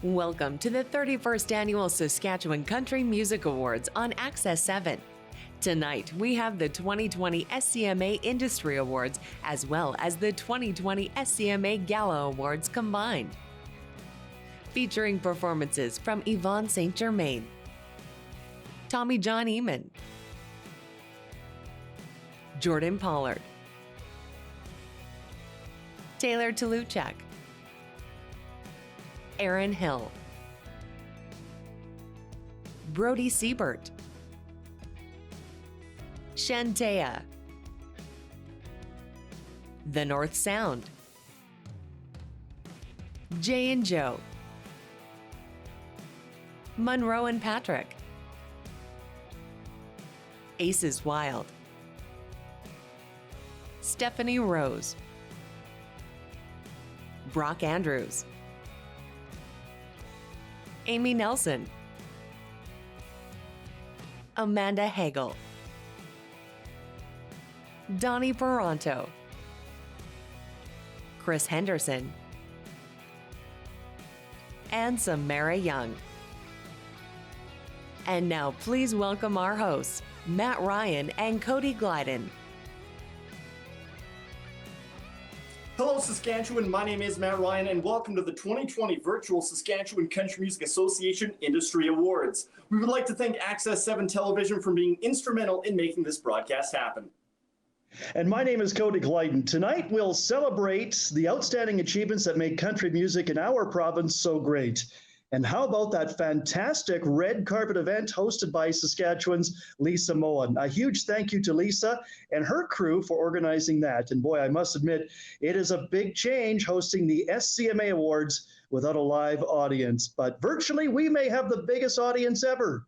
Welcome to the 31st Annual Saskatchewan Country Music Awards on Access 7. Tonight, we have the 2020 SCMA Industry Awards as well as the 2020 SCMA Gala Awards combined. Featuring performances from Yvonne St. Germain, Tommy John Eamon, Jordan Pollard, Taylor Toluchak, Aaron Hill, Brody Siebert, Shantea, The North Sound, Jay and Joe, Monroe and Patrick, Aces Wild, Stephanie Rose, Brock Andrews, Amy Nelson, Amanda Hagel, Donnie Peranto, Chris Henderson, and Samara Young. And now please welcome our hosts, Matt Ryan and Cody Glyden. Hello, Saskatchewan. My name is Matt Ryan, and welcome to the 2020 Virtual Saskatchewan Country Music Association Industry Awards. We would like to thank Access 7 Television for being instrumental in making this broadcast happen. And my name is Cody Glyden. Tonight, we'll celebrate the outstanding achievements that make country music in our province so great. And how about that fantastic red carpet event hosted by Saskatchewan's Lisa Moen? A huge thank you to Lisa and her crew for organizing that. And boy, I must admit, it is a big change hosting the SCMA Awards without a live audience. But virtually, we may have the biggest audience ever.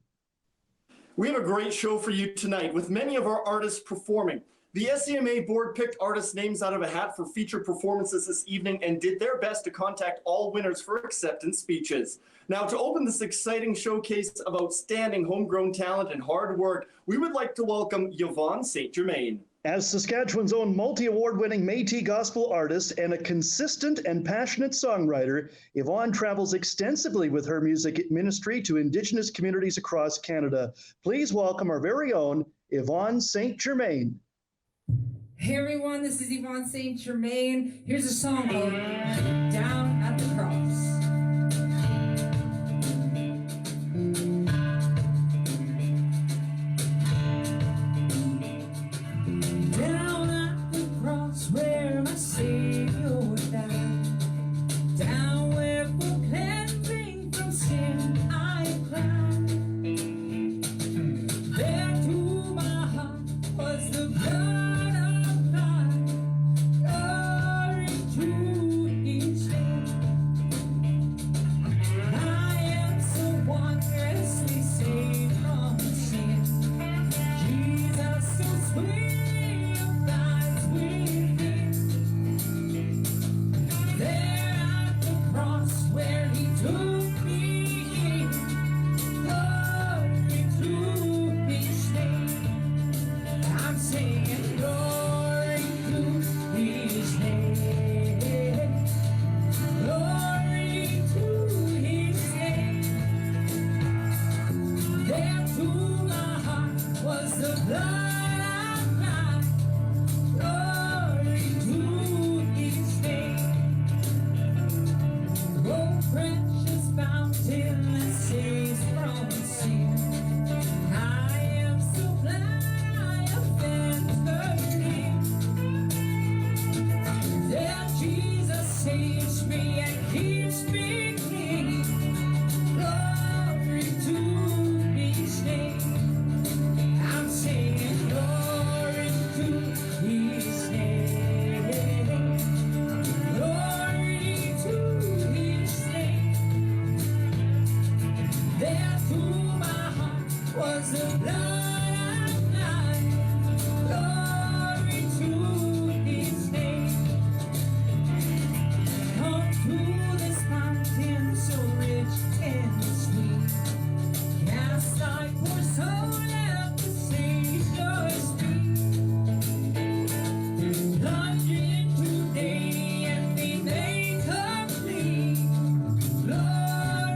We have a great show for you tonight with many of our artists performing. The SCMA board picked artist names out of a hat for featured performances this evening and did their best to contact all winners for acceptance speeches. Now, to open this exciting showcase of outstanding homegrown talent and hard work, we would like to welcome Yvonne St. Germain. As Saskatchewan's own multi-award-winning Métis gospel artist and a consistent and passionate songwriter, Yvonne travels extensively with her music ministry to Indigenous communities across Canada. Please welcome our very own Yvonne St. Germain. Hey everyone, this is Yvonne St. Germain. Here's a song called Down at the Cross. Down at the cross where my Savior died, down where for cleansing from sin I cried, there to my heart was the blood. Lord,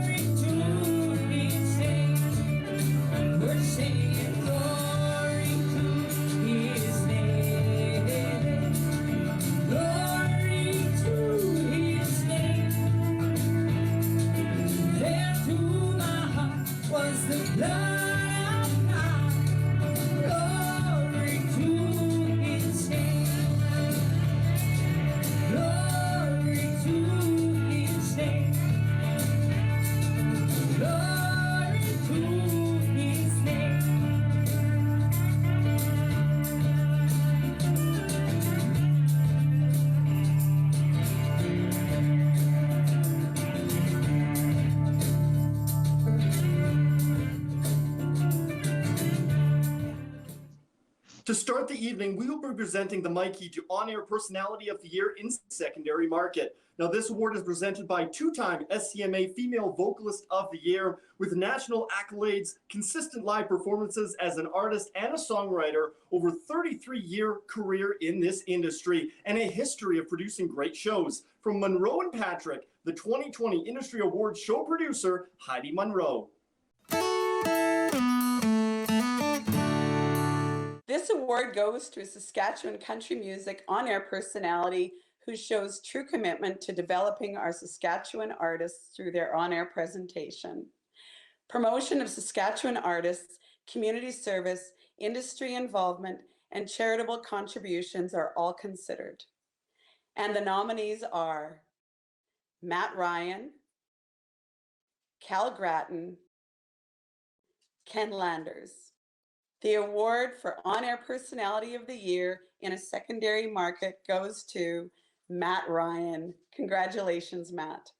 To start the evening, we will be presenting the Mikey to On-Air Personality of the Year in Secondary Market. Now, this award is presented by two-time SCMA Female Vocalist of the Year with national accolades, consistent live performances as an artist and a songwriter, over 33-year career in this industry, and a history of producing great shows. From Monroe and Patrick, the 2020 Industry Awards show producer, Heidi Monroe. This award goes to a Saskatchewan country music on-air personality who shows true commitment to developing our Saskatchewan artists through their on-air presentation. Promotion of Saskatchewan artists, community service, industry involvement, and charitable contributions are all considered. And the nominees are Matt Ryan, Cal Grattan, Ken Landers. The award for On-Air Personality of the Year in a Secondary Market goes to Matt Ryan. Congratulations, Matt.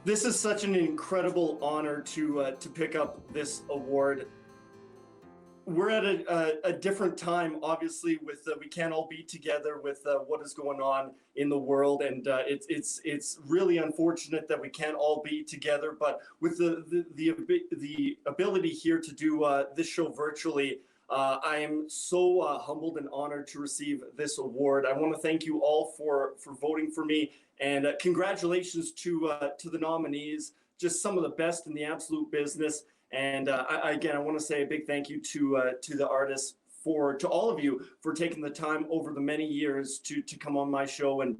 This is such an incredible honor to pick up this award. We're at a different time, obviously, with we can't all be together with what is going on in the world, and it's really unfortunate that we can't all be together. But with the ability here to do this show virtually, I am so humbled and honored to receive this award. I want to thank you all for voting for me, and congratulations to the nominees. Just some of the best in the absolute business. And again, I want to say a big thank you to the artists, to all of you for taking the time over the many years to come on my show and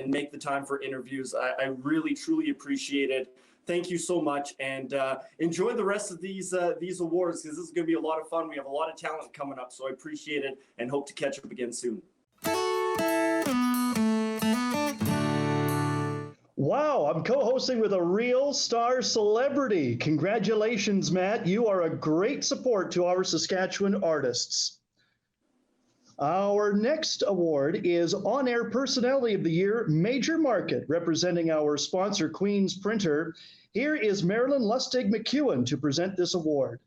make the time for interviews. I really, truly appreciate it. Thank you so much, and enjoy the rest of these awards, because this is going to be a lot of fun. We have a lot of talent coming up, so I appreciate it and hope to catch up again soon. Wow, I'm co-hosting with a real star celebrity. Congratulations, Matt. You are a great support to our Saskatchewan artists. Our next award is On-Air Personality of the Year, Major Market, representing our sponsor, Queen's Printer. Here is Marilyn Lustig McEwen to present this award.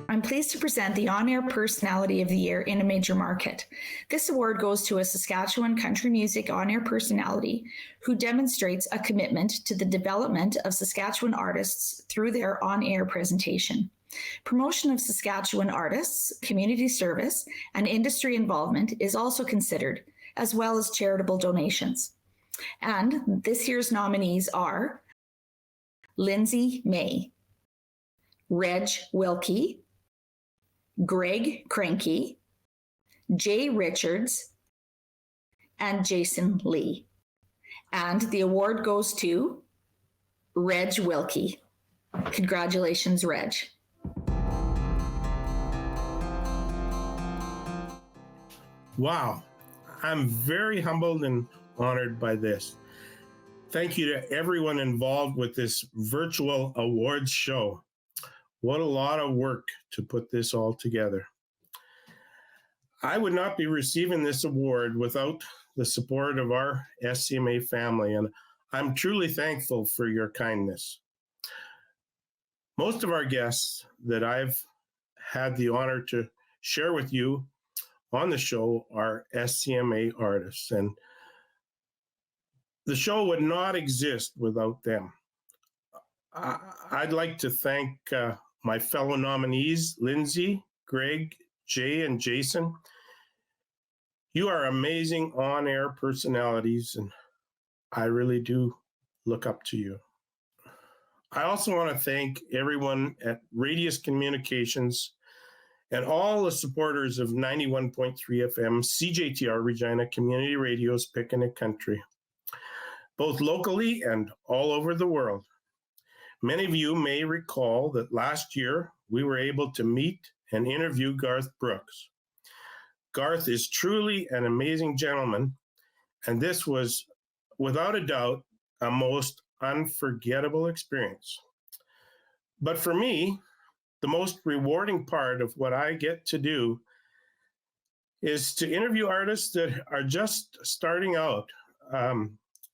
I'm pleased to present the On-Air Personality of the Year in a Major Market. This award goes to a Saskatchewan country music on-air personality who demonstrates a commitment to the development of Saskatchewan artists through their on-air presentation. Promotion of Saskatchewan artists, community service, and industry involvement is also considered, as well as charitable donations. And this year's nominees are Lindsay May, Reg Wilkie, Greg Cranky, Jay Richards, and Jason Lee. And the award goes to Reg Wilkie. Congratulations, Reg. Wow, I'm very humbled and honored by this. Thank you to everyone involved with this virtual awards show. What a lot of work to put this all together. I would not be receiving this award without the support of our SCMA family, and I'm truly thankful for your kindness. Most of our guests that I've had the honor to share with you on the show are SCMA artists, and the show would not exist without them. I'd like to thank my fellow nominees, Lindsay, Greg, Jay, and Jason. You are amazing on-air personalities, and I really do look up to you. I also want to thank everyone at Radius Communications and all the supporters of 91.3 FM CJTR Regina Community Radio's Picnic Country, both locally and all over the world. Many of you may recall that last year we were able to meet and interview Garth Brooks. Garth is truly an amazing gentleman, and this was, without a doubt, a most unforgettable experience. But for me, the most rewarding part of what I get to do is to interview artists that are just starting out.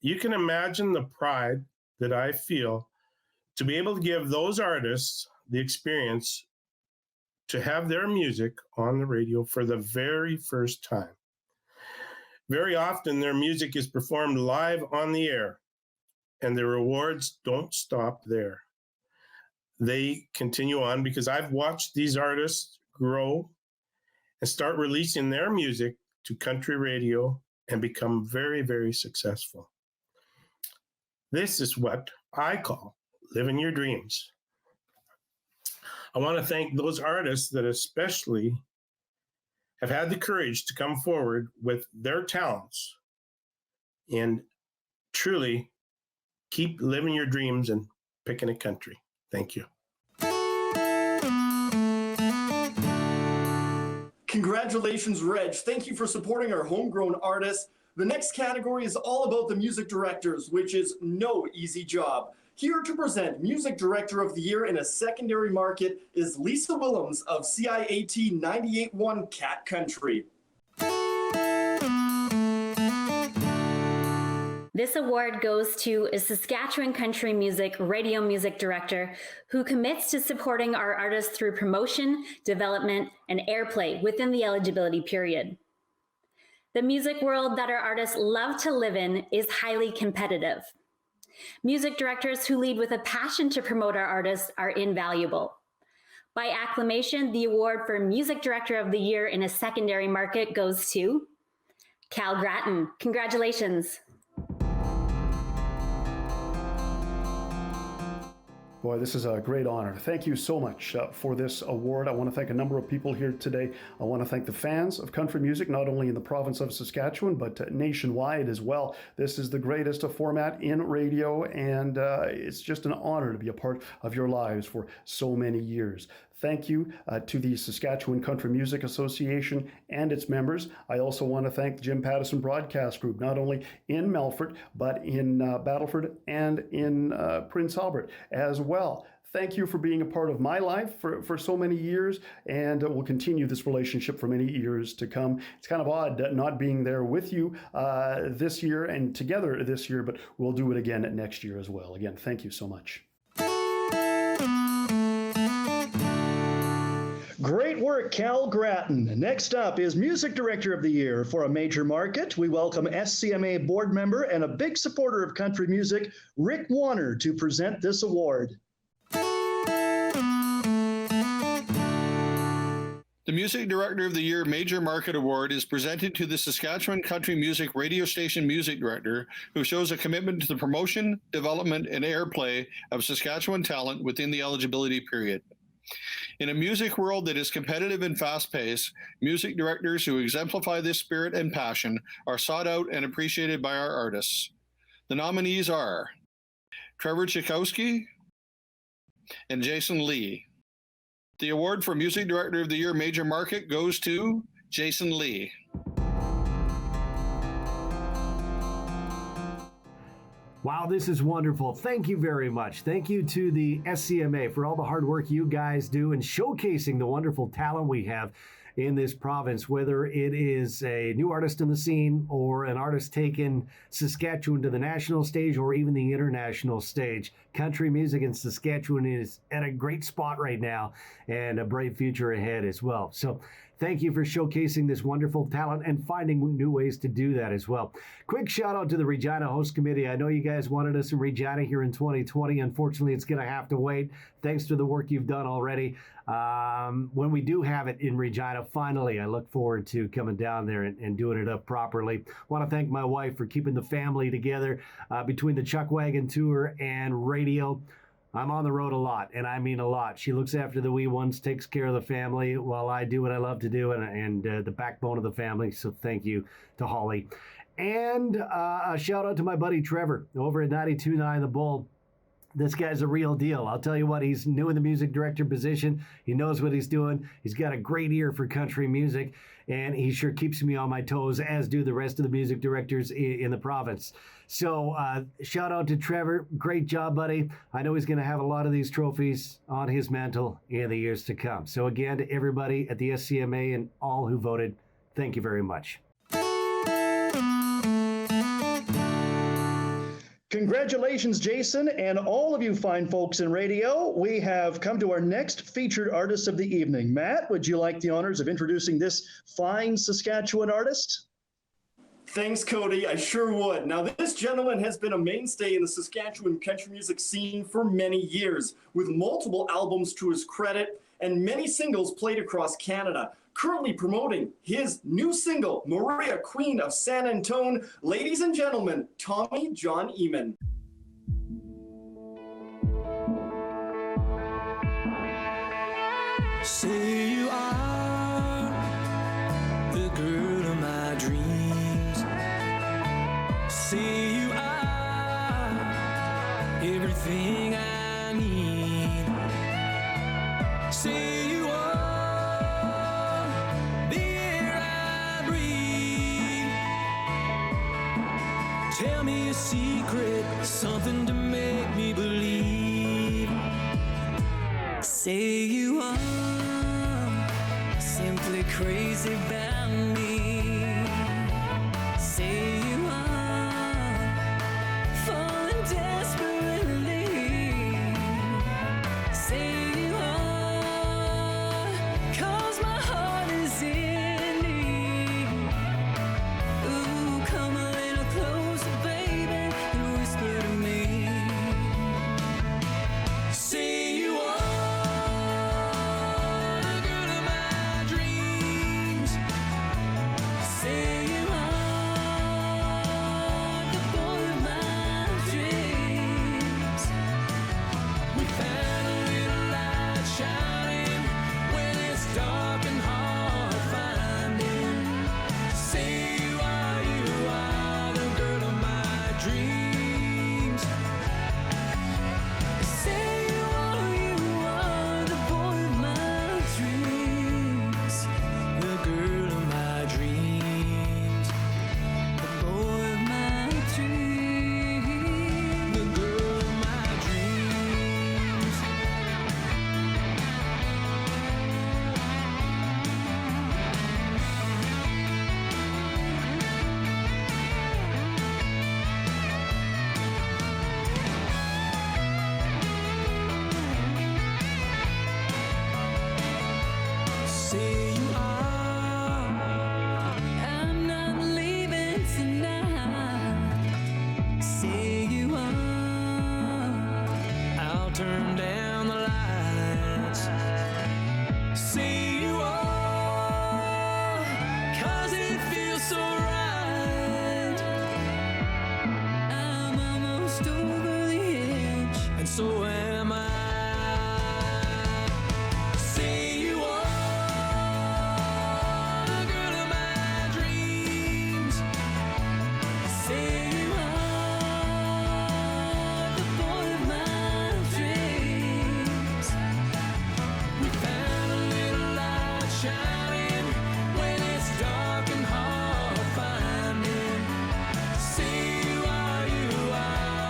You can imagine the pride that I feel to be able to give those artists the experience to have their music on the radio for the very first time. Very often, their music is performed live on the air, and the rewards don't stop there. They continue on because I've watched these artists grow and start releasing their music to country radio and become very, very successful. This is what I call living your dreams. I want to thank those artists that especially have had the courage to come forward with their talents and truly keep living your dreams and picking a country. Thank you. Congratulations, Reg. Thank you for supporting our homegrown artists. The next category is all about the music directors, which is no easy job. Here to present Music Director of the Year in a secondary market is Lisa Willems of CIAT 98.1 Cat Country. This award goes to a Saskatchewan country music radio music director who commits to supporting our artists through promotion, development, and airplay within the eligibility period. The music world that our artists love to live in is highly competitive. Music directors who lead with a passion to promote our artists are invaluable. By acclamation, the award for Music Director of the Year in a secondary market goes to Cal Grattan. Congratulations. Boy, this is a great honor. Thank you so much for this award. I want to thank a number of people here today. I want to thank the fans of country music, not only in the province of Saskatchewan, but nationwide as well. This is the greatest format in radio, and it's just an honor to be a part of your lives for so many years. Thank you to the Saskatchewan Country Music Association and its members. I also want to thank the Jim Pattison Broadcast Group, not only in Melfort, but in Battleford and in Prince Albert as well. Thank you for being a part of my life for so many years, and we'll continue this relationship for many years to come. It's kind of odd not being there with you this year and together this year, but we'll do it again next year as well. Again, thank you so much. Great work, Cal Grattan. Next up is Music Director of the Year for a major market. We welcome SCMA board member and a big supporter of country music, Rick Warner, to present this award. The Music Director of the Year Major Market Award is presented to the Saskatchewan Country Music radio station music director who shows a commitment to the promotion, development, and airplay of Saskatchewan talent within the eligibility period. In a music world that is competitive and fast-paced, music directors who exemplify this spirit and passion are sought out and appreciated by our artists. The nominees are Trevor Chikowski and Jason Lee. The award for Music Director of the Year Major Market goes to Jason Lee. Wow, this is wonderful. Thank you very much. Thank you to the SCMA for all the hard work you guys do in showcasing the wonderful talent we have in this province, whether it is a new artist in the scene or an artist taking Saskatchewan to the national stage or even the international stage. Country music in Saskatchewan is at a great spot right now and a bright future ahead as well. So thank you for showcasing this wonderful talent and finding new ways to do that as well. Quick shout out to the Regina Host Committee. I know you guys wanted us in Regina here in 2020. Unfortunately, it's going to have to wait. Thanks to the work you've done already. When we do have it in Regina, finally, I look forward to coming down there and doing it up properly. Want to thank my wife for keeping the family together between the Chuck Wagon Tour and radio. I'm on the road a lot, and I mean a lot. She looks after the wee ones, takes care of the family while I do what I love to do and the backbone of the family. So thank you to Holly. And a shout out to my buddy Trevor over at 92.9 The Bull. This guy's a real deal. I'll tell you what, he's new in the music director position. He knows what he's doing. He's got a great ear for country music, and he sure keeps me on my toes, as do the rest of the music directors in the province. So shout out to Trevor. Great job, buddy. I know he's going to have a lot of these trophies on his mantle in the years to come. So again, to everybody at the SCMA and all who voted, thank you very much. Congratulations, Jason, and all of you fine folks in radio. We have come to our next featured artist of the evening. Matt, would you like the honors of introducing this fine Saskatchewan artist? Thanks, Cody. I sure would. Now, this gentleman has been a mainstay in the Saskatchewan country music scene for many years, with multiple albums to his credit and many singles played across Canada. Currently promoting his new single, Maria, Queen of San Antone. Ladies and gentlemen, Tommy John Eamon. Say you are the girl of my dreams. Say you are everything I need. Say you are the air I breathe. Tell me a secret, something to make me believe. Say you are simply crazy about me. Say you are falling desperately. Say you are, 'cause my heart is in need. Ooh, come a little closer, baby, and whisper to me. Say you are turn down the lights. Say you are, 'cause it feels so right. I'm almost over the edge, and so am I. Say you are the girl of my dreams. Say you are the boy of my dreams. We found a little light shining when it's dark and hard finding. Say you are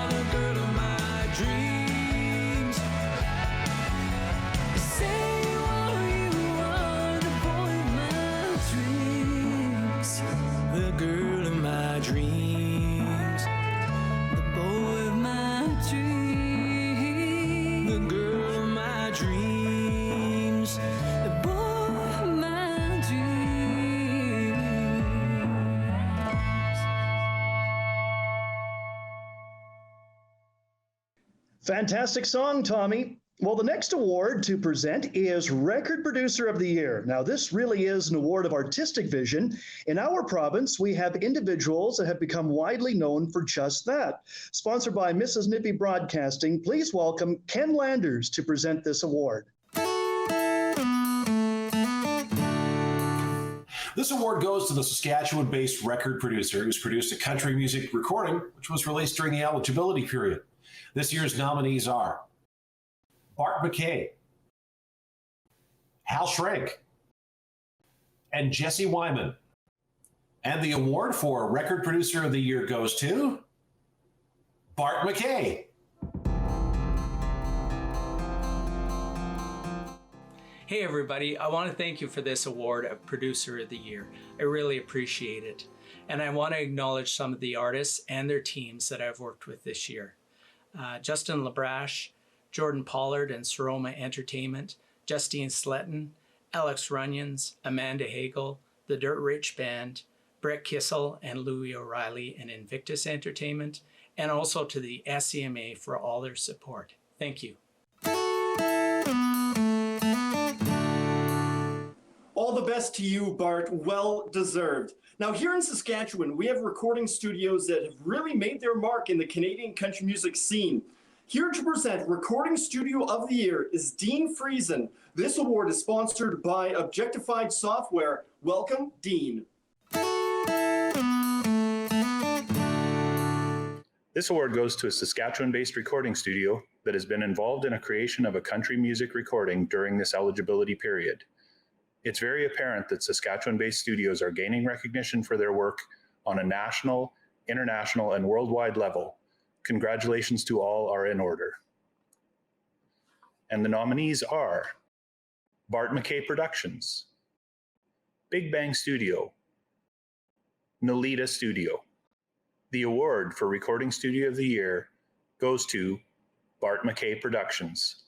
the girl of my dreams. Say you are the boy of my dreams. The girl of my dreams. The boy of my dreams. The girl of my dreams. The boy of my dreams. Fantastic song, Tommy. Well, the next award to present is Record Producer of the Year. Now, this really is an award of artistic vision. In our province, we have individuals that have become widely known for just that. Sponsored by Mrs. Nippy Broadcasting, please welcome Ken Landers to present this award. This award goes to the Saskatchewan-based record producer who's produced a country music recording, which was released during the eligibility period. This year's nominees are Bart McKay, Hal Schrank, and Jesse Wyman. And the award for Record Producer of the Year goes to Bart McKay. Hey everybody, I want to thank you for this award of Producer of the Year. I really appreciate it. And I want to acknowledge some of the artists and their teams that I've worked with this year. Justin Labrash, Jordan Pollard and Soroma Entertainment, Justine Sletton, Alex Runyons, Amanda Hagel, The Dirt Rich Band, Brett Kissel and Louie O'Reilly and Invictus Entertainment, and also to the SCMA for all their support. Thank you. All the best to you, Bart. Well deserved. Now, here in Saskatchewan, we have recording studios that have really made their mark in the Canadian country music scene. Here to present Recording Studio of the Year is Dean Friesen. This award is sponsored by Objectified Software. Welcome, Dean. This award goes to a Saskatchewan-based recording studio that has been involved in a creation of a country music recording during this eligibility period. It's very apparent that Saskatchewan-based studios are gaining recognition for their work on a national, international, and worldwide level. Congratulations to all are in order. And the nominees are Bart McKay Productions, Big Bang Studio, Nolita Studio. The award for Recording Studio of the Year goes to Bart McKay Productions.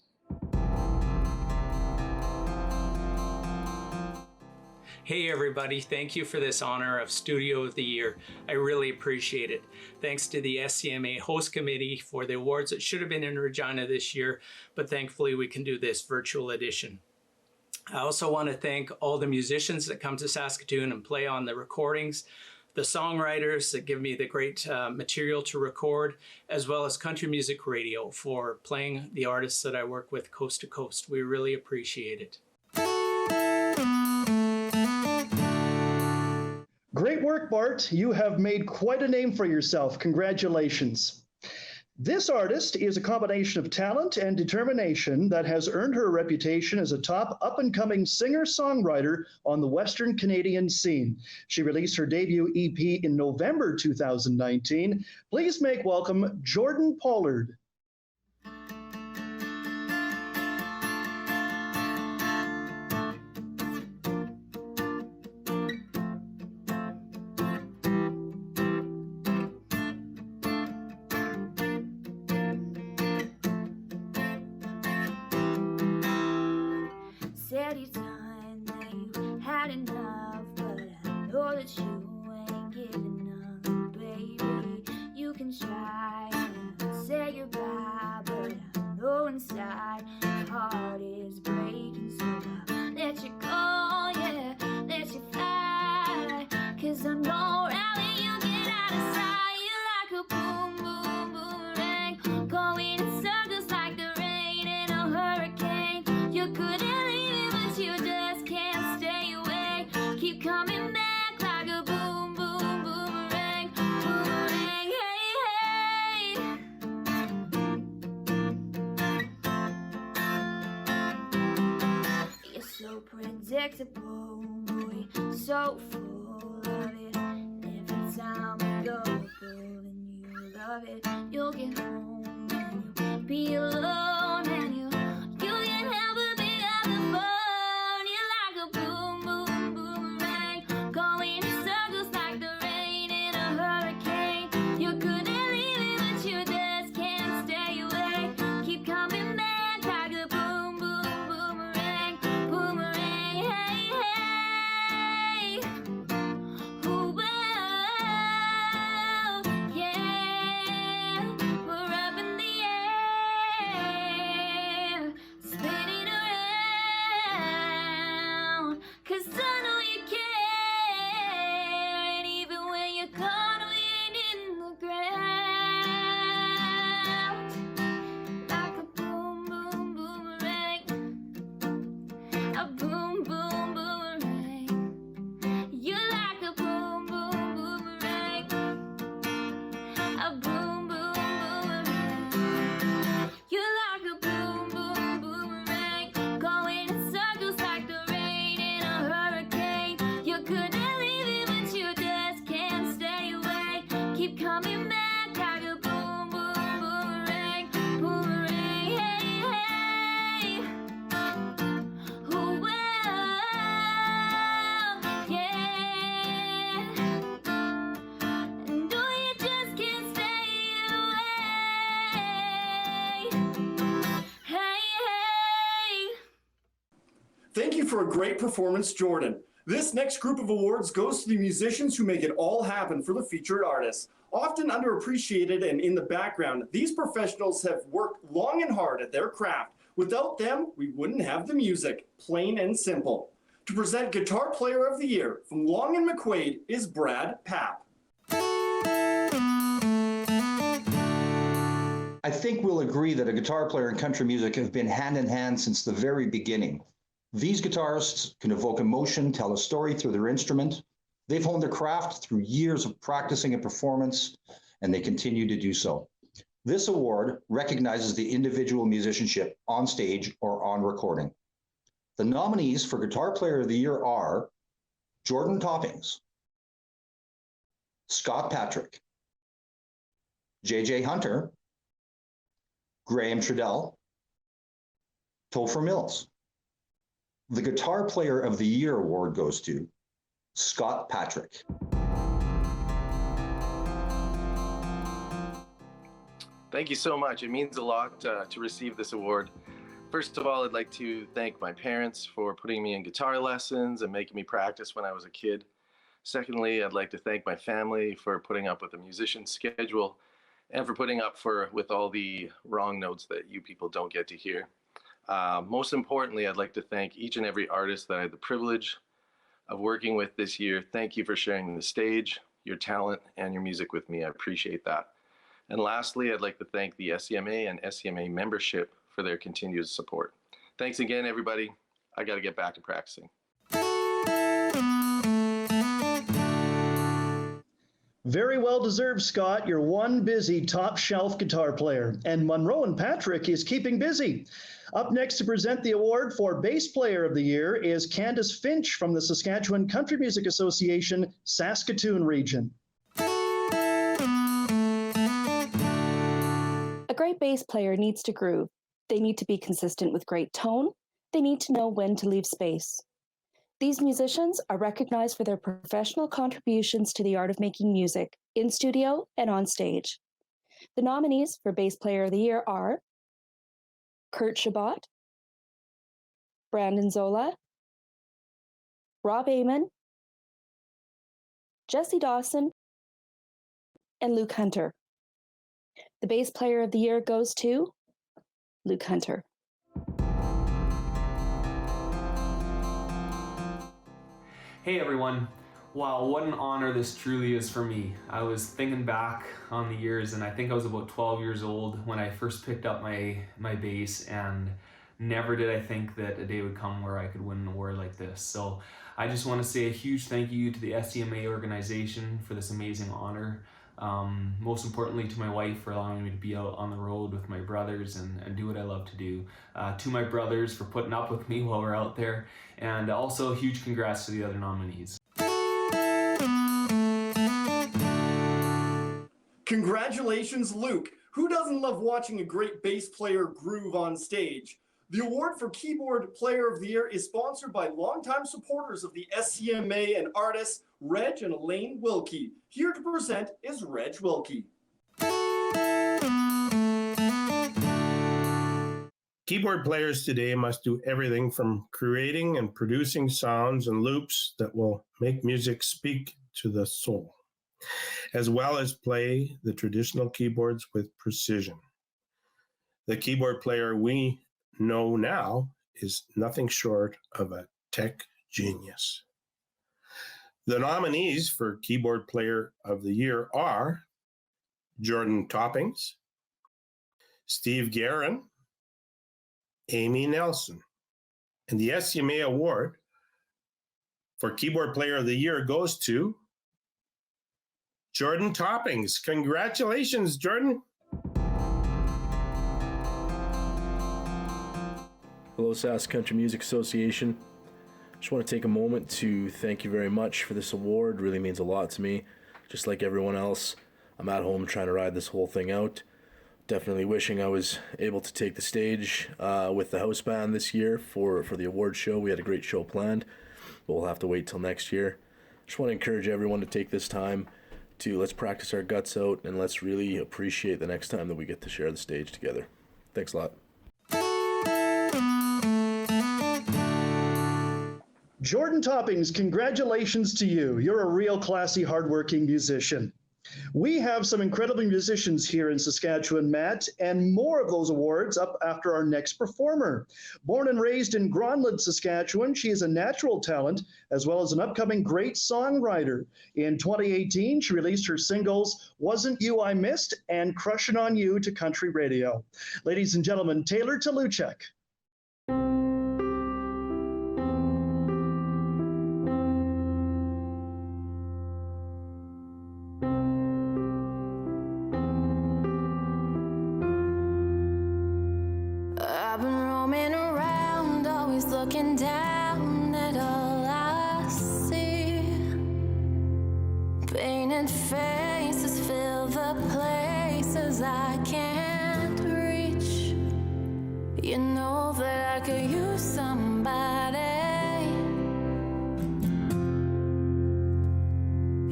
Hey everybody, thank you for this honor of Studio of the Year. I really appreciate it. Thanks to the SCMA host committee for the awards that should have been in Regina this year, but thankfully we can do this virtual edition. I also want to thank all the musicians that come to Saskatoon and play on the recordings, the songwriters that give me the great material to record, as well as Country Music Radio for playing the artists that I work with coast to coast. We really appreciate it. Great work, Bart. You have made quite a name for yourself. Congratulations. This artist is a combination of talent and determination that has earned her a reputation as a top up-and-coming singer-songwriter on the Western Canadian scene. She released her debut EP in November 2019. Please make welcome Jordan Pollard. Said you time that you had enough, but I know that you ain't giving up, baby. You can try and say goodbye, but I know inside my heart is breaking, so I let you go, yeah, let you fly, 'cause I know right when you get out of sight, you're like a boom, boom, boomerang, going in circles like the rain in a hurricane. You're good at leaving, but you just can't stay away. Keep coming back like a boom, boom, boomerang, boomerang, hey, hey. You're so predictable, boy, so full of it. And every time I go, then you love it. You'll get home and you'll be alone, and you can't help but pick up the phone. You're like a boom, boom, boomerang, going in circles like the rain in a hurricane. You're good at leaving, but you just can't stay away. Keep coming back like a boom, boom, boomerang, boomerang, hey, hey. Ooh, well, yeah, we're up in the air. for a great performance, Jordan. This next group of awards goes to the musicians who make it all happen for the featured artists. Often underappreciated and in the background, these professionals have worked long and hard at their craft. Without them, we wouldn't have the music, plain and simple. To present Guitar Player of the Year from Long and McQuaid is Brad Papp. I think we'll agree that a guitar player and country music have been hand in hand since the very beginning. These guitarists can evoke emotion, tell a story through their instrument. They've honed their craft through years of practicing and performance, and they continue to do so. This award recognizes the individual musicianship on stage or on recording. The nominees for Guitar Player of the Year are Jordan Toppings, Scott Patrick, JJ Hunter, Graham Trudell, Topher Mills. The Guitar Player of the Year award goes to Scott Patrick. Thank you so much. It means a lot to receive this award. First of all, I'd like to thank my parents for putting me in guitar lessons and making me practice when I was a kid. Secondly, I'd like to thank my family for putting up with a musician's schedule and for putting up with all the wrong notes that you people don't get to hear. Most importantly, I'd like to thank each and every artist that I had the privilege of working with this year. Thank you for sharing the stage, your talent, and your music with me. I appreciate that. And lastly, I'd like to thank the SCMA and SCMA membership for their continued support. Thanks again, everybody. I got to get back to practicing. Very well deserved, Scott. You're one busy top shelf guitar player, and Monroe and Patrick is keeping busy. Up next to present the award for Bass Player of the Year is Candace Finch from the Saskatchewan Country Music Association, Saskatoon region. A great bass player needs to groove. They need to be consistent with great tone. They need to know when to leave space. These musicians are recognized for their professional contributions to the art of making music, in studio and on stage. The nominees for Bass Player of the Year are Kurt Chabot, Brandon Zola, Rob Amon, Jesse Dawson, and Luke Hunter. The Bass Player of the Year goes to Luke Hunter. Hey everyone. Wow, what an honor this truly is for me. I was thinking back on the years, and I think I was about 12 years old when I first picked up my bass, and never did I think that a day would come where I could win an award like this. So I just want to say a huge thank you to the SCMA organization for this amazing honor. Most importantly to my wife for allowing me to be out on the road with my brothers and do what I love to do. To my brothers for putting up with me while we're out there, and also a huge congrats to the other nominees. Congratulations, Luke. Who doesn't love watching a great bass player groove on stage? The award for Keyboard Player of the Year is sponsored by longtime supporters of the SCMA and artists Reg and Elaine Wilkie. Here to present is Reg Wilkie. Keyboard players today must do everything from creating and producing sounds and loops that will make music speak to the soul, as well as play the traditional keyboards with precision. The keyboard player we know now is nothing short of a tech genius. The nominees for Keyboard Player of the Year are Jordan Toppings, Steve Guerin, Amy Nelson. And the SCMA award for Keyboard Player of the Year goes to Jordan Toppings. Congratulations, Jordan. Hello, Sask Country Music Association. Just want to take a moment to thank you very much for this award. It really means a lot to me. Just like everyone else, I'm at home trying to ride this whole thing out. Definitely wishing I was able to take the stage with the house band this year for the award show. We had a great show planned, but we'll have to wait till next year. Just want to encourage everyone to take this time to let's practice our guts out and let's really appreciate the next time that we get to share the stage together. Thanks a lot. Jordan Toppings, congratulations to you. You're a real classy, hardworking musician. We have some incredible musicians here in Saskatchewan, Matt, and more of those awards up after our next performer. Born and raised in Gronland, Saskatchewan, she is a natural talent as well as an upcoming great songwriter. In 2018, she released her singles, Wasn't You I Missed and Crushin' on You to country radio. Ladies and gentlemen, Taylor Taluchek. I've been roaming around, always looking down at all I see. Painted faces fill the places I can't reach. You know that I could use somebody.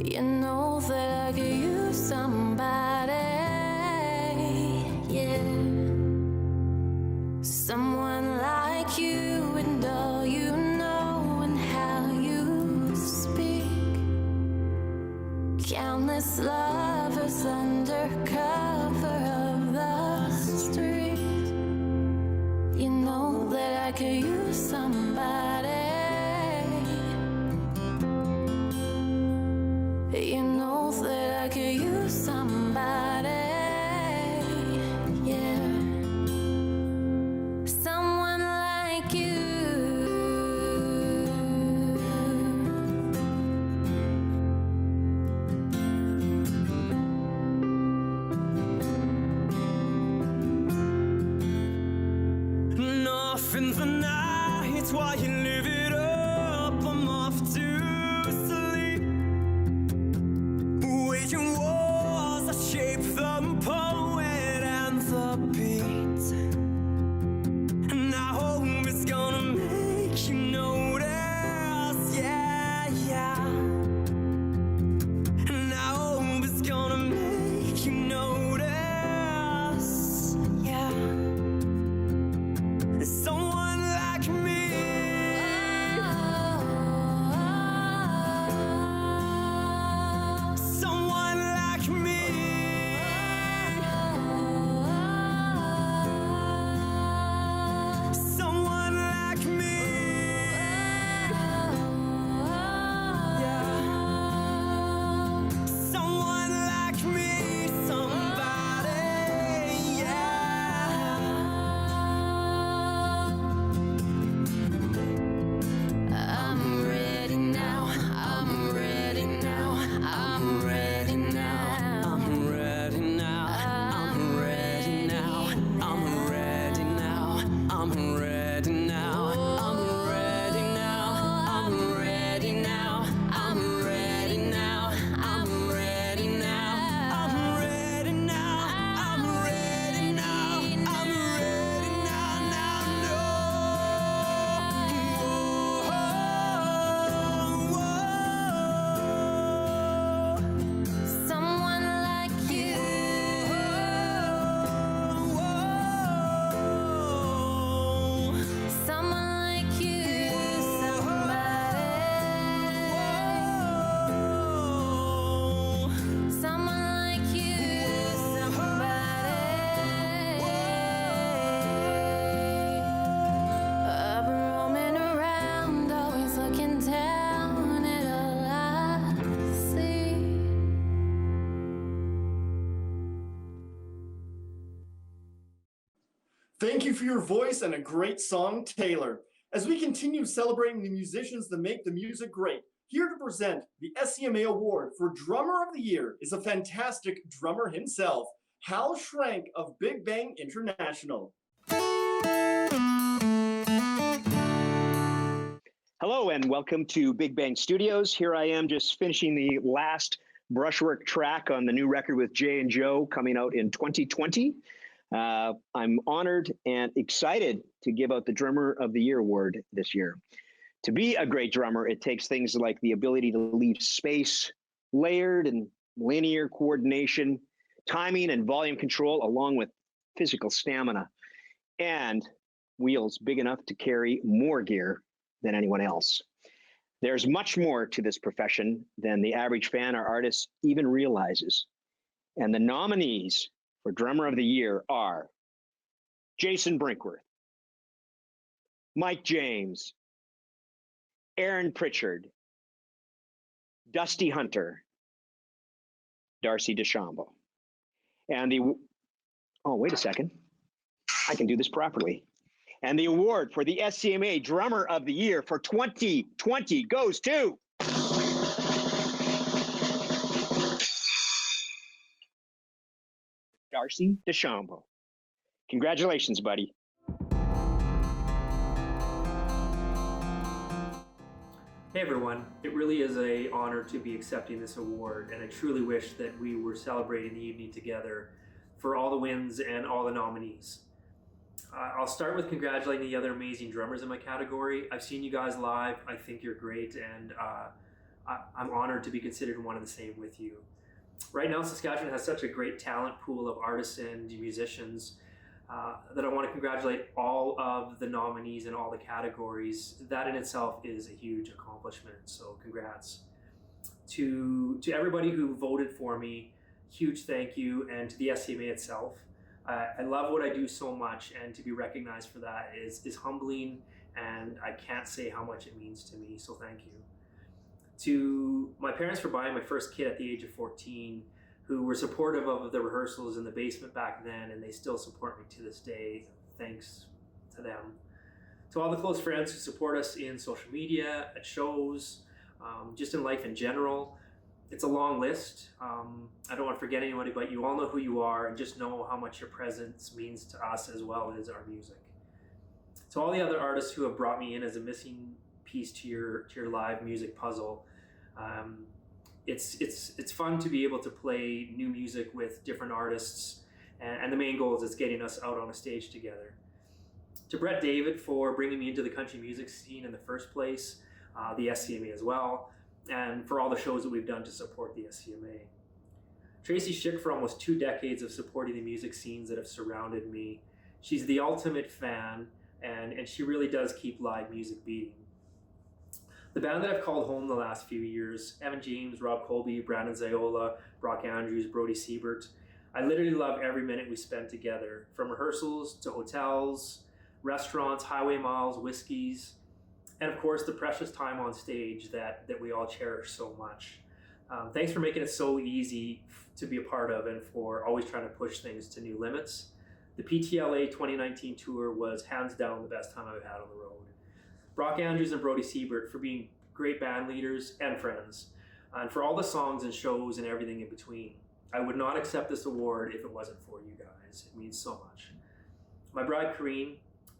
You know that I could use somebody. Yeah. Someone like you and all you know and how you speak. Countless lovers under cover of the street. You know that I could use somebody. You know that I could use somebody. Yeah. Someone like you. Nothing for night while you live it up. I'm off to sleep. Waging wars that shape the poet and the beat. And I hope it's gonna make you notice, yeah, yeah. And I hope it's gonna make you notice, yeah. Someone like me. Someone like me. Someone like me. Yeah. Someone like me. Somebody. Yeah. I'm ready now. I'm ready now. I'm ready now. I'm ready now. I'm ready now. I'm ready now. I'm ready now. I'm ready now. I'm ready now. I'm ready now. I'm ready now. I'm ready now. I'm ready now. I'm ready now. Someone like you. Someone like you. Somebody. Someone like you. Somebody. I've been roaming around, always looking down at all I see. Thank you for your voice and a great song, Taylor. As we continue celebrating the musicians that make the music great, here to present the SCMA Award for Drummer of the Year is a fantastic drummer himself, Hal Schrank of Big Bang International. Hello and welcome to Big Bang Studios. Here I am just finishing the last brushwork track on the new record with Jay and Joe coming out in 2020. I'm honored and excited to give out the Drummer of the Year award this year. To be a great drummer, it takes things like the ability to leave space, layered and linear coordination, timing and volume control, along with physical stamina, and wheels big enough to carry more gear than anyone else. There's much more to this profession than the average fan or artist even realizes. And the nominees for Drummer of the Year are Jason Brinkworth, Mike James, Aaron Pritchard, Dusty Hunter, Darcy DeChambeau. And oh, wait a second. I can do this properly. And the award for the SCMA Drummer of the Year for 2020 goes to Darcy DeChambeau. Congratulations, buddy. Hey everyone, it really is an honor to be accepting this award, and I truly wish that we were celebrating the evening together for all the wins and all the nominees. I'll start with congratulating the other amazing drummers in my category. I've seen you guys live, I think you're great, and I'm honored to be considered one of the same with you. Right now, Saskatchewan has such a great talent pool of artists and musicians that I want to congratulate all of the nominees in all the categories. That in itself is a huge accomplishment, so congrats. To everybody who voted for me, huge thank you, and to the SCMA itself. I love what I do so much, and to be recognized for that is humbling, and I can't say how much it means to me, so thank you. To my parents for buying my first kit at the age of 14, who were supportive of the rehearsals in the basement back then, and they still support me to this day. Thanks to them. To all the close friends who support us in social media, at shows, just in life in general. It's a long list. I don't want to forget anybody, but you all know who you are, and just know how much your presence means to us as well as our music. To all the other artists who have brought me in as a missing piece to your live music puzzle, it's fun to be able to play new music with different artists, and the main goal is getting us out on a stage together. To Brett David for bringing me into the country music scene in the first place, the SCMA as well, and for all the shows that we've done to support the SCMA. Tracy Schick for almost 2 decades of supporting the music scenes that have surrounded me. She's the ultimate fan, and she really does keep live music beating. The band that I've called home the last few years, Evan James, Rob Colby, Brandon Ziola, Brock Andrews, Brody Siebert. I literally love every minute we spend together, from rehearsals to hotels, restaurants, highway miles, whiskeys, and of course the precious time on stage that we all cherish so much. Thanks for making it so easy to be a part of, and for always trying to push things to new limits. The PTLA 2019 tour was hands down the best time I've had on the road. Brock Andrews and Brody Siebert for being great band leaders and friends, and for all the songs and shows and everything in between. I would not accept this award if it wasn't for you guys. It means so much. My bride, Kareen,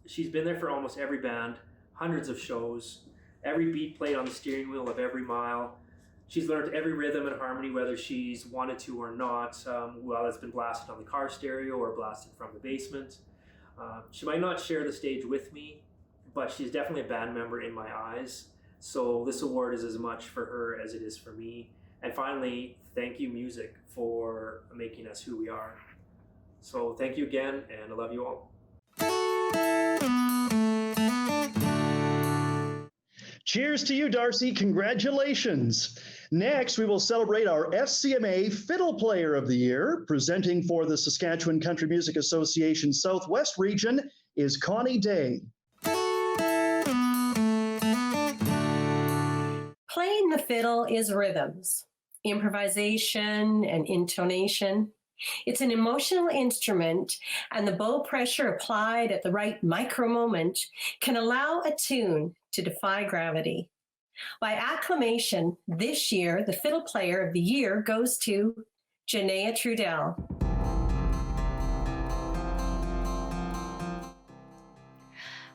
she's been there for almost every band, hundreds of shows, every beat played on the steering wheel of every mile. She's learned every rhythm and harmony, whether she's wanted to or not, while it's been blasted on the car stereo or blasted from the basement. She might not share the stage with me, but she's definitely a band member in my eyes. So this award is as much for her as it is for me. And finally, thank you, music, for making us who we are. So thank you again, and I love you all. Cheers to you, Darcy. Congratulations. Next, we will celebrate our SCMA Fiddle Player of the Year. Presenting for the Saskatchewan Country Music Association Southwest Region is Connie Day. Playing the fiddle is rhythms, improvisation, and intonation. It's an emotional instrument, and the bow pressure applied at the right micro moment can allow a tune to defy gravity. By acclamation, this year, the Fiddle Player of the Year goes to Janaea Trudell.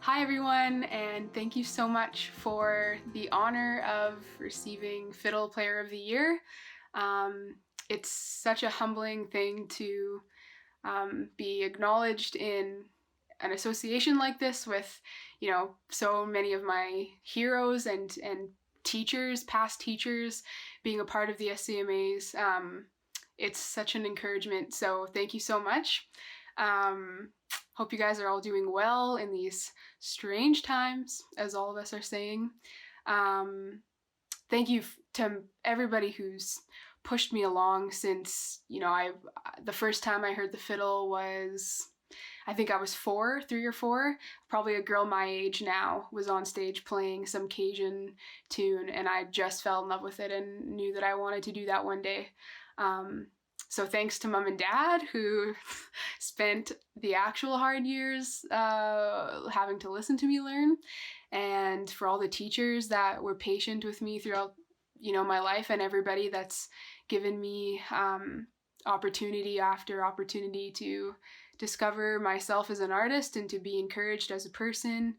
Hi everyone, and thank you so much for the honor of receiving Fiddle Player of the Year. It's such a humbling thing to be acknowledged in an association like this with, you know, so many of my heroes and teachers, past teachers, being a part of the SCMAs. It's such an encouragement, so thank you so much. Hope you guys are all doing well in these strange times, as all of us are saying. thank you to everybody who's pushed me along since, the first time I heard the fiddle was, I think I was 3 or 4. Probably a girl my age now was on stage playing some Cajun tune, and I just fell in love with it and knew that I wanted to do that one day. So thanks to Mom and Dad, who spent the actual hard years having to listen to me learn, and for all the teachers that were patient with me throughout, my life, and everybody that's given me opportunity after opportunity to discover myself as an artist and to be encouraged as a person.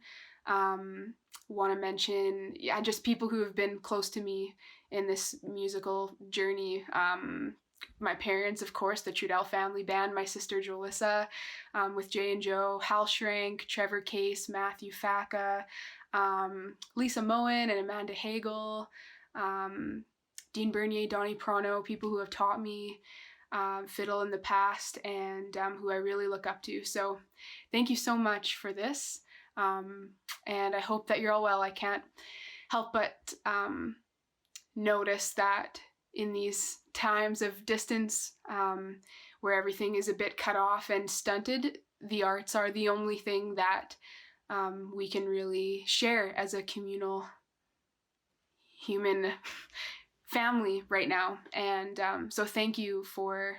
Want to mention, just people who have been close to me in this musical journey. My parents, of course, the Trudell family band, my sister Jolissa, with Jay and Joe, Hal Schrank, Trevor Case, Matthew Facca, Lisa Moen and Amanda Hagel, Dean Bernier, Donnie Prono, people who have taught me fiddle in the past and who I really look up to. So thank you so much for this. And I hope that you're all well. I can't help but notice that in these times of distance, where everything is a bit cut off and stunted, the arts are the only thing that we can really share as a communal human family right now. And so thank you for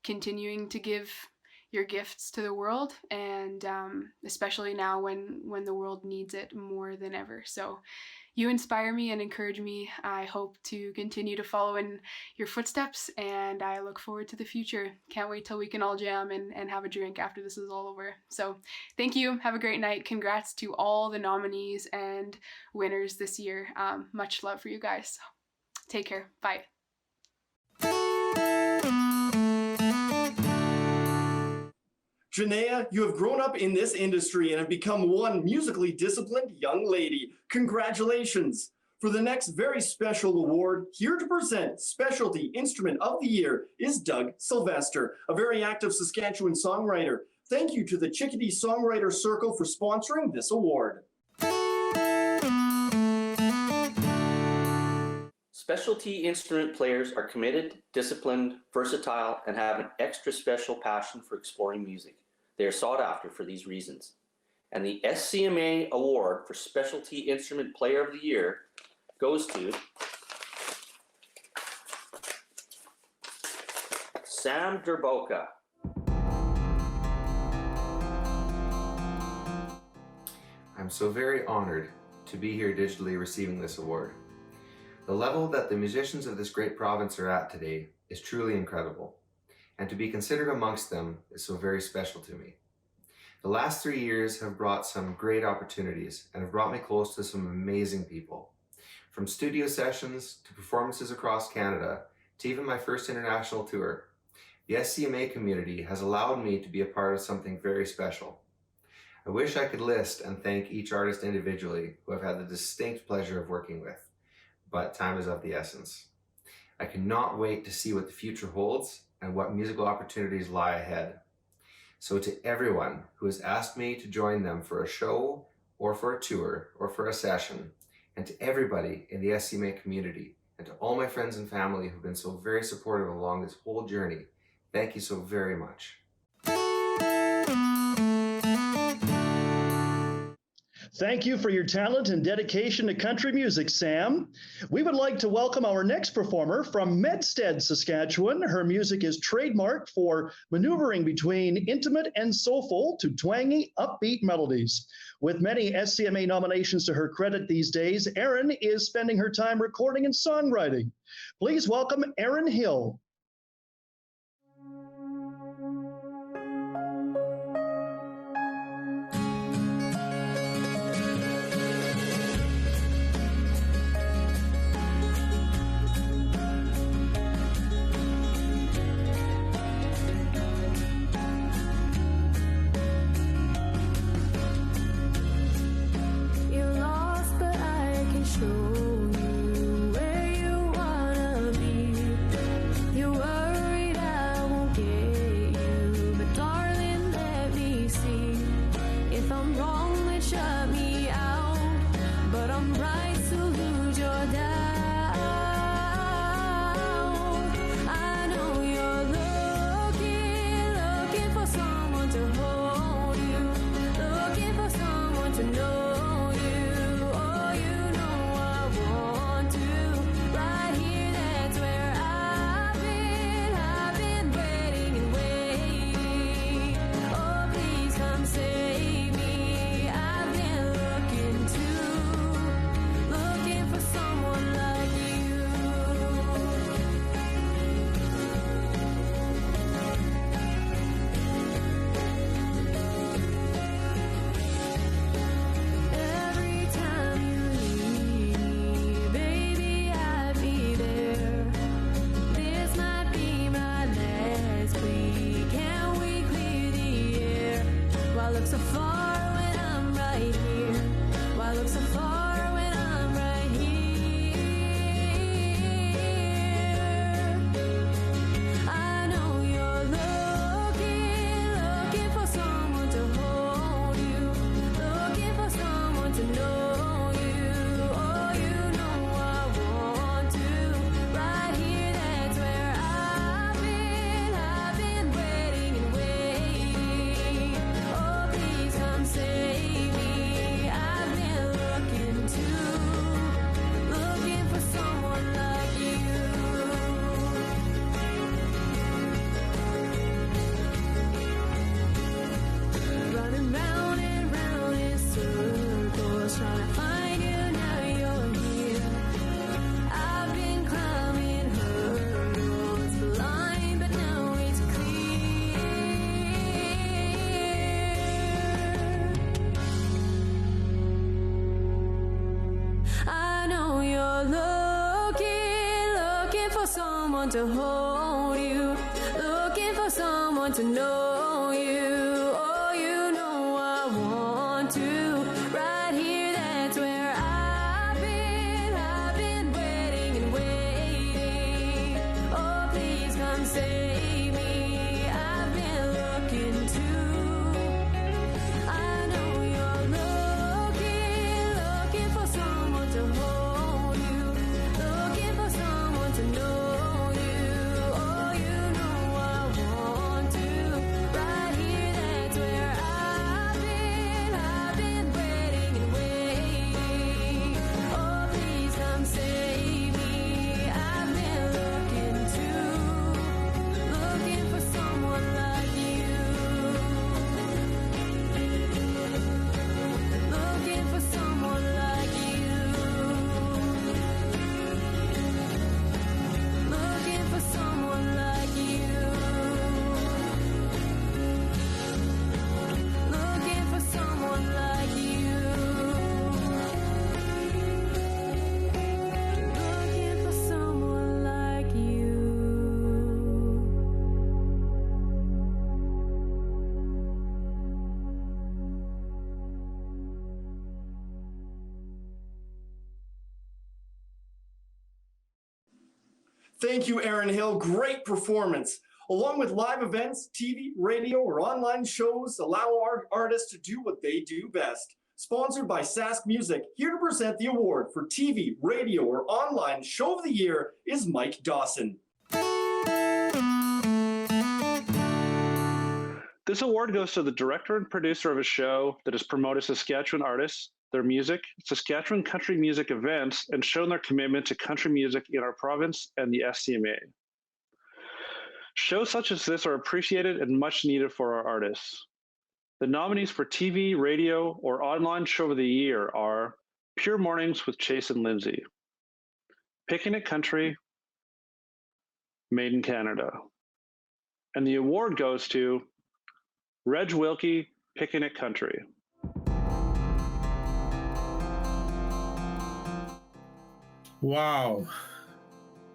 continuing to give your gifts to the world, and especially now when the world needs it more than ever. So you inspire me and encourage me. I hope to continue to follow in your footsteps, and I look forward to the future. Can't wait till we can all jam and have a drink after this is all over. So thank you. Have a great night. Congrats to all the nominees and winners this year. Much love for you guys. Take care. Bye. Janaea, you have grown up in this industry and have become one musically disciplined young lady. Congratulations. For the next very special award, here to present Specialty Instrument of the Year is Doug Sylvester, a very active Saskatchewan songwriter. Thank you to the Chickadee Songwriter Circle for sponsoring this award. Specialty instrument players are committed, disciplined, versatile, and have an extra special passion for exploring music. They are sought after for these reasons. And the SCMA Award for Specialty Instrument Player of the Year goes to Sam Derboka. I'm so very honored to be here digitally receiving this award. The level that the musicians of this great province are at today is truly incredible, and to be considered amongst them is so very special to me. The last 3 years have brought some great opportunities and have brought me close to some amazing people. From studio sessions to performances across Canada to even my first international tour, the SCMA community has allowed me to be a part of something very special. I wish I could list and thank each artist individually who I've had the distinct pleasure of working with, but time is of the essence. I cannot wait to see what the future holds and what musical opportunities lie ahead. So to everyone who has asked me to join them for a show or for a tour or for a session, and to everybody in the SCMA community, and to all my friends and family who've been so very supportive along this whole journey, thank you so very much. Thank you for your talent and dedication to country music, Sam. We would like to welcome our next performer from Medstead, Saskatchewan. Her music is trademarked for maneuvering between intimate and soulful to twangy, upbeat melodies. With many SCMA nominations to her credit these days, Erin is spending her time recording and songwriting. Please welcome Erin Hill. Show you where you wanna be. someone to hold you, looking for someone to know you. Oh, you know I want to. Right here, that's where I've been waiting and waiting. Oh, please come save me. I've been looking too. I know you're looking for someone to hold you, looking for someone to know you. Oh, you know I want to. Right here, that's where I've been waiting and waiting. Oh, please come save me. I've been looking too, looking for someone like you, looking for someone like you, looking for someone like you, looking for someone like you, looking for someone like you. Thank you, Aaron Hill. Great performance. Along with live events, TV, radio, or online shows, allow our artists to do what they do best. Sponsored by Sask Music, here to present the award for TV, radio, or online show of the year is Mike Dawson. This award goes to the director and producer of a show that has promoted Saskatchewan artists, their music, Saskatchewan country music events, and shown their commitment to country music in our province and the SCMA. Shows such as this are appreciated and much needed for our artists. The nominees for TV, radio, or online show of the year are Pure Mornings with Chase and Lindsay, Picking It Country, Made in Canada. And the award goes to Reg Wilkie, Picking It Country. Wow.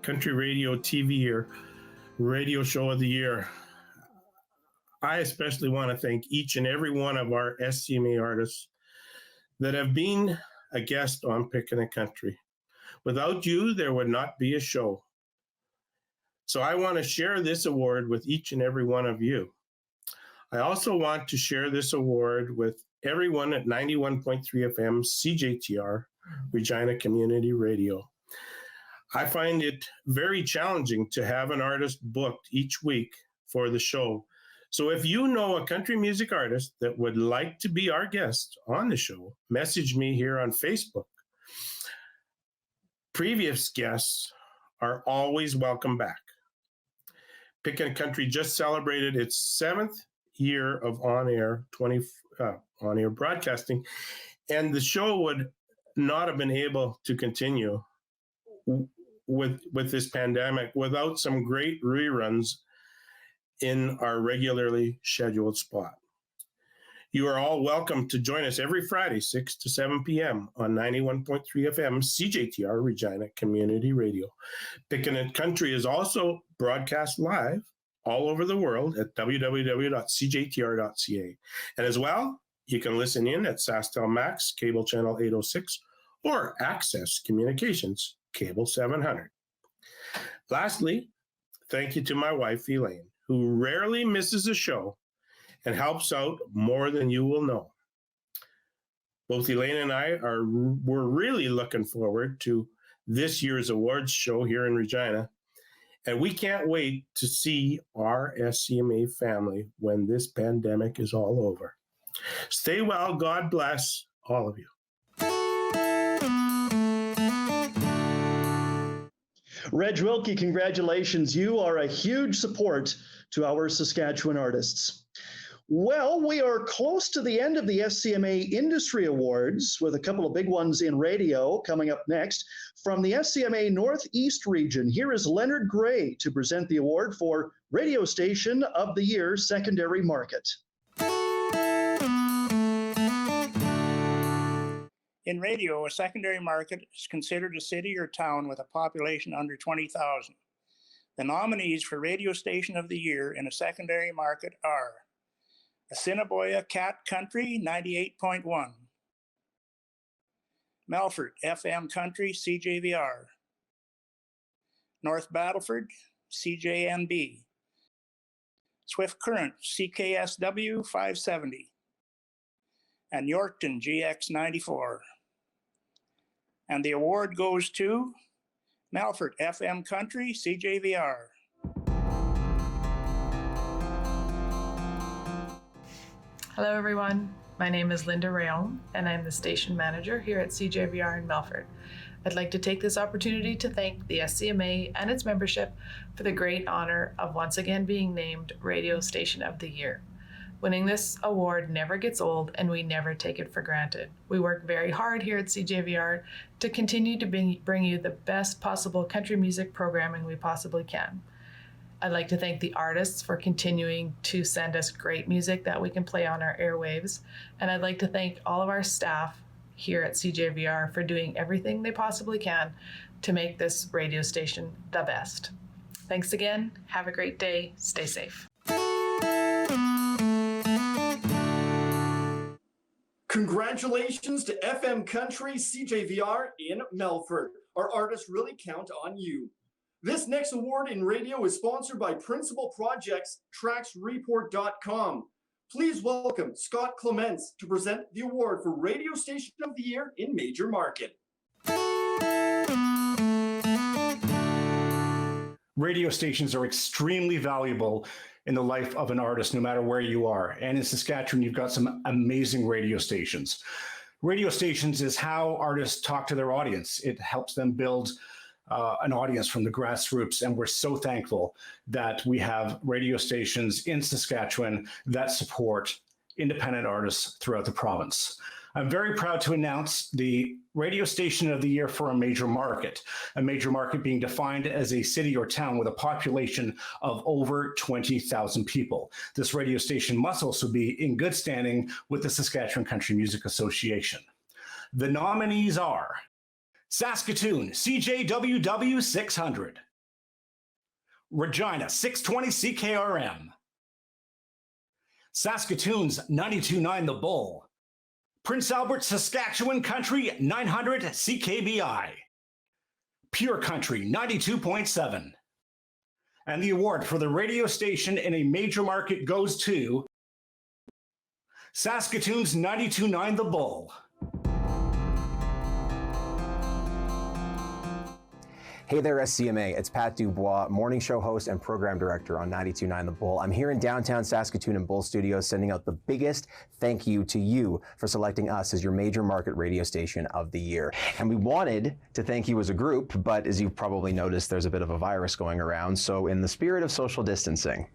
Country radio, TV, or radio show of the year. I especially want to thank each and every one of our SCMA artists that have been a guest on Pickin' a Country. Without you, there would not be a show. So I want to share this award with each and every one of you. I also want to share this award with everyone at 91.3 FM CJTR, Regina Community Radio. I find it very challenging to have an artist booked each week for the show. So if you know a country music artist that would like to be our guest on the show, message me here on Facebook. Previous guests are always welcome back. Pickin' a Country just celebrated its 7th year of on-air broadcasting, and the show would not have been able to continue with this pandemic without some great reruns in our regularly scheduled spot. You are all welcome to join us every Friday, 6 to 7 p.m. on 91.3 FM CJTR Regina Community Radio. Pickin' a Country is also broadcast live all over the world at www.cjtr.ca. And as well, you can listen in at SaskTel Max, cable channel 806, or Access Communications, cable 700. Lastly, thank you to my wife, Elaine, who rarely misses a show and helps out more than you will know. Both Elaine and I we're really looking forward to this year's awards show here in Regina, and we can't wait to see our SCMA family when this pandemic is all over. Stay well. God bless all of you. Reg Wilkie, congratulations. You are a huge support to our Saskatchewan artists. Well, we are close to the end of the SCMA Industry Awards, with a couple of big ones in radio coming up next. From the SCMA Northeast region, here is Leonard Gray to present the award for Radio Station of the Year Secondary Market. In radio, a secondary market is considered a city or town with a population under 20,000. The nominees for Radio Station of the Year in a secondary market are Assiniboia Cat Country 98.1, Melfort FM Country CJVR, North Battleford CJNB, Swift Current CKSW 570, and Yorkton GX 94. And the award goes to Melfort FM Country CJVR. Hello everyone, my name is Linda Rayon and I'm the station manager here at CJVR in Melfort. I'd like to take this opportunity to thank the SCMA and its membership for the great honor of once again being named Radio Station of the Year. Winning this award never gets old and we never take it for granted. We work very hard here at CJVR to continue to bring you the best possible country music programming we possibly can. I'd like to thank the artists for continuing to send us great music that we can play on our airwaves. And I'd like to thank all of our staff here at CJVR for doing everything they possibly can to make this radio station the best. Thanks again. Have a great day. Stay safe. Congratulations to FM Country CJVR in Melfort. Our artists really count on you. This next award in radio is sponsored by Principal Projects, TracksReport.com. Please welcome Scott Clements to present the award for Radio Station of the Year in Major Market. Radio stations are extremely valuable in the life of an artist, no matter where you are. And in Saskatchewan, you've got some amazing radio stations. Radio stations is how artists talk to their audience. It helps them build an audience from the grassroots. And we're so thankful that we have radio stations in Saskatchewan that support independent artists throughout the province. I'm very proud to announce the Radio Station of the Year for a major market being defined as a city or town with a population of over 20,000 people. This radio station must also be in good standing with the Saskatchewan Country Music Association. The nominees are Saskatoon, CJWW 600, Regina, 620 CKRM, Saskatoon's 92.9 The Bull, Prince Albert, Saskatchewan Country 900 CKBI, Pure Country 92.7. And the award for the radio station in a major market goes to Saskatoon's 92.9 The Bull. Hey there, SCMA. It's Pat Dubois, morning show host and program director on 92.9 The Bull. I'm here in downtown Saskatoon in Bull Studios, sending out the biggest thank you to you for selecting us as your major market radio station of the year. And we wanted to thank you as a group, but as you've probably noticed, there's a bit of a virus going around. So in the spirit of social distancing.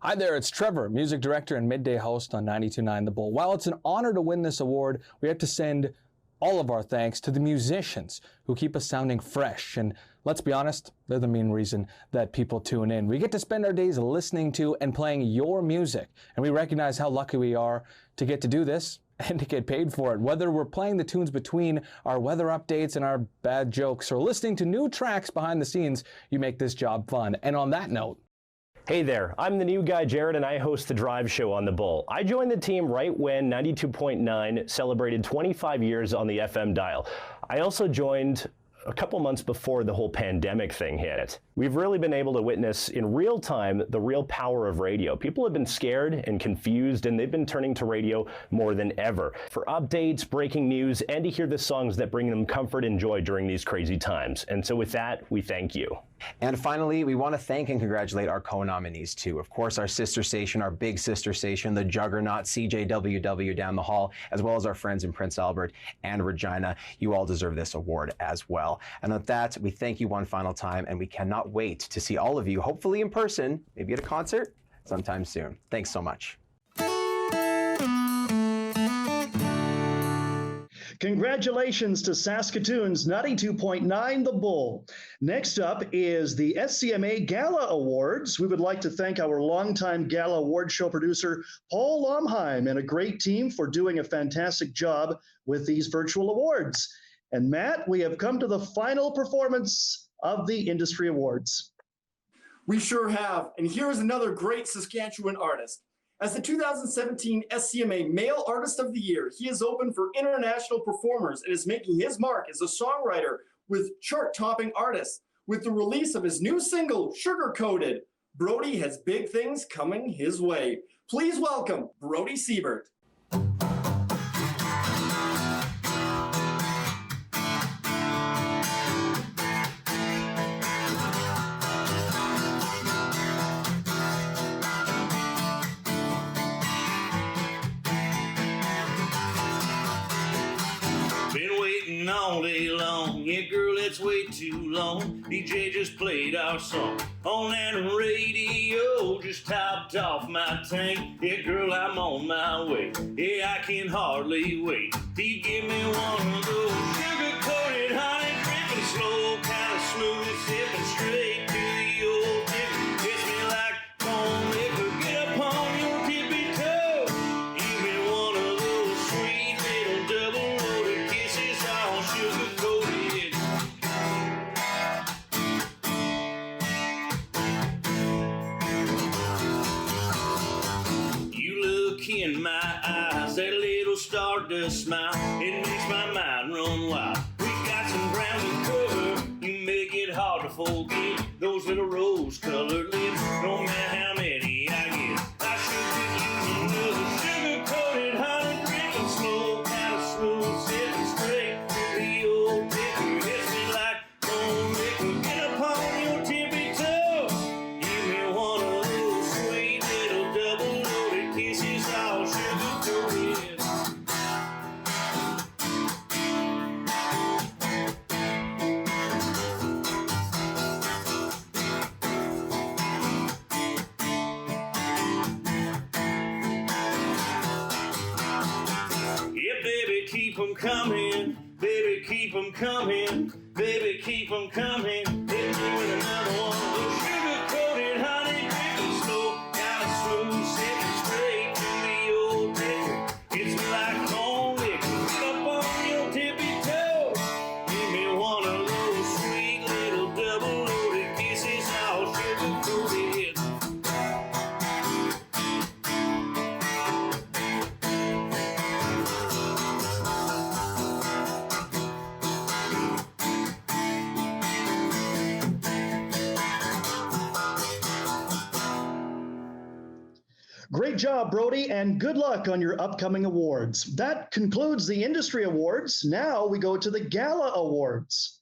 Hi there, it's Trevor, music director and midday host on 92.9 The Bull. While it's an honor to win this award, we have to send all of our thanks to the musicians who keep us sounding fresh. And let's be honest, they're the main reason that people tune in. We get to spend our days listening to and playing your music, and we recognize how lucky we are to get to do this and to get paid for it. Whether we're playing the tunes between our weather updates and our bad jokes, or listening to new tracks behind the scenes, you make this job fun. And on that note, hey there, I'm the new guy, Jared, and I host The Drive Show on The Bull. I joined the team right when 92.9 celebrated 25 years on the FM dial. I also joined a couple months before the whole pandemic thing hit. We've really been able to witness in real time the real power of radio. People have been scared and confused, and they've been turning to radio more than ever for updates, breaking news, and to hear the songs that bring them comfort and joy during these crazy times. And so with that, we thank you. And finally, we want to thank and congratulate our co-nominees too. Of course, our sister station, our big sister station, the juggernaut CJWW down the hall, as well as our friends in Prince Albert and Regina. You all deserve this award as well. And with that, we thank you one final time, and we cannot wait to see all of you, hopefully in person, maybe at a concert sometime soon. Thanks so much. Congratulations to Saskatoon's 92.9 The Bull. Next up is the SCMA Gala Awards. We would like to thank our longtime Gala Award show producer, Paul Lomheim, and a great team for doing a fantastic job with these virtual awards. And Matt, we have come to the final performance of the industry awards. We sure have, and here is another great Saskatchewan artist. As the 2017 SCMA Male Artist of the Year, he is open for international performers and is making his mark as a songwriter with chart-topping artists. With the release of his new single, Sugar Coated, Brody has big things coming his way. Please welcome Brody Siebert. Been waiting all day long, yeah girl, that's way too long. DJ just played our song on that radio, just topped off my tank. Yeah girl, I'm on my way, yeah I can hardly wait. He give me one of those sugar-coated honey, dripping slow, kind of smooth, sipping straight to the old tip. Hits me like corn liquor, get up on your tippy toe. Give me one of those sweet little double-loaded kisses, all sugar-coated. You look in my eyes, that little stardust smile, it makes my mind run wild. We got some ground to cover, you make it hard to forget those little rose-colored lips, no matter how many I get. I should give you another sugar-coated honey, dripping slow, kind of smooth, sipping straight to the old ticker. Hits me like corn liquor, get up on your tippy toe. Give me one of those sweet little double-loaded kisses, all sugar-coated. Yeah, baby, keep 'em coming. Baby, keep 'em coming. Baby, keep 'em coming. Hit me with another one of those sugar-coated honey, dripping slow, kind of smooth, sipping straight to the old ticker. It's like corn liquor, get up on your tippy toe. Give me one of those sweet little double-loaded kisses, all sugar-coated. Great job, Brody, and good luck on your upcoming awards. That concludes the industry awards. Now we go to the Gala Awards.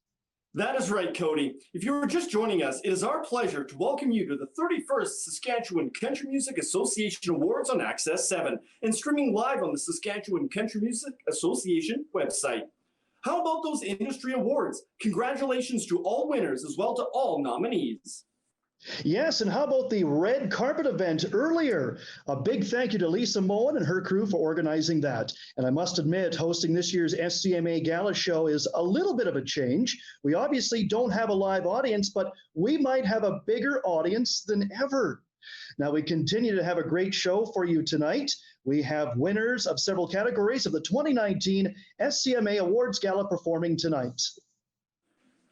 That is right, Cody. If you were just joining us, it is our pleasure to welcome you to the 31st Saskatchewan Country Music Association Awards on Access 7 and streaming live on the Saskatchewan Country Music Association website. How about those industry awards? Congratulations to all winners as well to all nominees. Yes, and how about the red carpet event earlier? A big thank you to Lisa Moen and her crew for organizing that. And I must admit, hosting this year's SCMA Gala show is a little bit of a change. We obviously don't have a live audience, but we might have a bigger audience than ever. Now, we continue to have a great show for you tonight. We have winners of several categories of the 2019 SCMA Awards Gala performing tonight.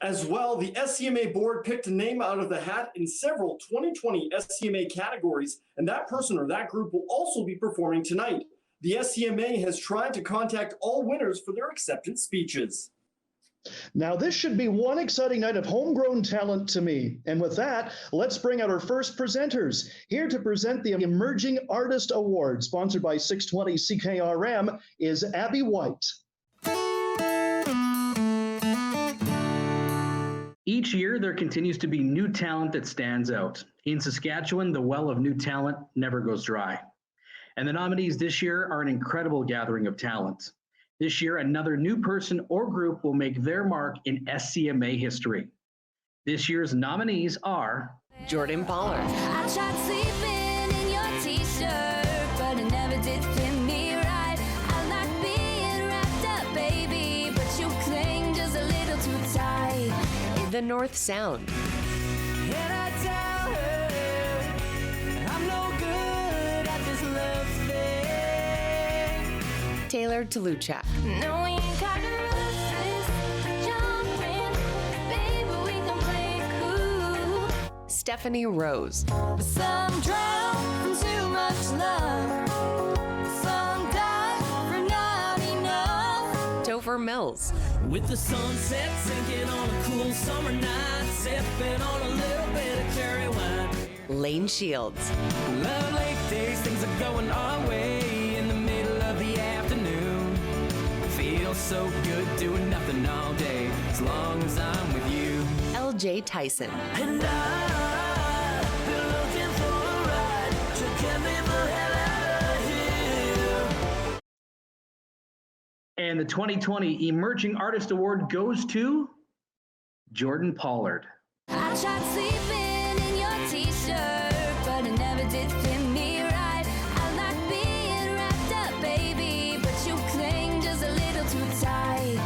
As well, the SCMA board picked a name out of the hat in several 2020 SCMA categories, and that person or that group will also be performing tonight. The SCMA has tried to contact all winners for their acceptance speeches. Now, this should be one exciting night of homegrown talent to me. And with that, let's bring out our first presenters. Here to present the Emerging Artist Award, sponsored by 620 CKRM, is Abby White. Each year, there continues to be new talent that stands out. In Saskatchewan, the well of new talent never goes dry. And the nominees this year are an incredible gathering of talent. This year, another new person or group will make their mark in SCMA history. This year's nominees are Jordan Pollard. I tried sleeping in your t-shirt, but it never did fit me right. I like being wrapped up, baby, but you cling just a little too tight. The North Sound. And I tell her I'm no good at this love thing. Taylor Toluchak. No, we ain't got to rush this. Jump in, baby, we can play it cool. Stephanie Rose. Some drown from too much love. Some die for not enough. Topher Mills. With the sunset sinking on a cool summer night, sipping on a little bit of cherry wine. Lane Shields. Love late days, things are going our way in the middle of the afternoon. Feels so good doing nothing all day, as long as I'm with you. LJ Tyson. And I've been looking for a ride to get me the hell out of here. And the 2020 Emerging Artist Award goes to Jordan Pollard. I tried sleeping in your t-shirt, but it never did fit me right. I like being wrapped up, baby, but you cling just a little too tight.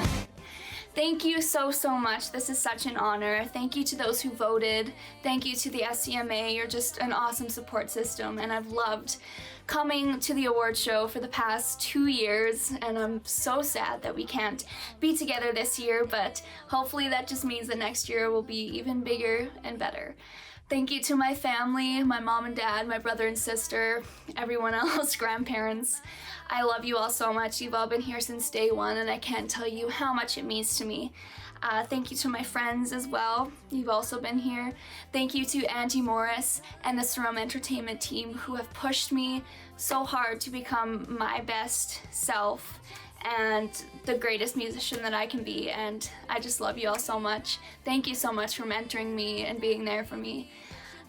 Thank you so much. This is such an honor. Thank you to those who voted. Thank you to the SCMA. You're just an awesome support system, and I've loved coming to the award show for the past 2 years, and I'm so sad that we can't be together this year, but hopefully that just means that next year will be even bigger and better. Thank you to my family, my mom and dad, my brother and sister, everyone else, grandparents. I love you all so much. You've all been here since day one, and I can't tell you how much it means to me. Thank you to my friends as well. You've also been here. Thank you to Angie Morris and the Sarum Entertainment team who have pushed me so hard to become my best self and the greatest musician that I can be, and I just love you all so much. Thank you so much for mentoring me and being there for me.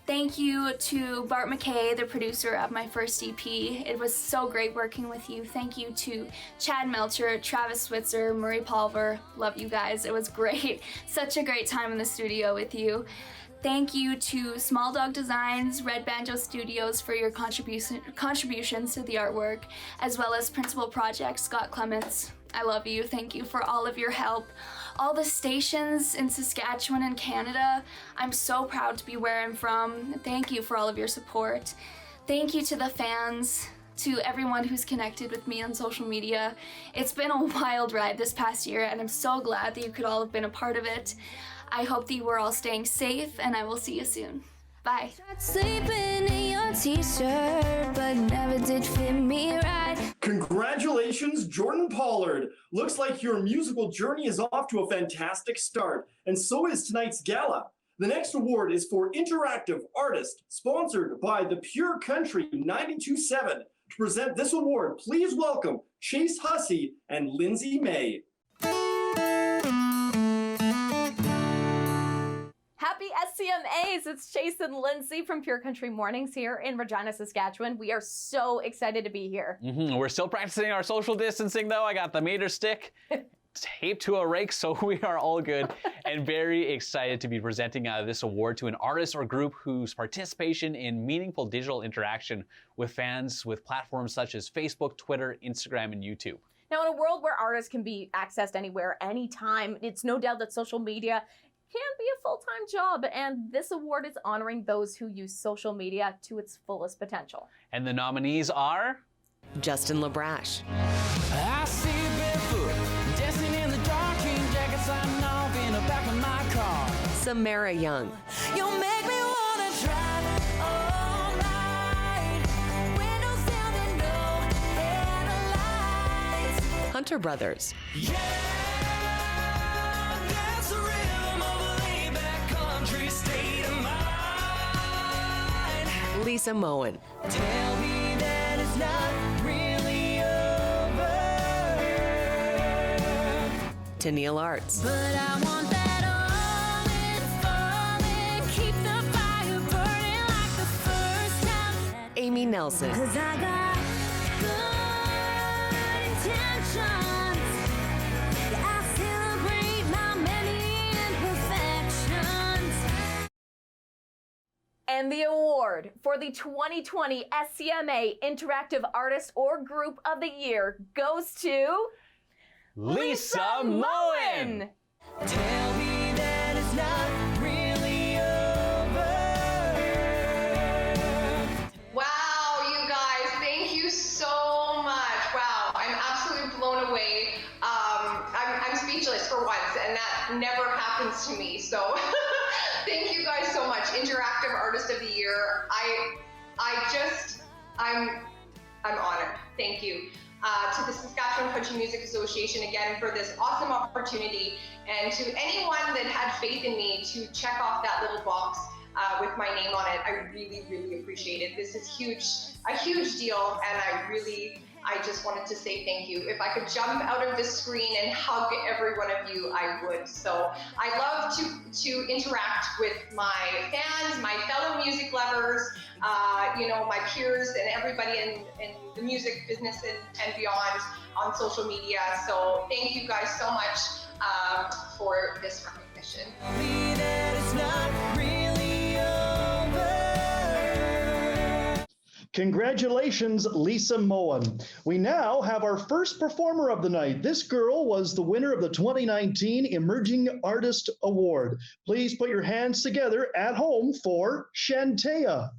Thank you to Bart McKay, the producer of my first EP. It was so great working with you. Thank you to Chad Melcher, Travis Switzer, Murray Palver. Love you guys. It was great. Such a great time in the studio with you. Thank you to Small Dog Designs, Red Banjo Studios for your contributions to the artwork, as well as Principal Project, Scott Clements. I love you. Thank you for all of your help. All the stations in Saskatchewan and Canada, I'm so proud to be where I'm from. Thank you for all of your support. Thank you to the fans, to everyone who's connected with me on social media. It's been a wild ride this past year, and I'm so glad that you could all have been a part of it. I hope that you were all staying safe, and I will see you soon. Bye. Sleeping in your t-shirt, but never did fit me right. Congratulations, Jordan Pollard. Looks like your musical journey is off to a fantastic start, and so is tonight's gala. The next award is for Interactive Artist, sponsored by the Pure Country 92.7. To present this award, please welcome Chase Hussey and Lindsay May. Happy SCMAs! It's Chase and Lindsay from Pure Country Mornings here in Regina, Saskatchewan. We are so excited to be here. We're still practicing our social distancing though. I got the meter stick taped to a rake, so we are all good and very excited to be presenting this award to an artist or group whose participation in meaningful digital interaction with fans with platforms such as Facebook, Twitter, Instagram, and YouTube. Now, in a world where artists can be accessed anywhere, anytime, it's no doubt that social media can be a full-time job, and this award is honoring those who use social media to its fullest potential. And the nominees are Justin LaBrache, I see you barefoot, dancing in the dark, jean jackets I'm off in the back of my car. Samara Young, You make me wanna drive all night. Windows down and no headlights. Hunter Brothers, Yeah, that's the rhythm of a laid-back country state of mind. Lisa Moen, Tell me that it's not really over. Tennille Arts, But I want that all in falling. Keep the fire burning like the first time. Amy Nelson, 'Cause I got good intentions. Yeah, I celebrate my many imperfections. And the award for the 2020 SCMA Interactive Artist or Group of the Year goes to Lisa Moen. Tell me that it's not really over. Wow, you guys, thank you so much. Wow, I'm absolutely blown away. I'm speechless for once, and that never happens to me. So thank you guys so much. Interactive Artist of the Year. I'm honored. Thank you. To the Saskatchewan Country Music Association again for this awesome opportunity, and to anyone that had faith in me to check off that little box with my name on it. I really, really appreciate it. This is a huge deal, and I just wanted to say thank you. If I could jump out of this screen and hug every one of you, I would. So I love to interact with my fans, my fellow music lovers, my peers, and everybody in the music business and beyond on social media. So thank you guys so much for this recognition. Congratulations, Lisa Moen. We now have our first performer of the night. This girl was the winner of the 2019 Emerging Artist Award. Please put your hands together at home for Shantea.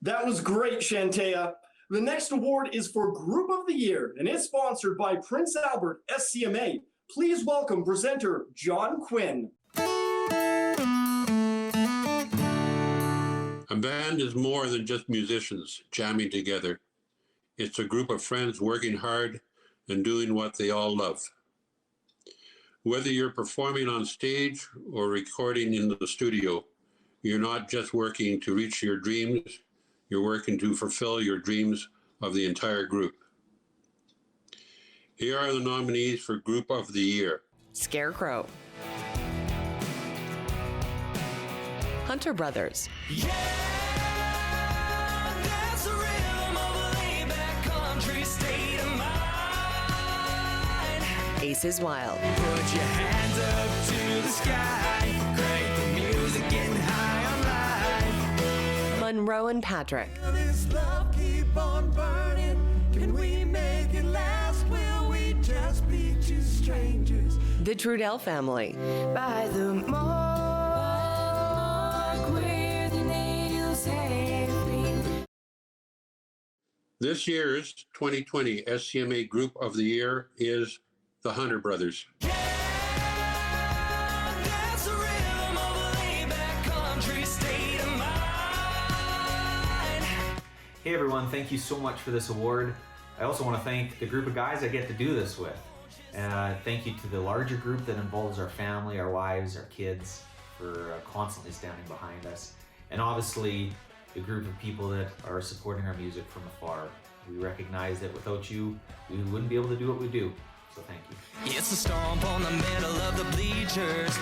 That was great, Shantea. The next award is for Group of the Year and is sponsored by Prince Albert SCMA. Please welcome presenter John Quinn. A band is more than just musicians jamming together. It's a group of friends working hard and doing what they all love. Whether you're performing on stage or recording in the studio, you're not just working to reach your dreams, you're working to fulfill your dreams of the entire group. Here are the nominees for Group of the Year. Scarecrow. Hunter Brothers. That's the rhythm of a laid-back country state of mind. Aces Wild. Put your hands up to the sky. Crank the music, getting high on life. Monroe and Patrick. Will this love keep on burning? Can we make it last? Will we just be two strangers? The Trudell Family. By the mark where the nails have been. This year's 2020 SCMA Group of the Year is the Hunter Brothers. That's the rhythm of a laid-back country state of mind. Hey everyone, thank you so much for this award. I also want to thank the group of guys I get to do this with. Thank you to the larger group that involves our family, our wives, our kids, for constantly standing behind us. And obviously, the group of people that are supporting our music from afar. We recognize that without you, we wouldn't be able to do what we do. So thank you. It's a stomp on the middle of the bleachers.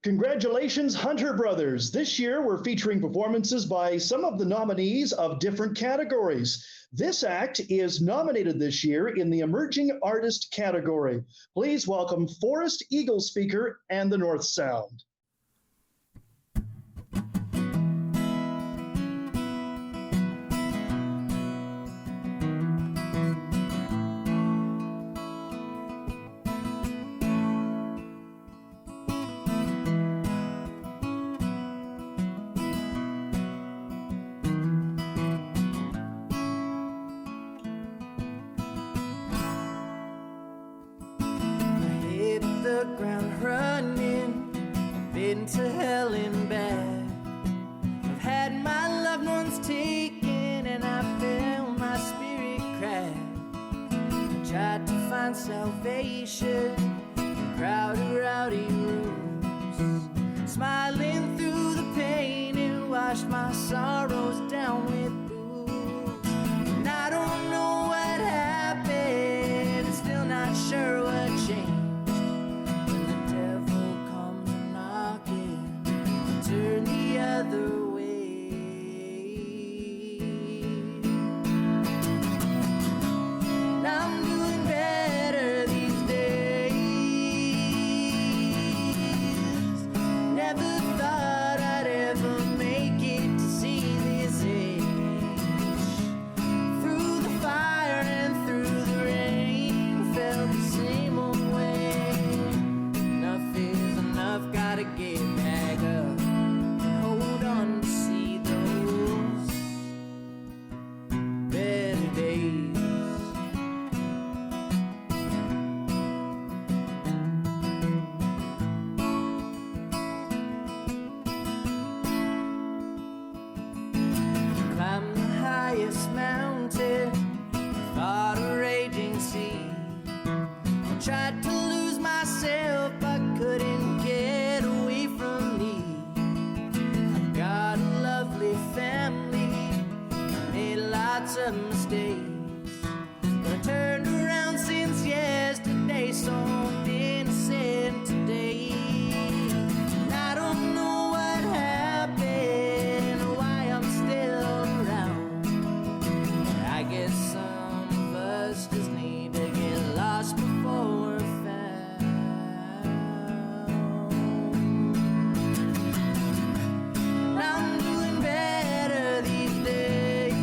Congratulations, Hunter Brothers. This year, we're featuring performances by some of the nominees of different categories. This act is nominated this year in the Emerging Artist category. Please welcome Forest Eagle Speaker and the North Sound. The ground running, been to hell and back. I've had my loved ones taken and I felt my spirit crack. I tried to find salvation in crowded, rowdy rooms, smiling through the pain and washed my sorrows down with booze. And I don't know what happened, and still not sure what changed. Turn the other way. And I'm doing better these days. Never thought I'd ever make it to see this age. Through the fire and through the rain, felt the same old way. Enough is enough, gotta get back up. Hold on to see those better days. Climbed the highest mountain, fought a raging sea. I tried to lose myself, but couldn't get away from me. Got a lovely family, made lots of mistakes, but I turned around since yesterday, so I'm innocent today. And I don't know what happened or why I'm still around. I guess some of us just need to get lost before we're found. I'm doing better these days.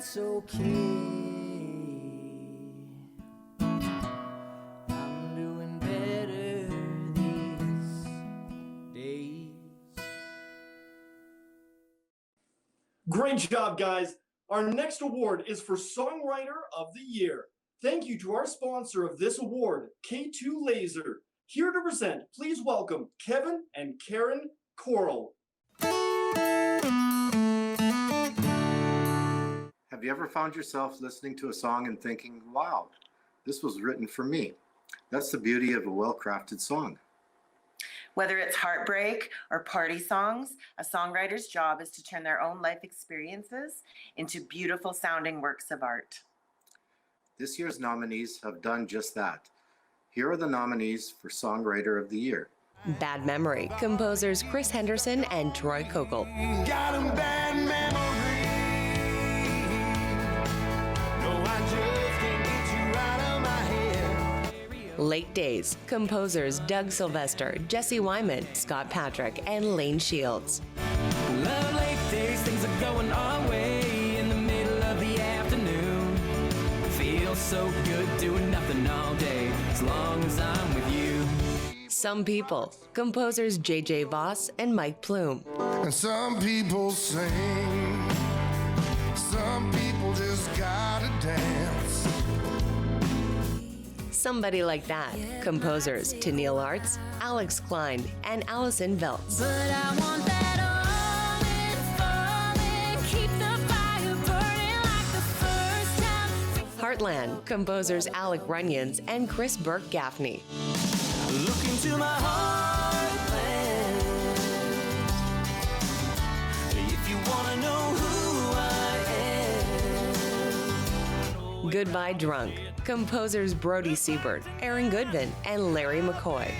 that's okay. I'm doing better these days. Great job, guys. Our next award is for Songwriter of the Year. Thank you to our sponsor of this award, K2 Laser. Here to present, please welcome Kevin and Karen Coral. Have you ever found yourself listening to a song and thinking, wow, this was written for me? That's the beauty of a well-crafted song. Whether it's heartbreak or party songs, a songwriter's job is to turn their own life experiences into beautiful sounding works of art. This year's nominees have done just that. Here are the nominees for Songwriter of the Year. Bad Memory, composers Chris Henderson and Troy Kokel. Got a bad memory. No, I just can't get you out of my head. Late Days, composers Doug Sylvester, Jesse Wyman, Scott Patrick, and Lane Shields. Love late days, things are going our way in the middle of the afternoon. Feels so good doing nothing all day, as long as I'm with you. Some People, composers J.J. Voss and Mike Plume. And some people sing, some people just gotta dance. Somebody Like That, composers Tennille Arts, Alex Klein, and Allison Veltz. But I want that all in falling, keep the fire burning like the first time. Heartland, composers Alec Runyons and Chris Burke Gaffney. Look into my heartland. If you wanna know who I am. Goodbye Drunk, composers Brody Siebert, Aaron Goodvin, and Larry McCoy.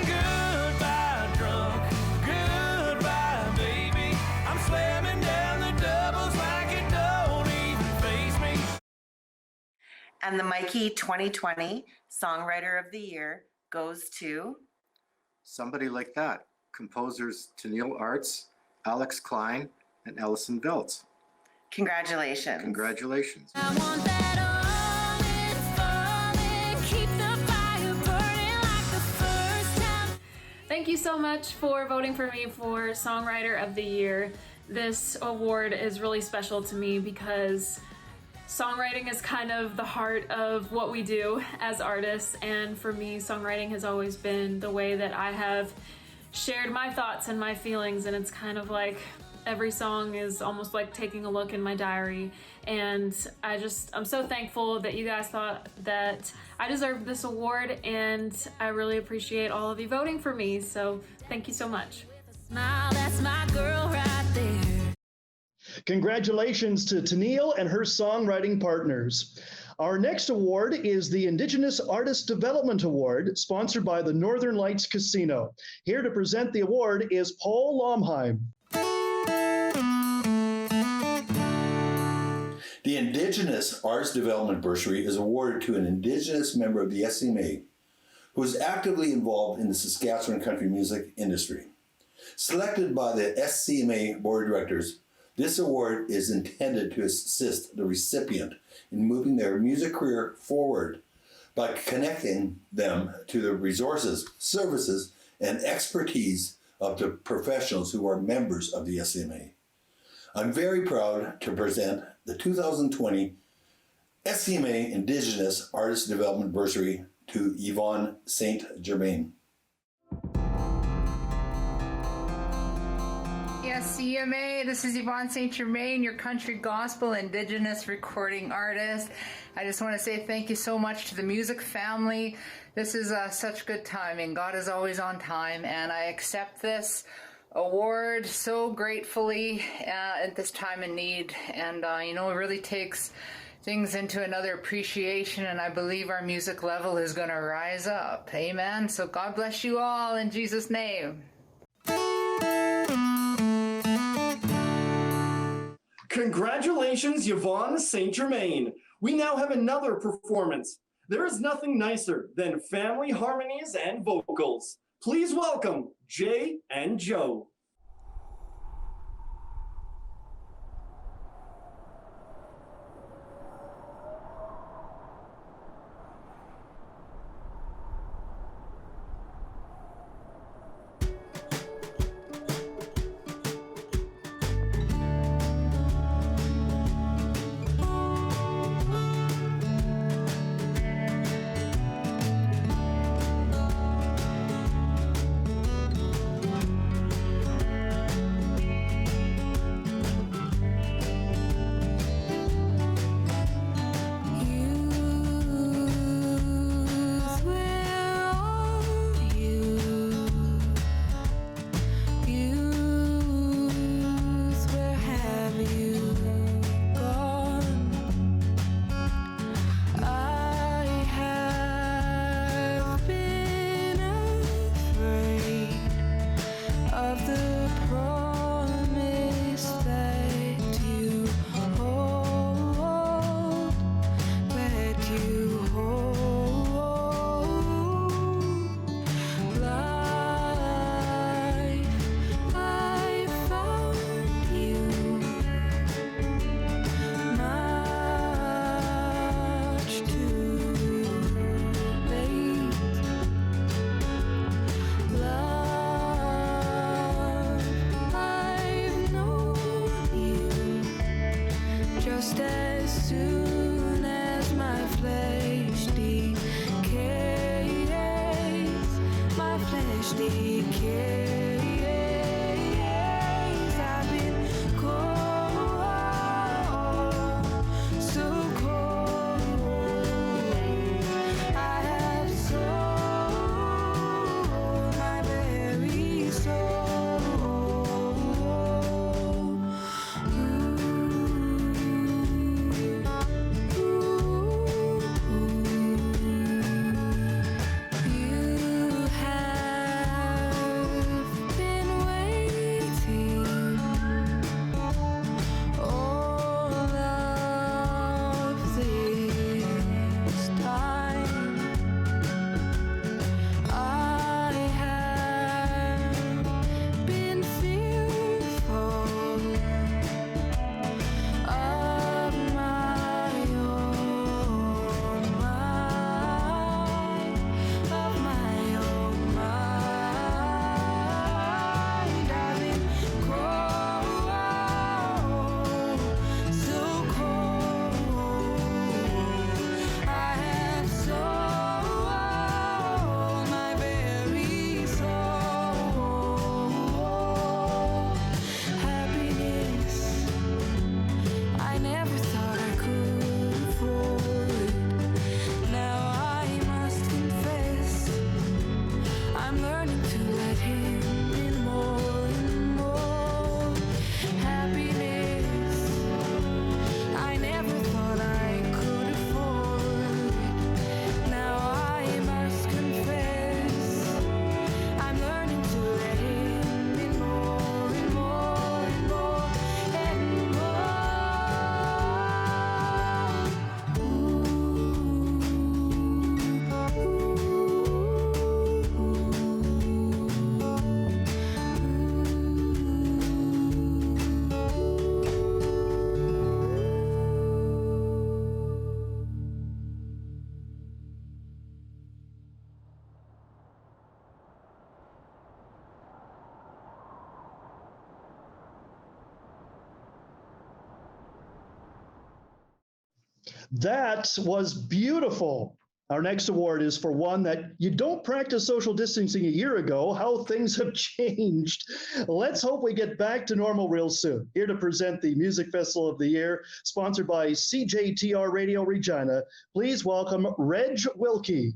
Goodbye drunk, goodbye baby. I'm slamming down the doubles like it don't even faze me. And the Mikey 2020 Songwriter of the Year goes to Somebody Like That, composers Tennille Arts, Alex Klein, and Allison Veltz. Congratulations. Congratulations. I want that all in falling, keep the fire burning like the first time. Thank you so much for voting for me for Songwriter of the Year. This award is really special to me because songwriting is kind of the heart of what we do as artists, and for me, songwriting has always been the way that I have shared my thoughts and my feelings, and it's kind of like every song is almost like taking a look in my diary, and I'm so thankful that you guys thought that I deserved this award, and I really appreciate all of you voting for me, so thank you so much. Smile, that's my girl right there. Congratulations to Tennille and her songwriting partners. Our next award is the Indigenous Artist Development Award, sponsored by the Northern Lights Casino. Here to present the award is Paul Lomheim. The Indigenous Arts Development Bursary is awarded to an Indigenous member of the SCMA who is actively involved in the Saskatchewan country music industry. Selected by the SCMA Board of Directors, this award is intended to assist the recipient in moving their music career forward by connecting them to the resources, services, and expertise of the professionals who are members of the SCMA. I'm very proud to present the 2020 SCMA Indigenous Artist Development Bursary to Yvonne St. Germain. Yes, CMA, this is Yvonne St. Germain, your country gospel Indigenous recording artist. I just want to say thank you so much to the music family. This is such good timing. God is always on time, and I accept this award so gratefully at this time of need. And, it really takes things into another appreciation, and I believe our music level is going to rise up. Amen. So God bless you all in Jesus' name. Congratulations, Yvonne St. Germain. We now have another performance. There is nothing nicer than family harmonies and vocals. Please welcome Jay and Joe. touch decays. I've been cold, so cold. I have sold my very soul. You have been waiting all of this time. I have been fearful of my own mind, of my own mind. I've been cold, so cold. I have sold my very soul. Happiness I never thought I could afford. Now I must confess, I'm learning to let him in more and more. Happiness I never thought I could afford. Now I must confess, I'm learning to let him in more and more and more and That was beautiful. Our next award is for one that you don't practice social distancing a year ago. How things have changed. Let's hope we get back to normal real soon. Here to present the Music Festival of the Year, sponsored by CJTR Radio Regina. Please welcome Reg Wilkie.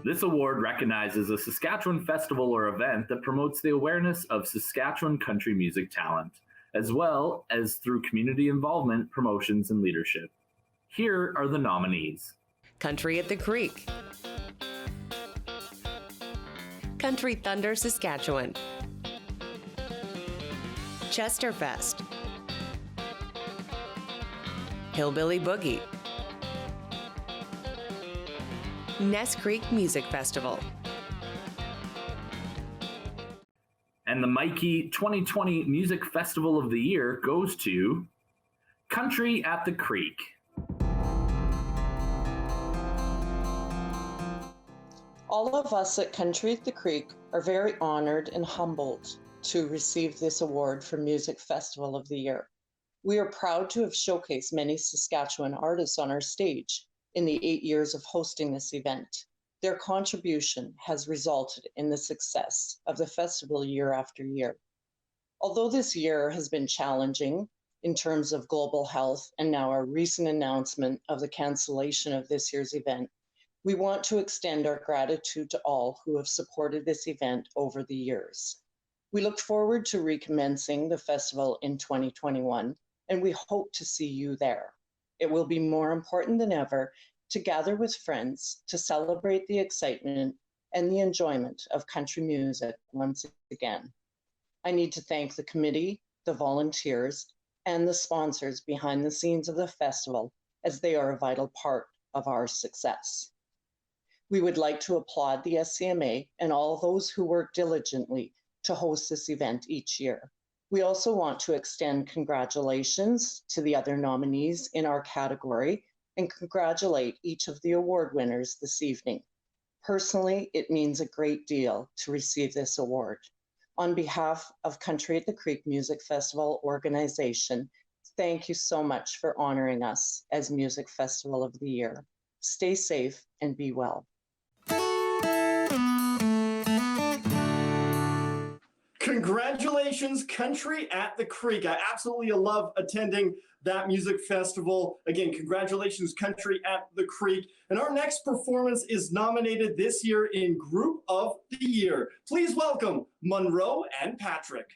This award recognizes a Saskatchewan festival or event that promotes the awareness of Saskatchewan country music talent, as well as through community involvement, promotions, and leadership. Here are the nominees. Country at the Creek, Country Thunder Saskatchewan, Chesterfest, Hillbilly Boogie, Ness Creek Music Festival. And the Mikey 2020 Music Festival of the Year goes to Country at the Creek. All of us at Country at the Creek are very honored and humbled to receive this award for Music Festival of the Year. We are proud to have showcased many Saskatchewan artists on our stage in the 8 years of hosting this event. Their contribution has resulted in the success of the festival year after year. Although this year has been challenging in terms of global health and now our recent announcement of the cancellation of this year's event, we want to extend our gratitude to all who have supported this event over the years. We look forward to recommencing the festival in 2021, and we hope to see you there. It will be more important than ever to gather with friends to celebrate the excitement and the enjoyment of country music once again. I need to thank the committee, the volunteers, and the sponsors behind the scenes of the festival, as they are a vital part of our success. We would like to applaud the SCMA and all those who work diligently to host this event each year. We also want to extend congratulations to the other nominees in our category and congratulate each of the award winners this evening. Personally, it means a great deal to receive this award. On behalf of Country at the Creek Music Festival organization, thank you so much for honoring us as Music Festival of the Year. Stay safe and be well. Congratulations, Country at the Creek. I absolutely love attending that music festival. Again, congratulations, Country at the Creek. And our next performance is nominated this year in Group of the Year. Please welcome Monroe and Patrick.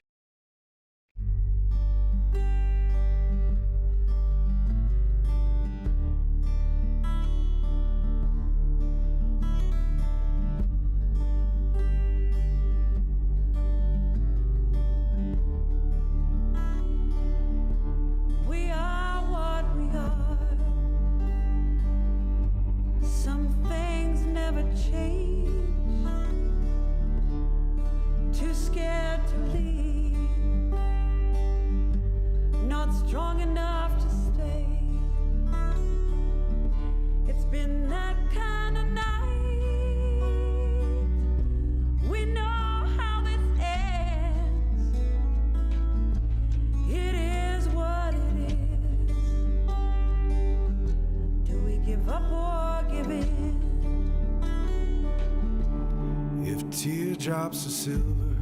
Teardrops of silver,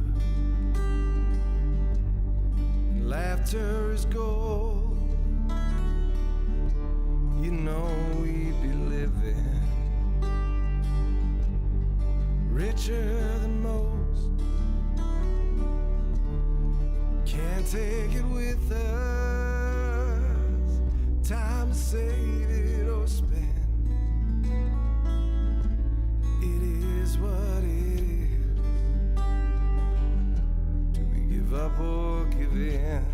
laughter is gold. You know we'd be living richer than most. Can't take it with us. Time to save it or spend. It is what it is. Give up or give in?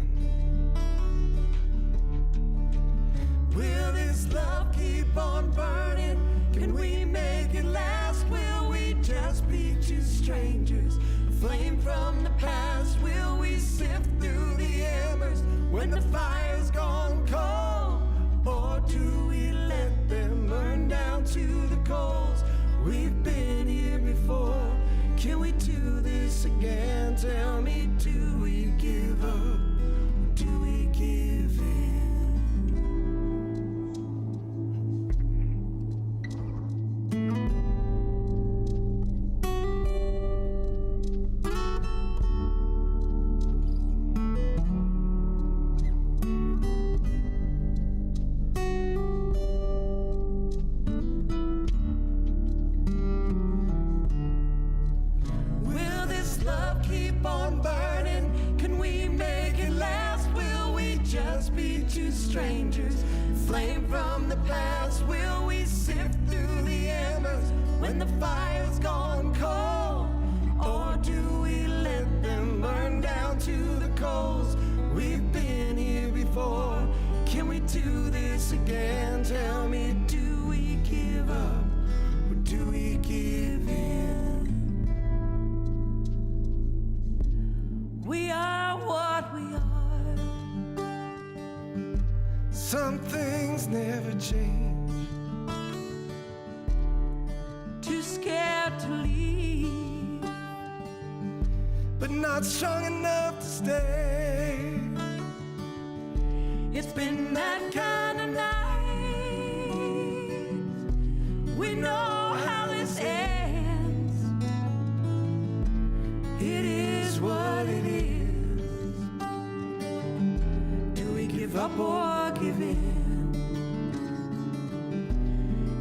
Will this love keep on burning? Can we make it last? Will we just be two strangers? A flame from the past? Will we sift through the embers when the fire's gone cold? Or do we let them burn down to the coals? We've been here before. Can we do this again? Tell me, do we give up? Or do we give in? Strangers, flame from the past. Will we sift through the embers when the fire's gone cold? Or do we let them burn down to the coals? We've been here before. Can we do this again? Tell me, do we give up or do we give in? We are what we are. Some things never change. Too scared to leave, but not strong enough to stay. It's been that kind of night. We know how this ends. It is what it is. Do we give up or give in?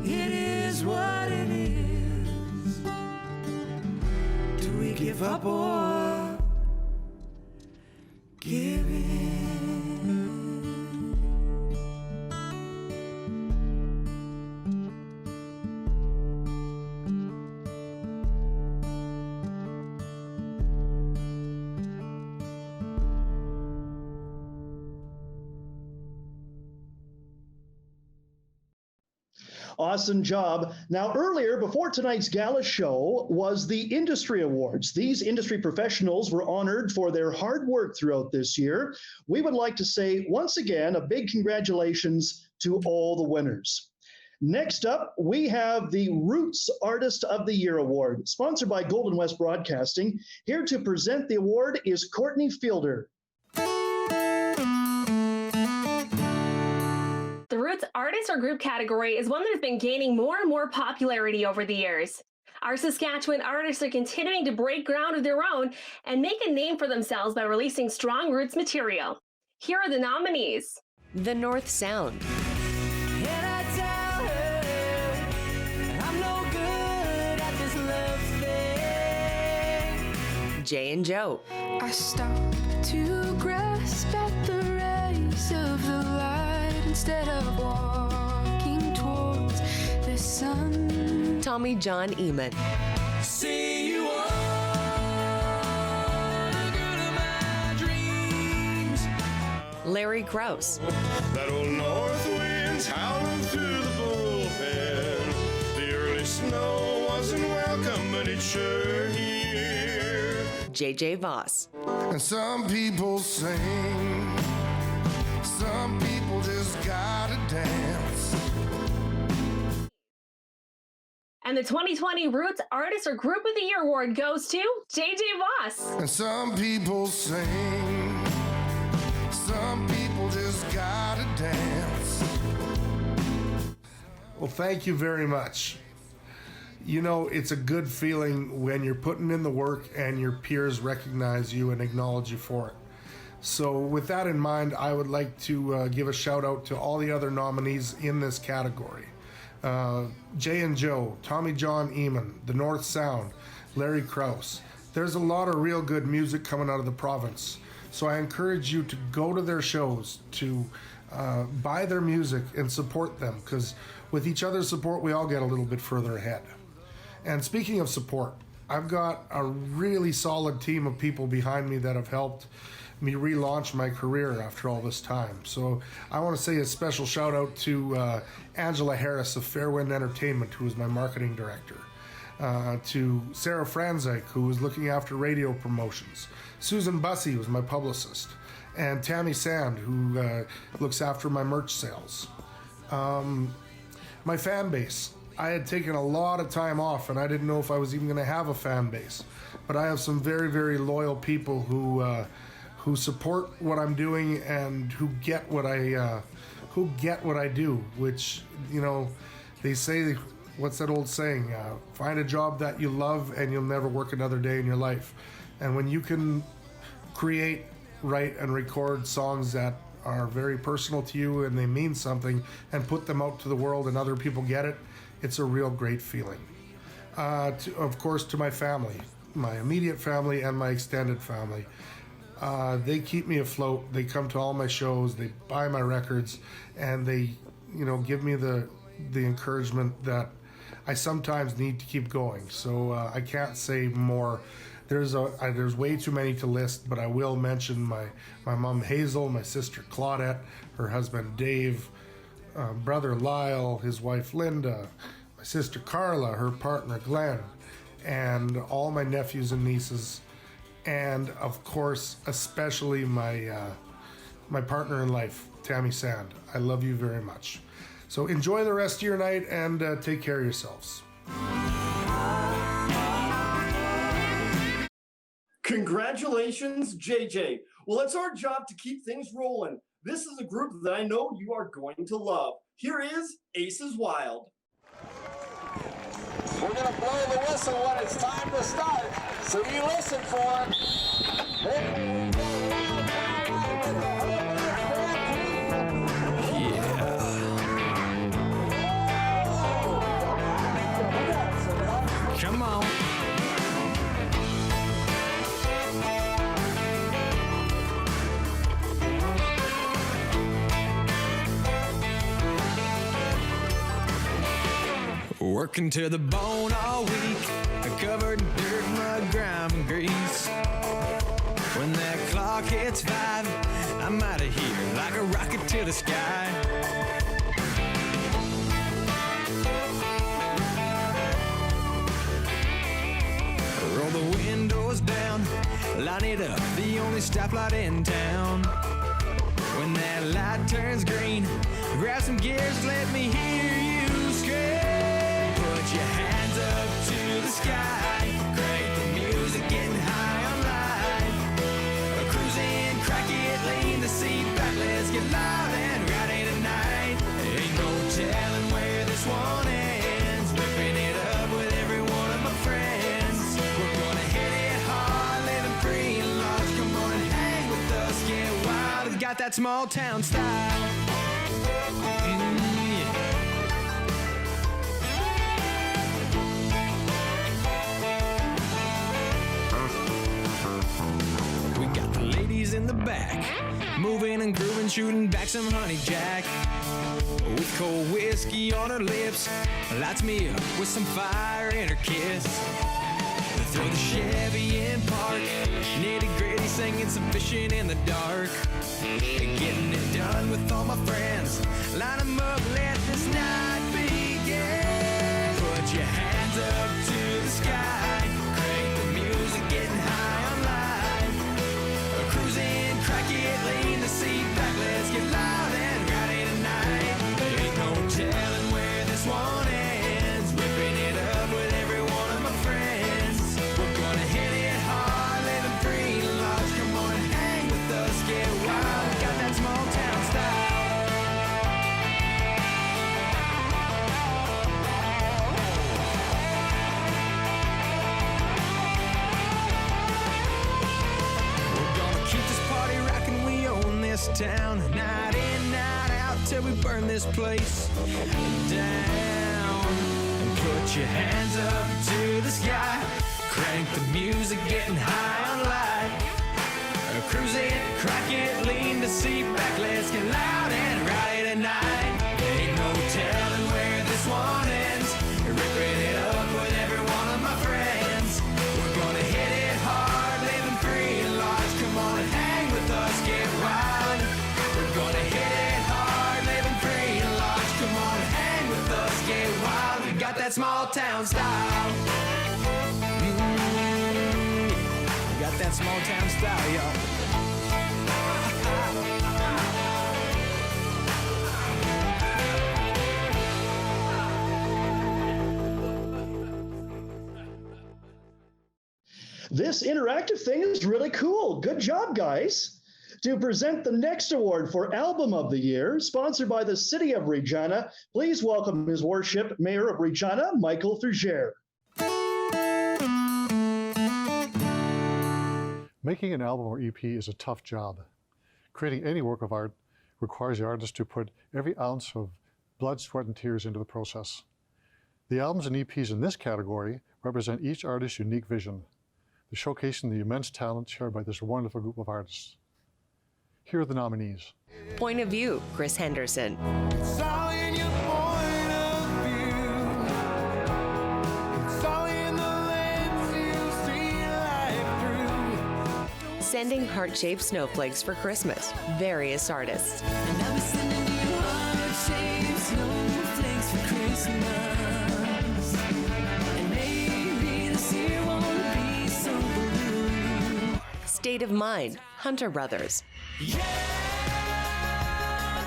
It is what it is. Do we give up or give in? Awesome job. Now, earlier, before tonight's gala show, was the Industry Awards. These industry professionals were honored for their hard work throughout this year. We would like to say, once again, a big congratulations to all the winners. Next up, we have the Roots Artist of the Year Award, sponsored by Golden West Broadcasting. Here to present the award is Courtney Fielder. The The Roots Artist or Group category is one that has been gaining more and more popularity over the years. Our Saskatchewan artists are continuing to break ground of their own and make a name for themselves by releasing strong roots material. Here are the nominees. The North Sound. Can I tell her I'm no good at this love thing? Jay and Joe. I stopped to grasp at the rays of the light instead of walking towards the sun. Tommy John Eamon. See you all the girl of my dreams. Larry Krause. That old north wind's howling through the bullpen. The early snow wasn't welcome, but it's sure here. JJ Voss. And some people sing, some people just gotta dance. And the 2020 Roots Artist or Group of the Year award goes to JJ Voss. And some people sing, some people just gotta dance. Well, thank you very much. You know, it's a good feeling when you're putting in the work and your peers recognize you and acknowledge you for it. So with that in mind, I would like to give a shout out to all the other nominees in this category. Jay and Joe, Tommy John Eamon, The North Sound, Larry Krause. There's a lot of real good music coming out of the province. So I encourage you to go to their shows, to buy their music and support them, because with each other's support, we all get a little bit further ahead. And speaking of support, I've got a really solid team of people behind me that have helped me relaunch my career after all this time. So I want to say a special shout out to Angela Harris of Fairwind Entertainment, who is my marketing director, to Sarah Franzek, who was looking after radio promotions, Susan Bussey, who was my publicist, and Tammy Sand, who looks after my merch sales. My fan base. I had taken a lot of time off and I didn't know if I was even going to have a fan base, but I have some very, very loyal people who support what I'm doing and who get what I do, which, you know, they say, what's that old saying? Find a job that you love and you'll never work another day in your life. And when you can create, write, and record songs that are very personal to you and they mean something and put them out to the world and other people get it, it's a real great feeling. Of course, to my family, my immediate family and my extended family. They keep me afloat. They come to all my shows, they buy my records, and they, you know, give me the encouragement that I sometimes need to keep going. So I can't say more. There's way too many to list, but I will mention my mom Hazel, my sister Claudette, her husband Dave, brother Lyle, his wife Linda, my sister Carla, her partner Glenn, and all my nephews and nieces, and of course, especially my partner in life, Tammy Sand. I love you very much. So enjoy the rest of your night and take care of yourselves. Congratulations, JJ. Well, it's our job to keep things rolling. This is a group that I know you are going to love. Here is Aces Wild. We're going to blow the whistle when it's time to start, so you listen for it. Come on. Working to the bone all week, covered in dirt, mud, grime, and grease. When that clock hits 5, I'm out of here like a rocket to the sky. Roll the windows down, line it up, the only stoplight in town. When that light turns green, grab some gears, let me hear you scream. Put your hands up to the sky, crank the music, getting high on life. Cruising, crack it, lean the seat back, let's get loud and rowdy tonight. got that small town style. We got the ladies in the back, moving and grooving, shooting back some honey jack. With cold whiskey on her lips, lights me up with some fire in her kiss. Throw the Chevy in park, nitty gritty, singing some fishing in the dark. Getting it done with all my friends, line 'em up, let this night begin. Put your hands up to the sky, crank the music, getting high on life. Cruising, crack it, lean the seat back, let's get loud and rowdy tonight. Ain't no telling where this one ends, ripping it up with every one of my friends. We're gonna hit it hard, living free, large. Come on and hang with us, get wild. We got that small town style. We're gonna keep this party rocking, we own this town. Night in, night out, till we burn this place down. And put your hands up to the sky, crank the music, getting high on life. Cruise it, crack it, lean the seat back, let's get loud and rowdy tonight. Ain't no telling where this one ends, ripping it up with every one of my friends. We're gonna hit it hard, living free and large. Come on and hang with us, get wild. We're gonna hit it hard, living free and large. Come on and hang with us, get wild. We got that small town style. We got that small town style, y'all. This interactive thing is really cool. Good job, guys. To present the next award for Album of the Year, sponsored by the City of Regina, please welcome His Worship, Mayor of Regina, Michael Fougere. Making an album or EP is a tough job. Creating any work of art requires the artist to put every ounce of blood, sweat, and tears into the process. The albums and EPs in this category represent each artist's unique vision, showcasing the immense talent shared by this wonderful group of artists. Here are the nominees. Point of View, Chris Henderson. It's all in your point of view. It's all in the lens you see life through. Sending heart-shaped snowflakes for Christmas, various artists. And I'll be sending you heart-shaped snowflakes for Christmas. And maybe this year won't be so blue. State of Mind, Hunter Brothers. Yeah,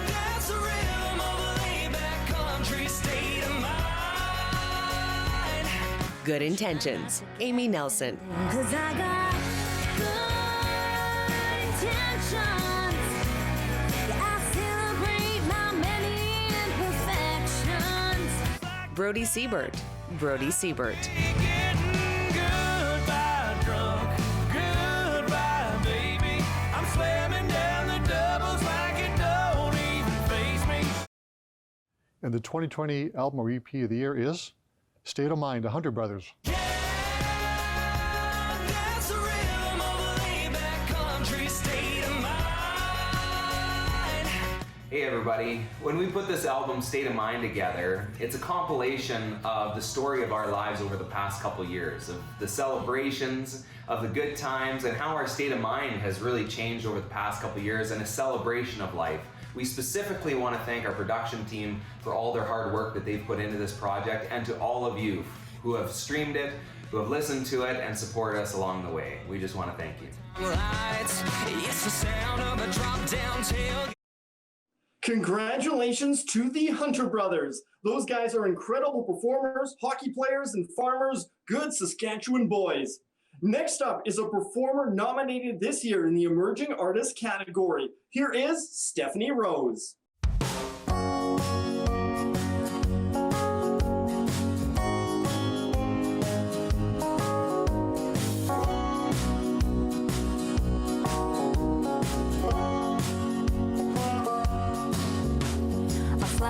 that's the rhythm of a laid-back country state of mind. Good Intentions, Amy Nelson. 'Cause I got good intentions. Yeah, I celebrate my many imperfections. Brody Siebert, Brody Siebert. Getting goodbye drunk, goodbye baby. I'm slamming down the doubles like it don't even faze me. And the 2020 Album or EP of the Year is State of Mind, the Hunter Brothers. That's the rhythm of a laid-back country state of mind. Hey everybody, when we put this album State of Mind together, it's a compilation of the story of our lives over the past couple years, of the celebrations, of the good times, and how our state of mind has really changed over the past couple years, and a celebration of life. We specifically want to thank our production team for all their hard work that they've put into this project, and to all of you who have streamed it, who have listened to it, and supported us along the way. We just want to thank you. Lights, it's the sound of a drop-down tail. Congratulations to the Hunter Brothers. Those guys are incredible performers, hockey players, and farmers, good Saskatchewan boys. Next up is a performer nominated this year in the Emerging Artist category. Here is Stephanie Rose.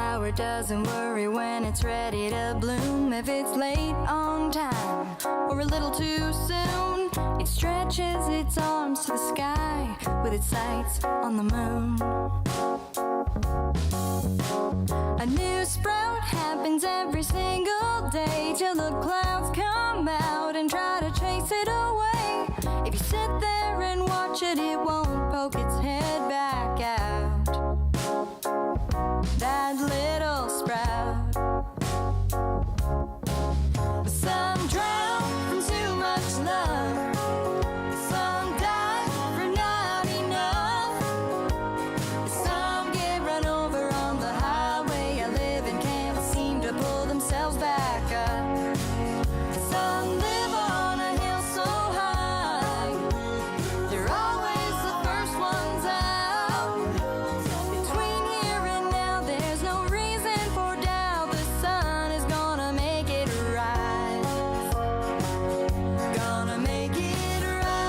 flower doesn't worry when it's ready to bloom. If it's late on time or a little too soon, it stretches its arms to the sky with its sights on the moon. A new sprout happens every single day till the clouds come out and try to chase it away. If you sit there and watch it, it won't poke its head back out. That little sprout. Some drown from too much love. Some die for not enough. Some get run over on the highway I live and can't seem to pull themselves back up. Some live on a hill so high, they're always the first ones out. Between here and now, there's no reason for doubt. The sun is gonna make it rise. Gonna make it rise.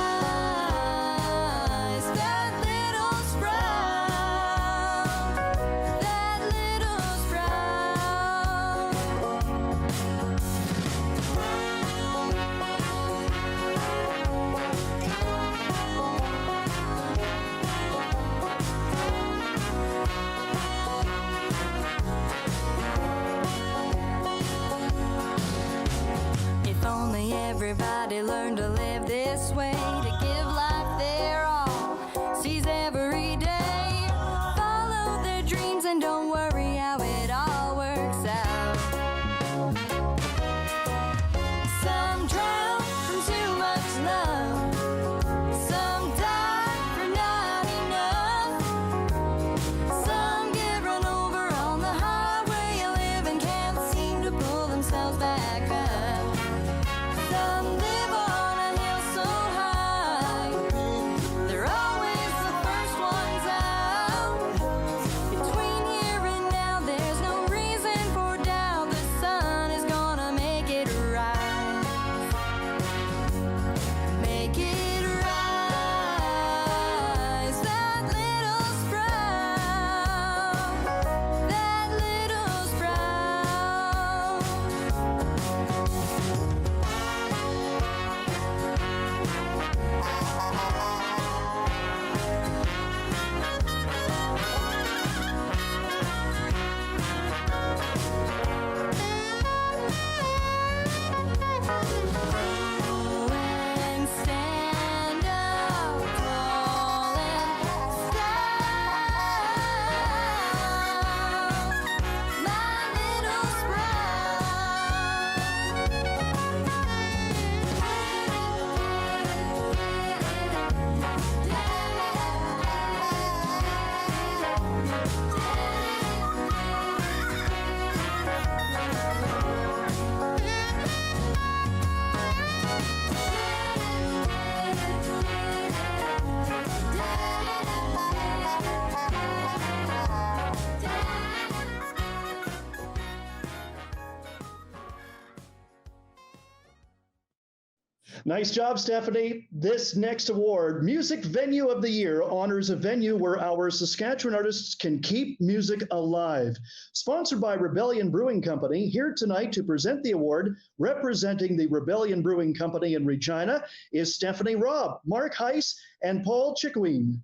That little sprout. That little sprout. If only everybody learned to live this way, to give life their all, seize every day, follow their dreams and don't worry how it all works out. Some drown from too much love. Some die for not enough. Some get run over on the highway I live and can't seem to pull themselves back up. Some live on a hill so high, they're always the first ones out. Between here and now, there's no reason for doubt. The sun is gonna make it rise. Make it rise. That little sprout. That little sprout. And stand up tall and stout, my little Nice job, Stephanie. This next award, Music Venue of the Year, honors a venue where our Saskatchewan artists can keep music alive. Sponsored by Rebellion Brewing Company, here tonight to present the award, representing the Rebellion Brewing Company in Regina, is Stephanie Robb, Mark Heiss, and Paul Chickween.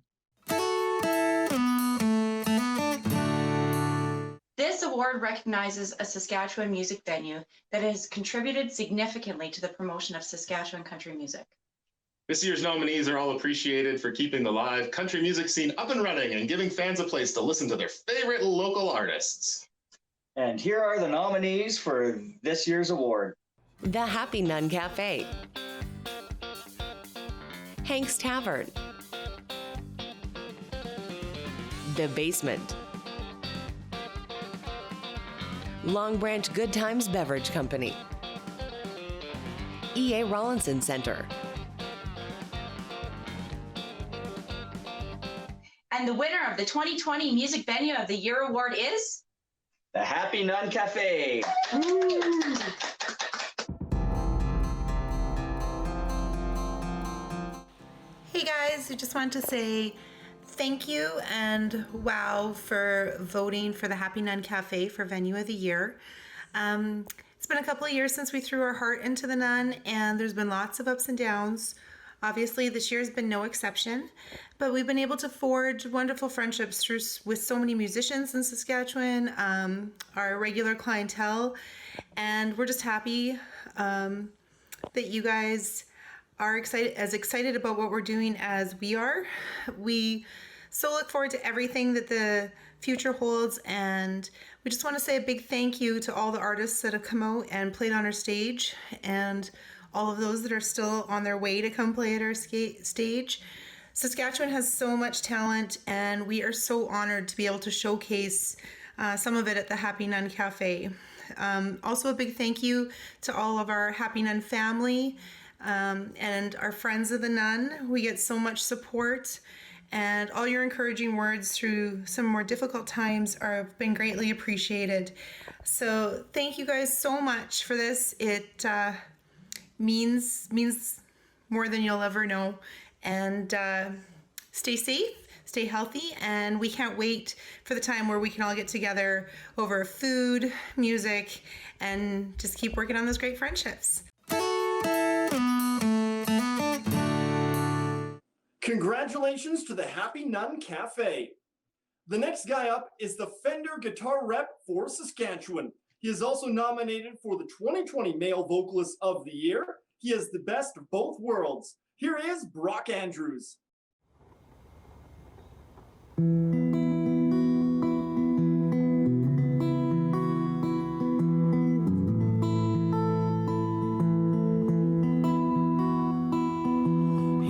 This award recognizes a Saskatchewan music venue that has contributed significantly to the promotion of Saskatchewan country music. This year's nominees are all appreciated for keeping the live country music scene up and running and giving fans a place to listen to their favorite local artists. And here are the nominees for this year's award. The Happy Nun Cafe, Hank's Tavern, The Basement, Long Branch Good Times Beverage Company, E.A. Rollinson Center. And the winner of the 2020 Music Venue of the Year award is The Happy Nun Cafe. Hey guys, I just want to say thank you and wow for voting for the Happy Nun Cafe for Venue of the Year. It's been a couple of years since we threw our heart into the Nun, and there's been lots of ups and downs. Obviously, this year has been no exception, but we've been able to forge wonderful friendships with so many musicians in Saskatchewan, our regular clientele, and we're just happy that you guys are excited about what we're doing as we are. We so look forward to everything that the future holds, and we just want to say a big thank you to all the artists that have come out and played on our stage, and all of those that are still on their way to come play at our stage. Saskatchewan has so much talent, and we are so honored to be able to showcase some of it at the Happy Nun Cafe. Also a big thank you to all of our Happy Nun family and our friends of the Nun. We get so much support, and all your encouraging words through some more difficult times have been greatly appreciated. So thank you guys so much for this. It means more than you'll ever know. And stay safe, stay healthy, and we can't wait for the time where we can all get together over food, music, and just keep working on those great friendships. Congratulations to the Happy Nun Cafe. The next guy up is the Fender guitar rep for Saskatchewan. He is also nominated for the 2020 Male Vocalist of the Year. He is the best of both worlds. Here is Brock Andrews.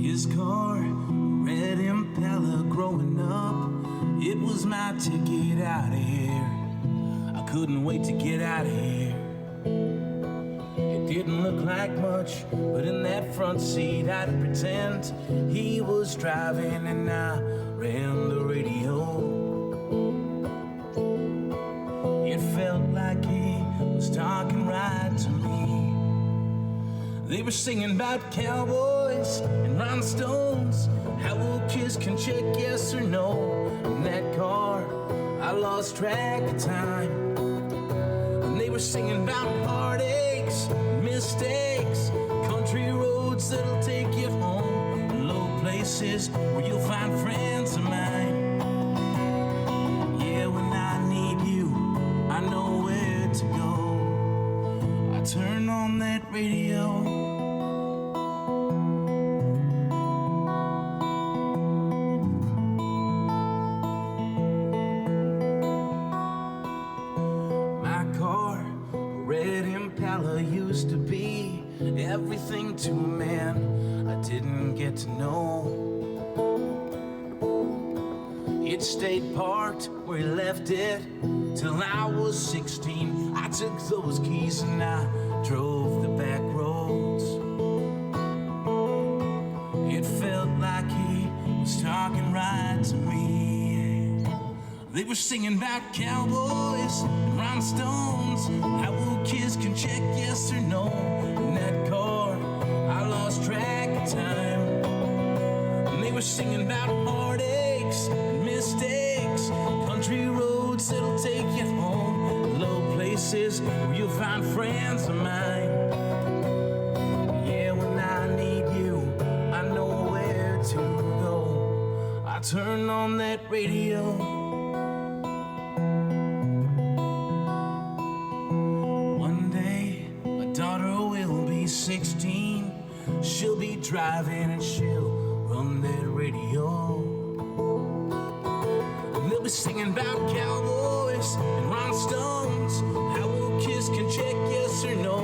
His car, red Impala, growing up, it was my ticket out of here. I couldn't wait to get out of here. It didn't look like much, but in that front seat I'd pretend he was driving and I ran the radio. It felt like he was talking right to me. They were singing about cowboys and rhinestones, how old kids can check yes or no. In that car, I lost track of time. And they were singing about heartaches, mistakes, country roads that'll take you home, and low places where you'll find friends of mine. Yeah, when I need you, I know where to go. I turn on that radio. Used to be everything to a man I didn't get to know. It stayed parked where he left it till I was 16. I took those keys and I drove the back roads. It felt like he was talking right to me. They were singing about cowboys and rhinestones, how old kids can check yes or no. In that car, I lost track of time. And they were singing about heartaches and mistakes, country roads that'll take you home, low places where you'll find friends of mine. Yeah, when I need you, I know where to go. I turn on that radio. One day, my daughter will be 16. She'll be driving and she'll run that radio. And they'll be singing about cowboys and rhinestones, how old kids can check yes or no.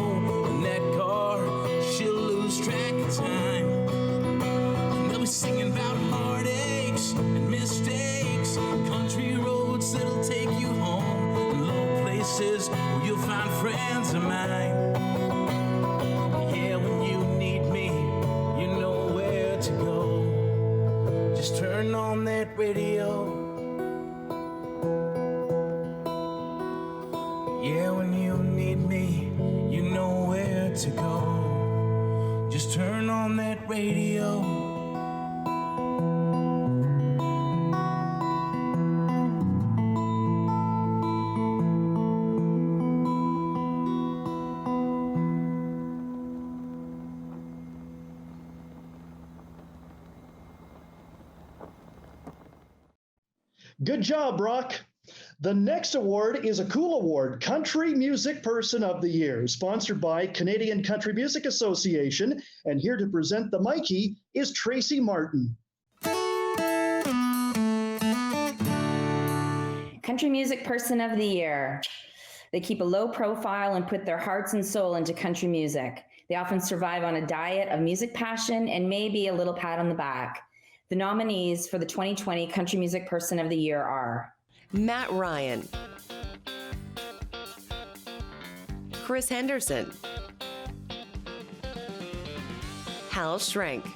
In that car, she'll lose track of time. And they'll be singing about heartaches and mistakes, country roads that'll take you home, and low places where you'll find friends of mine. Yeah, when you need me, you know where to go. Just turn on that radio. Yeah, when you need me, you know where to go. Just turn on that radio. Good job, Brock. The next award is a cool award, Country Music Person of the Year, sponsored by Canadian Country Music Association. And here to present the Mikey is Tracy Martin. Country Music Person of the Year. They keep a low profile and put their hearts and soul into country music. They often survive on a diet of music passion and maybe a little pat on the back. The nominees for the 2020 Country Music Person of the Year are Matt Ryan, Chris Henderson, Hal Schrenk,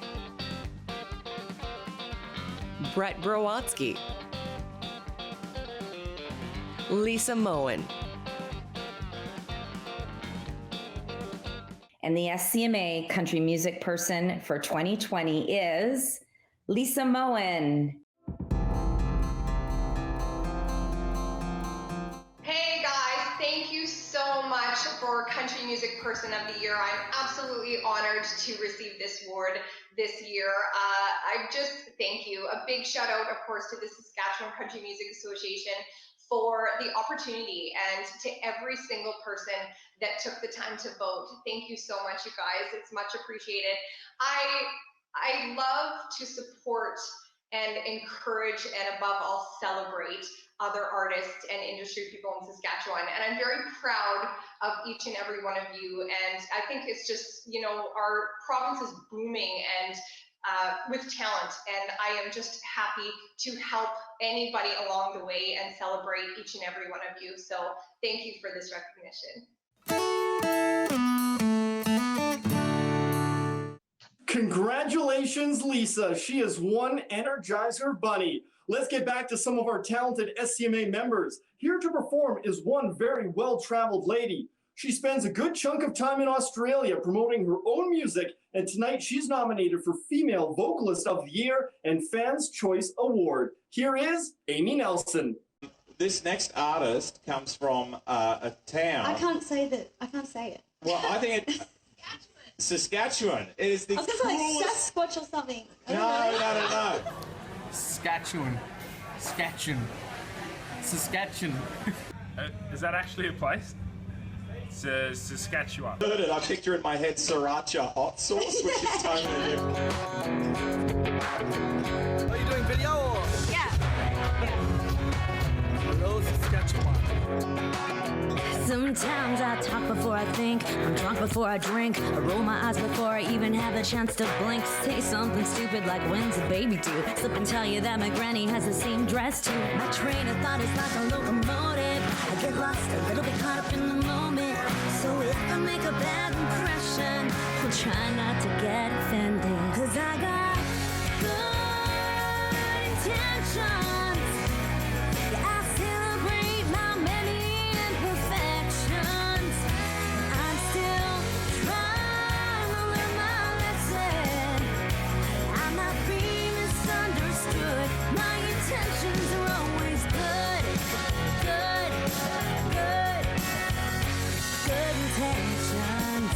Brett Browatsky, Lisa Moen. And the SCMA Country Music Person for 2020 is Lisa Moen. Hey guys, thank you so much for Country Music Person of the Year. I'm absolutely honored to receive this award this year. I just thank you. A big shout out, of course, to the Saskatchewan Country Music Association for the opportunity and to every single person that took the time to vote. Thank you so much, you guys. It's much appreciated. I love to support and encourage and above all celebrate other artists and industry people in Saskatchewan. And I'm very proud of each and every one of you. And I think it's just, you know, our province is booming and with talent. And I am just happy to help anybody along the way and celebrate each and every one of you. So thank you for this recognition. Congratulations, Lisa. She is one Energizer bunny. Let's get back to some of our talented SCMA members. Here to perform is one very well-traveled lady. She spends a good chunk of time in Australia promoting her own music, and tonight she's nominated for Female Vocalist of the Year and Fans' Choice Award. Here is Amy Nelson. This next artist comes from a town. I can't say it. Well, I think it... Saskatchewan. It is the I was going to say like Sasquatch or something. No. Saskatchewan. Is that actually a place? It's Saskatchewan. Heard it. I picture in my head sriracha hot sauce, which is totally different. Are you doing video or? Yeah. Hello, Saskatchewan. Sometimes I talk before I think, I'm drunk before I drink, I roll my eyes before I even have a chance to blink. Say something stupid like when's a baby due? Slip and tell you that my granny has the same dress too. My train of thought is like a locomotive, I get lost a little bit caught up in the moment. So if I make a bad impression, I'll try not to get offended. Cause I got good intentions. Yeah, I celebrate my many imperfections. I'm still trying to learn my lesson. I'm not being misunderstood. My intentions are always good. Good intentions.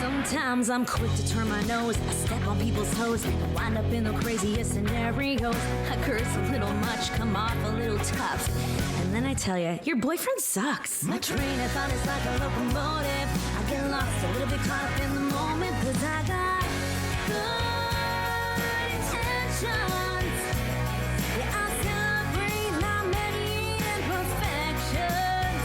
Sometimes I'm quick to turn my nose, I step on people's toes, and wind up in the craziest scenarios. I curse a little much, come off a little tough, and then I tell you, your boyfriend sucks. My train of thought is like a locomotive, I get lost a little bit caught up in the moment, cause I got good intentions. Yeah, I celebrate my many imperfections.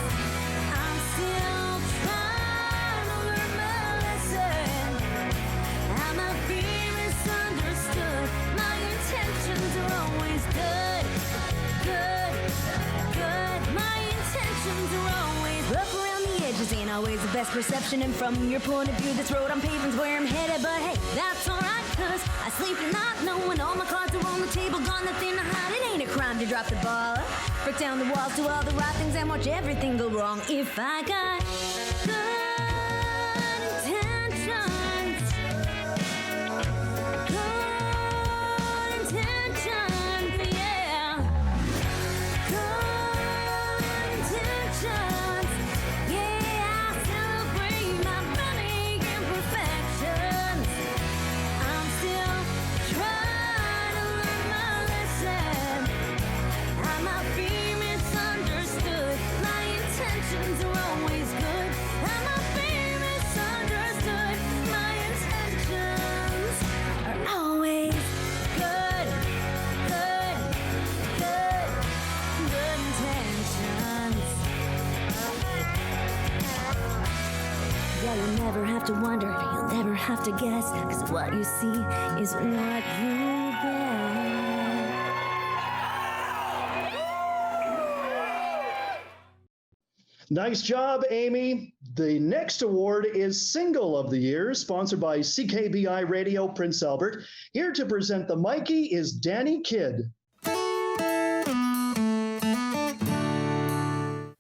I'm still trying to learn my lesson. I'm not being misunderstood. My intentions are always good. My intentions are always rough around the edges, ain't always the best perception. And from your point of view, this road I'm paving's where I'm headed. But hey, that's alright, cause I sleep at night knowing all my cards are on the table, got nothing to hide. It ain't a crime to drop the ball, break down the walls, do all the right things and watch everything go wrong. If I got good intentions, yeah. Good intentions, yeah. I celebrate my many imperfections. I'm still trying to learn my now you'll never have to wonder, you'll never have to guess, cause what you see is what you get. Nice job, Amy. The next award is Single of the Year, sponsored by CKBI Radio Prince Albert. Here to present the Mikey is Danny Kidd.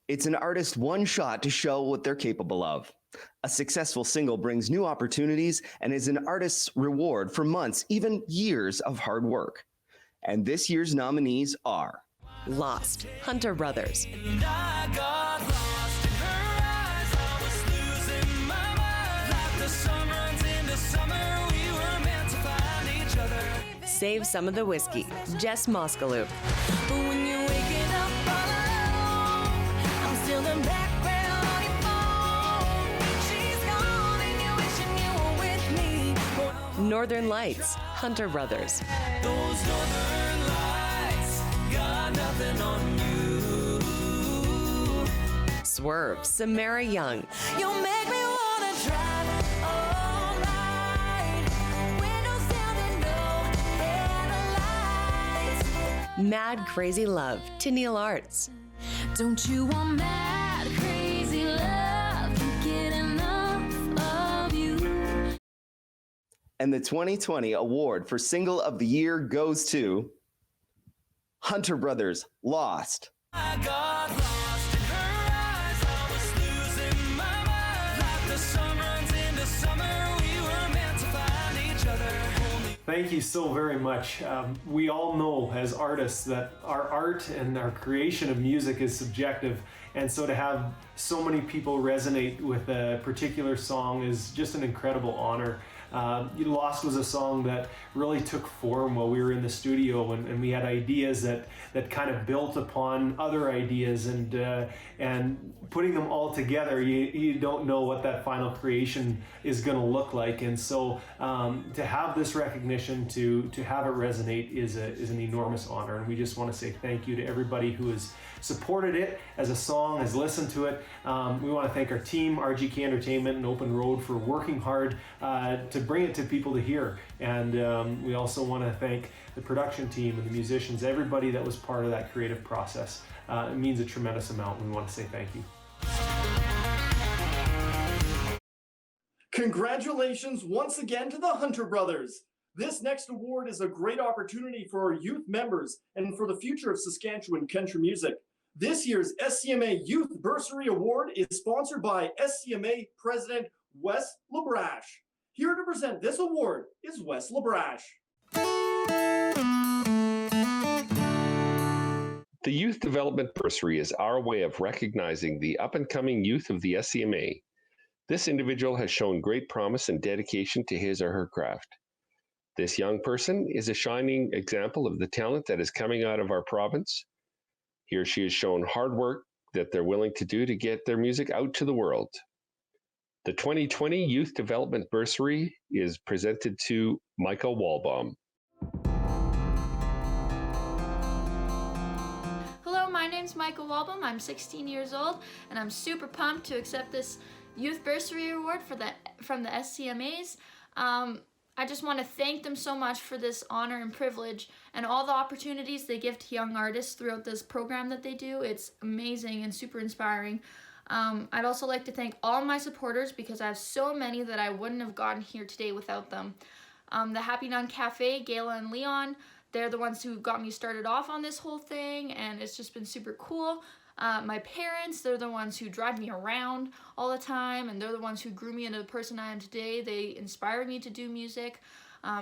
It's an artist's one shot to show what they're capable of. A successful single brings new opportunities and is an artist's reward for months, even years of hard work. And this year's nominees are Lost, Hunter Brothers. Save Some of the Whiskey, Jess Moskalup. But when you're waking up all alone, I'm still the background on your phone. She's gone and you're wishing you were with me. Northern Lights, Hunter Brothers. Those northern lights got nothing on you. Swerve, Samara Young. You make me wanna drive all night. Windows down and no headlights. Mad Crazy Love, Tennille Arts. Don't you want mad crazy love? Can't get enough of you. And the 2020 award for Single of the Year goes to Hunter Brothers, Lost. I got lost in her eyes. I was losing my mind. Like the sun runs into summer, we were meant to find each other. Thank you so very much. We all know as artists that our art and our creation of music is subjective, and so to have so many people resonate with a particular song is just an incredible honor. Lost was a song that really took form while we were in the studio, and we had ideas that kind of built upon other ideas, and putting them all together, you don't know what that final creation is going to look like. And so to have this recognition, to have it resonate is an enormous honor, and we just want to say thank you to everybody who has supported it as a song, has listened to it. We want to thank our team, RGK Entertainment and Open Road, for working hard to bring it to people to hear. And we also want to thank the production team and the musicians, everybody that was part of that creative process. It means a tremendous amount, and we want to say thank you. Congratulations once again to the Hunter Brothers. This next award is a great opportunity for our youth members and for the future of Saskatchewan country music. This year's SCMA Youth Bursary Award is sponsored by SCMA President Wes Labrache. Here to present this award is Wes Labrache. The Youth Development Bursary is our way of recognizing the up-and-coming youth of the SCMA. This individual has shown great promise and dedication to his or her craft. This young person is a shining example of the talent that is coming out of our province. He or she has shown hard work that they're willing to do to get their music out to the world. The 2020 Youth Development Bursary is presented to Michael Walbaum. Hello, my name's Michael Walbaum. I'm 16 years old, and I'm super pumped to accept this Youth Bursary Award from the SCMAs. I just want to thank them so much for this honor and privilege and all the opportunities they give to young artists throughout this program that they do. It's amazing and super inspiring. I'd also like to thank all my supporters, because I have so many that I wouldn't have gotten here today without them. The Happy Nun Cafe, Gala and Leon, they're the ones who got me started off on this whole thing, and it's just been super cool. My parents, they're the ones who drive me around all the time, and they're the ones who grew me into the person I am today. They inspire me to do music.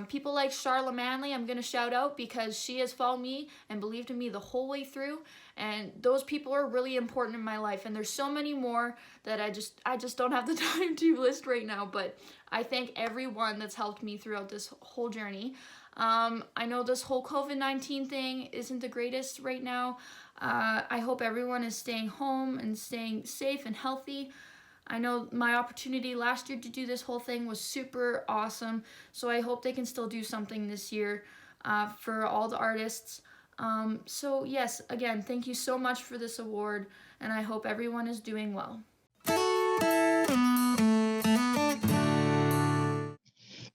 People like Charlotte Manley, I'm going to shout out, because she has followed me and believed in me the whole way through, and those people are really important in my life, and there's so many more that I just don't have the time to list right now, but I thank everyone that's helped me throughout this whole journey. I know this whole COVID-19 thing isn't the greatest right now. I hope everyone is staying home and staying safe and healthy. I know my opportunity last year to do this whole thing was super awesome, so I hope they can still do something this year for all the artists. So yes, again, thank you so much for this award, and I hope everyone is doing well.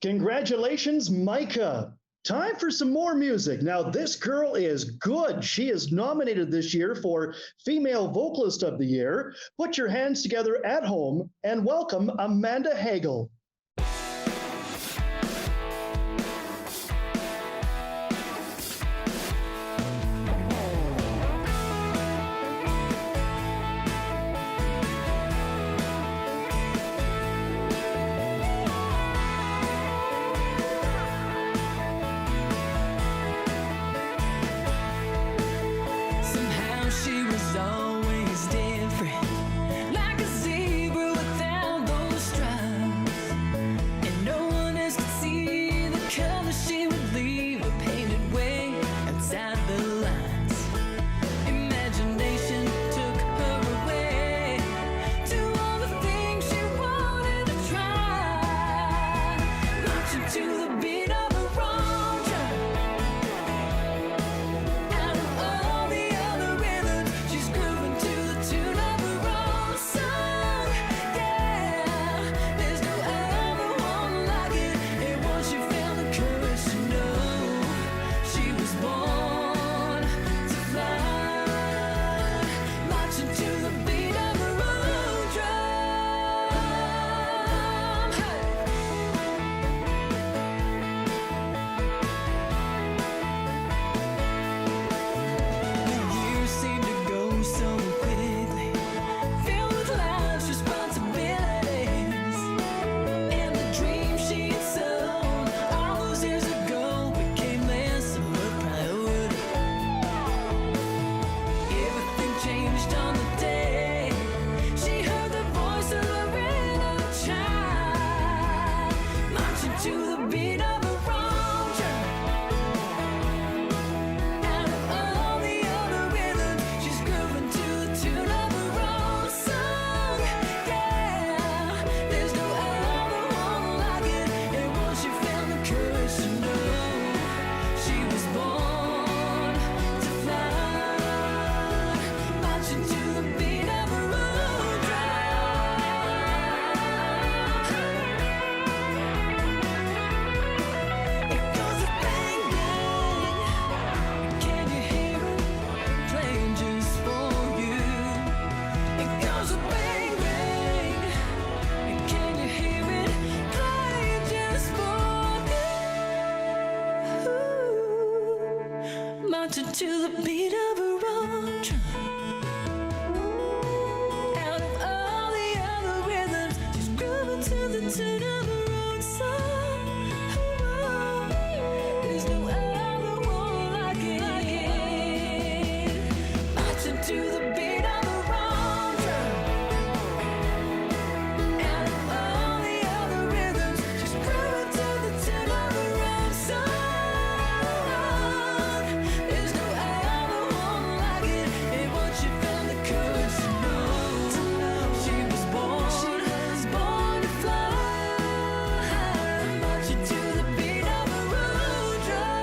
Congratulations, Micah. Time for some more music. Now, this girl is good. She is nominated this year for Female Vocalist of the Year. Put your hands together at home and welcome Amanda Hagel. Somehow she was always different, like a zebra without those stripes. And no one else could see the color she would leave her painted way outside the lines. Imagination took her away to all the things she wanted to try. Marching to the beat of her own drum. Out of all the other rhythms, she's grooving to the tune of her own song. Yeah, there's no other one like it. And once she found the courage to know, she was born to fly. Marching to the beat of her own drum. Hey. The years seem to go so quickly, filled with life's responsibilities. And the dreams she had sown all those years ago became less of a priority. Everything changed on the day she heard the voice of her inner child, marching to the beat of her own drum. Out of all the other rhythms, she's grooving to the tune of her own song. Yeah, there's no other one like it. And once she found the courage to know, she was born to fly. Marching to the beat of her own drum. It goes a bang bang. Can you hear it playing just for you? It goes a bang bang. Can you hear it playing just for you? Marching to the beat of her own drum. Out of all the other rhythms, she's grooving to the tune of her own song. There's no other one like it. Marching to the beat of her own drum. Out of all the other rhythms, she's grooving to the tune of her own song. There's no other one like it. And once she found the courage to know, she was born to fly. Marching to the beat of her own drum.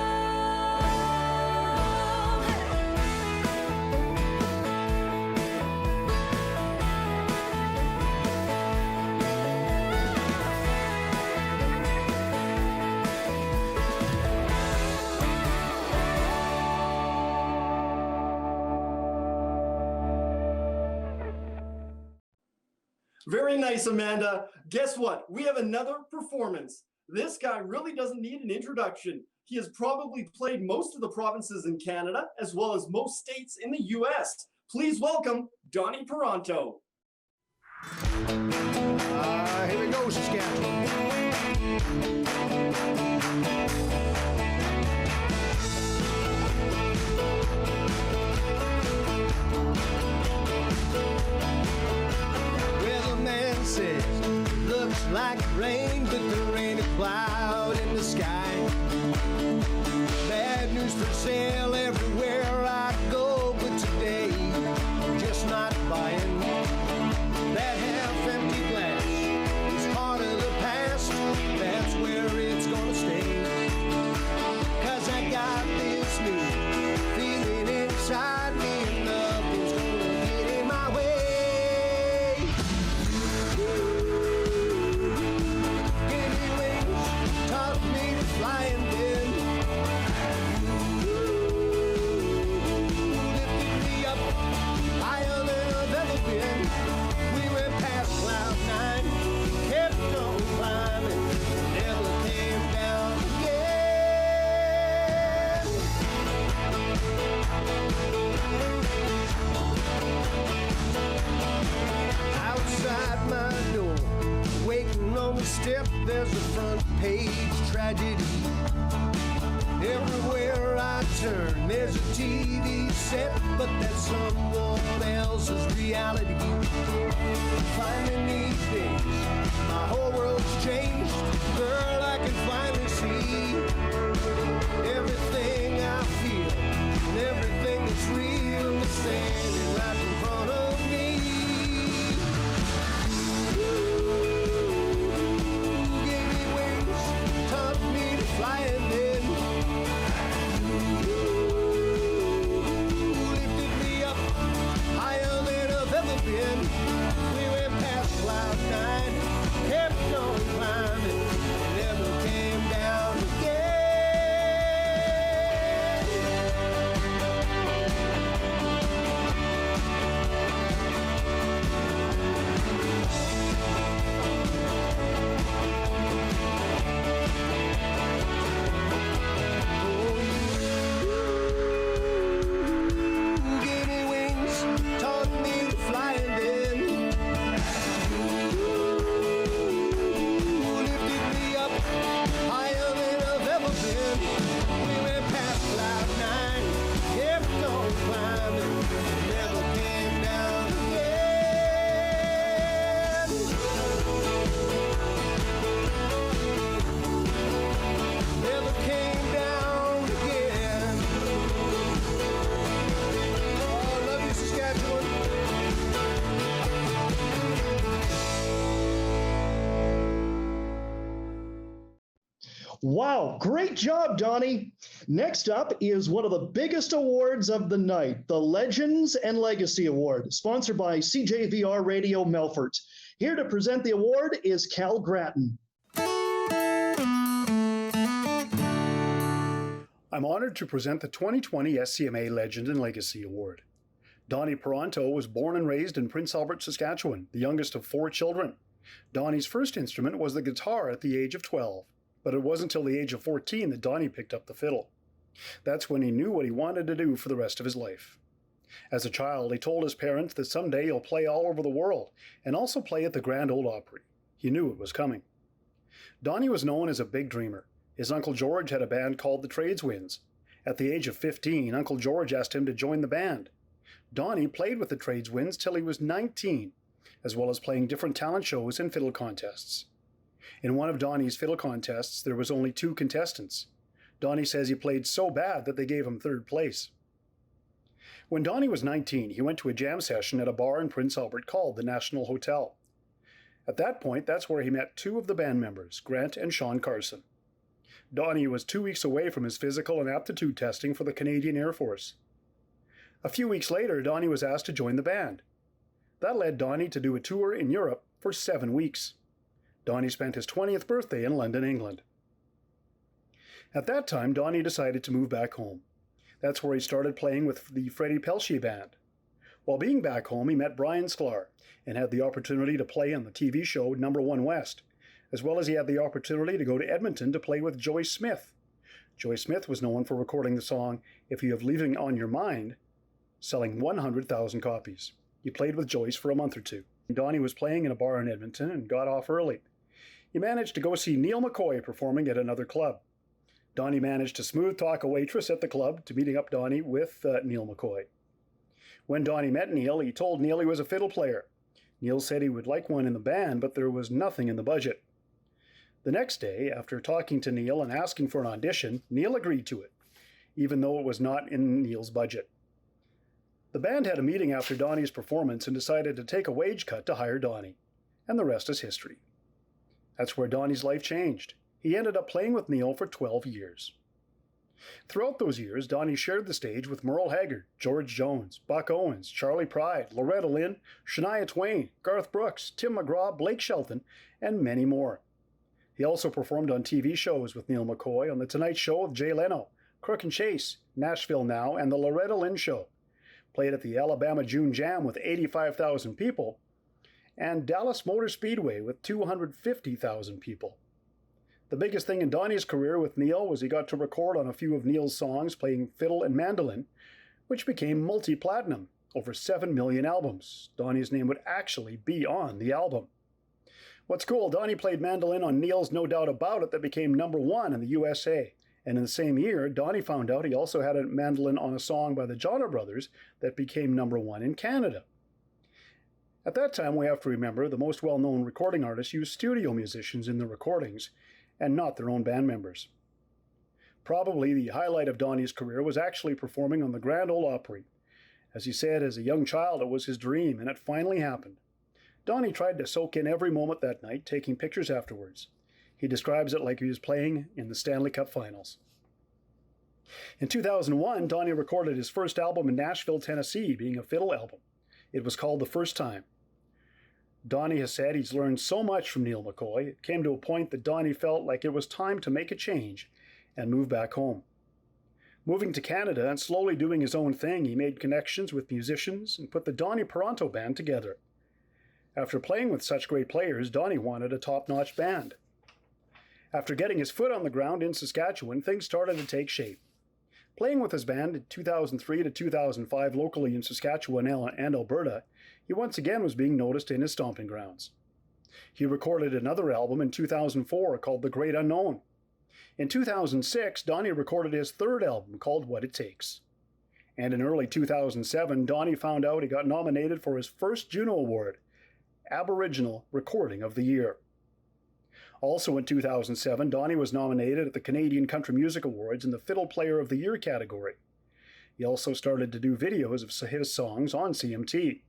Very nice, Amanda. Guess what? We have another performance. This guy really doesn't need an introduction. He has probably played most of the provinces in Canada, as well as most states in the US. Please welcome Donnie Peranto. Here we go, Saskatchewan. Weatherman says, looks like rain, but there ain't a cloud in the sky. Bad news for sale everywhere I go, but today, just not buying. That half-empty glass is part of the past. That's where it's gonna stay. 'Cause I got this new feeling inside me, and nothing's gonna get in my way. Anyways, step, there's a front page tragedy. Everywhere I turn, there's a TV set, but that's someone else's reality. Finally these days, my whole world's changed. Girl, I can finally see everything I feel and everything that's real is standing right in front of me. Gave me wings, taught me to fly, and then lifted me up higher than I've ever been. We went past cloud nine, kept on climbing, never came down again. Gave me wings, taught me to fly, and then lifted me up higher than I've ever been. We went past cloud nine, kept on climbing, never came down again. Never came down again. Oh, I love you, Saskatchewan. Wow, great job, Donnie. Next up is one of the biggest awards of the night, the Legends and Legacy Award, sponsored by CJVR Radio Melfort. Here to present the award is Cal Grattan. I'm honored to present the 2020 SCMA Legend and Legacy Award. Donnie Peranto was born and raised in Prince Albert, Saskatchewan, the youngest of 4 children. Donnie's first instrument was the guitar at the age of 12, but it wasn't until the age of 14 that Donnie picked up the fiddle. That's when he knew what he wanted to do for the rest of his life. As a child, he told his parents that someday he'll play all over the world and also play at the Grand Ole Opry. He knew it was coming. Donnie was known as a big dreamer. His Uncle George had a band called the Tradeswinds. At the age of 15, Uncle George asked him to join the band. Donnie played with the Tradeswinds till he was 19, as well as playing different talent shows and fiddle contests. In one of Donnie's fiddle contests, there was only 2 contestants. Donnie says he played so bad that they gave him 3rd place. When Donnie was 19, he went to a jam session at a bar in Prince Albert called the National Hotel. At that point, that's where he met 2 of the band members, Grant and Sean Carson. Donnie was 2 weeks away from his physical and aptitude testing for the Canadian Air Force. A few weeks later, Donnie was asked to join the band. That led Donnie to do a tour in Europe for 7 weeks. Donnie spent his 20th birthday in London, England. At that time, Donnie decided to move back home. That's where he started playing with the Freddie Pelchier Band. While being back home, he met Brian Sklar and had the opportunity to play on the TV show Number 1 West, as well as he had the opportunity to go to Edmonton to play with Joyce Smith. Joyce Smith was known for recording the song If You Have Leaving on Your Mind, selling 100,000 copies. He played with Joyce for a month or 2. Donnie was playing in a bar in Edmonton and got off early. He managed to go see Neil McCoy performing at another club. Donnie managed to smooth talk a waitress at the club to meeting up Donnie with Neil McCoy. When Donnie met Neil, he told Neil he was a fiddle player. Neil said he would like one in the band, but there was nothing in the budget. The next day, after talking to Neil and asking for an audition, Neil agreed to it, even though it was not in Neil's budget. The band had a meeting after Donnie's performance and decided to take a wage cut to hire Donnie, and the rest is history. That's where Donnie's life changed. He ended up playing with Neil for 12 years. Throughout those years, Donnie shared the stage with Merle Haggard, George Jones, Buck Owens, Charlie Pride, Loretta Lynn, Shania Twain, Garth Brooks, Tim McGraw, Blake Shelton, and many more. He also performed on TV shows with Neil McCoy on The Tonight Show with Jay Leno, Crook and Chase, Nashville Now, and The Loretta Lynn Show. Played at the Alabama June Jam with 85,000 people, and Dallas Motor Speedway with 250,000 people. The biggest thing in Donnie's career with Neil was he got to record on a few of Neil's songs playing fiddle and mandolin, which became multi-platinum, over 7 million albums. Donnie's name would actually be on the album. What's cool, Donnie played mandolin on Neil's No Doubt About It that became #1 in the USA. And in the same year, Donnie found out he also had a mandolin on a song by the Johnner Brothers that became #1 in Canada. At that time, we have to remember the most well-known recording artists used studio musicians in their recordings and not their own band members. Probably the highlight of Donnie's career was actually performing on the Grand Ole Opry. As he said, as a young child, it was his dream, and it finally happened. Donnie tried to soak in every moment that night, taking pictures afterwards. He describes it like he was playing in the Stanley Cup Finals. In 2001, Donnie recorded his first album in Nashville, Tennessee, being a fiddle album. It was called The First Time. Donnie has said he's learned so much from Neil McCoy, it came to a point that Donnie felt like it was time to make a change and move back home. Moving to Canada and slowly doing his own thing, he made connections with musicians and put the Donnie Peranto Band together. After playing with such great players, Donnie wanted a top-notch band. After getting his foot on the ground in Saskatchewan, things started to take shape. Playing with his band in 2003 to 2005 locally in Saskatchewan and Alberta, he once again was being noticed in his stomping grounds. He recorded another album in 2004 called The Great Unknown. In 2006, Donnie recorded his third album called What It Takes. And in early 2007, Donnie found out he got nominated for his first Juno Award, Aboriginal Recording of the Year. Also in 2007, Donnie was nominated at the Canadian Country Music Awards in the Fiddle Player of the Year category. He also started to do videos of his songs on CMT.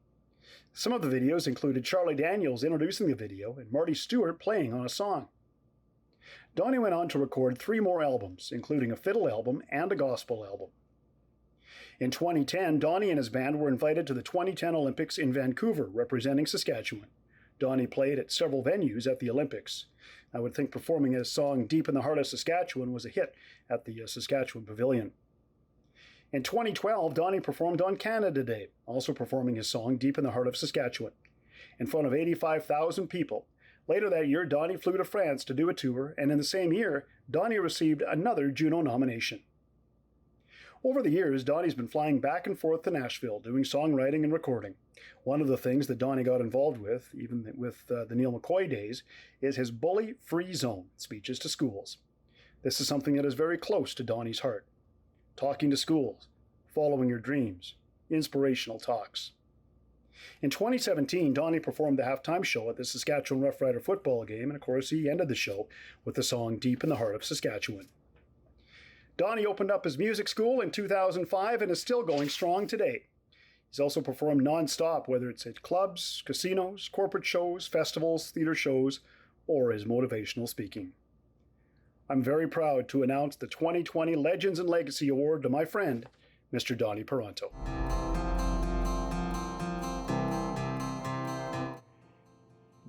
Some of the videos included Charlie Daniels introducing the video and Marty Stewart playing on a song. Donnie went on to record 3 more albums, including a fiddle album and a gospel album. In 2010, Donnie and his band were invited to the 2010 Olympics in Vancouver, representing Saskatchewan. Donnie played at several venues at the Olympics. I would think performing his song Deep in the Heart of Saskatchewan was a hit at the Saskatchewan Pavilion. In 2012, Donnie performed on Canada Day, also performing his song Deep in the Heart of Saskatchewan, in front of 85,000 people. Later that year, Donnie flew to France to do a tour, and in the same year, Donnie received another Juno nomination. Over the years, Donnie's been flying back and forth to Nashville, doing songwriting and recording. One of the things that Donnie got involved with, even with the Neil McCoy days, is his Bully Free Zone speeches to schools. This is something that is very close to Donnie's heart. Talking to schools, following your dreams, inspirational talks. In 2017, Donnie performed the halftime show at the Saskatchewan Rough Rider football game, and of course he ended the show with the song Deep in the Heart of Saskatchewan. Donnie opened up his music school in 2005 and is still going strong today. He's also performed non-stop, whether it's at clubs, casinos, corporate shows, festivals, theater shows, or his motivational speaking. I'm very proud to announce the 2020 Legends and Legacy Award to my friend, Mr. Donnie Peranto.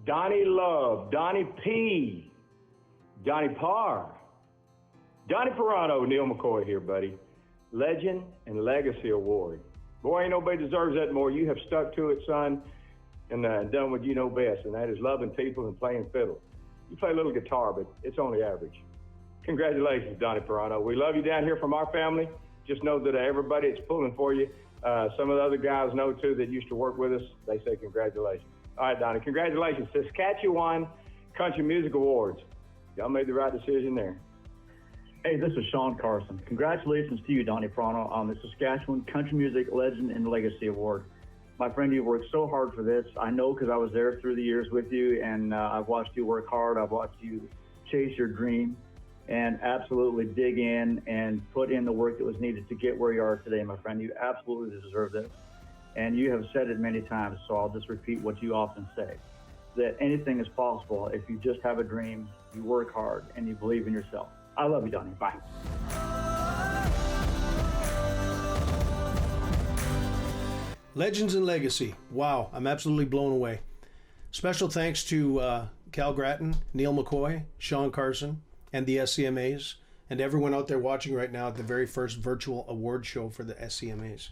Donnie Love, Donnie P, Donnie Parr, Donnie Peranto, Neil McCoy here, buddy. Legend and Legacy Award. Boy, ain't nobody deserves that more. You have stuck to it, son, and done what you know best, and that is loving people and playing fiddle. You play a little guitar, but it's only average. Congratulations, Donnie Peranto. We love you down here from our family. Just know that everybody that's pulling for you, some of the other guys know, too, that used to work with us. They say congratulations. All right, Donnie, congratulations. Saskatchewan Country Music Awards. Y'all made the right decision there. Hey, this is Sean Carson. Congratulations to you, Donnie Peranto, on the Saskatchewan Country Music Legend and Legacy Award. My friend, you worked so hard for this. I know because I was there through the years with you, and I've watched you work hard. I've watched you chase your dream and absolutely dig in and put in the work that was needed to get where you are today, my friend. You absolutely deserve this. And you have said it many times, so I'll just repeat what you often say, that anything is possible if you just have a dream, you work hard, and you believe in yourself. I love you, Donnie. Bye. Legends and Legacy. Wow, I'm absolutely blown away. Special thanks to Cal Grattan, Neil McCoy, Sean Carson, and the SCMAs, and everyone out there watching right now at the very first virtual award show for the SCMAs.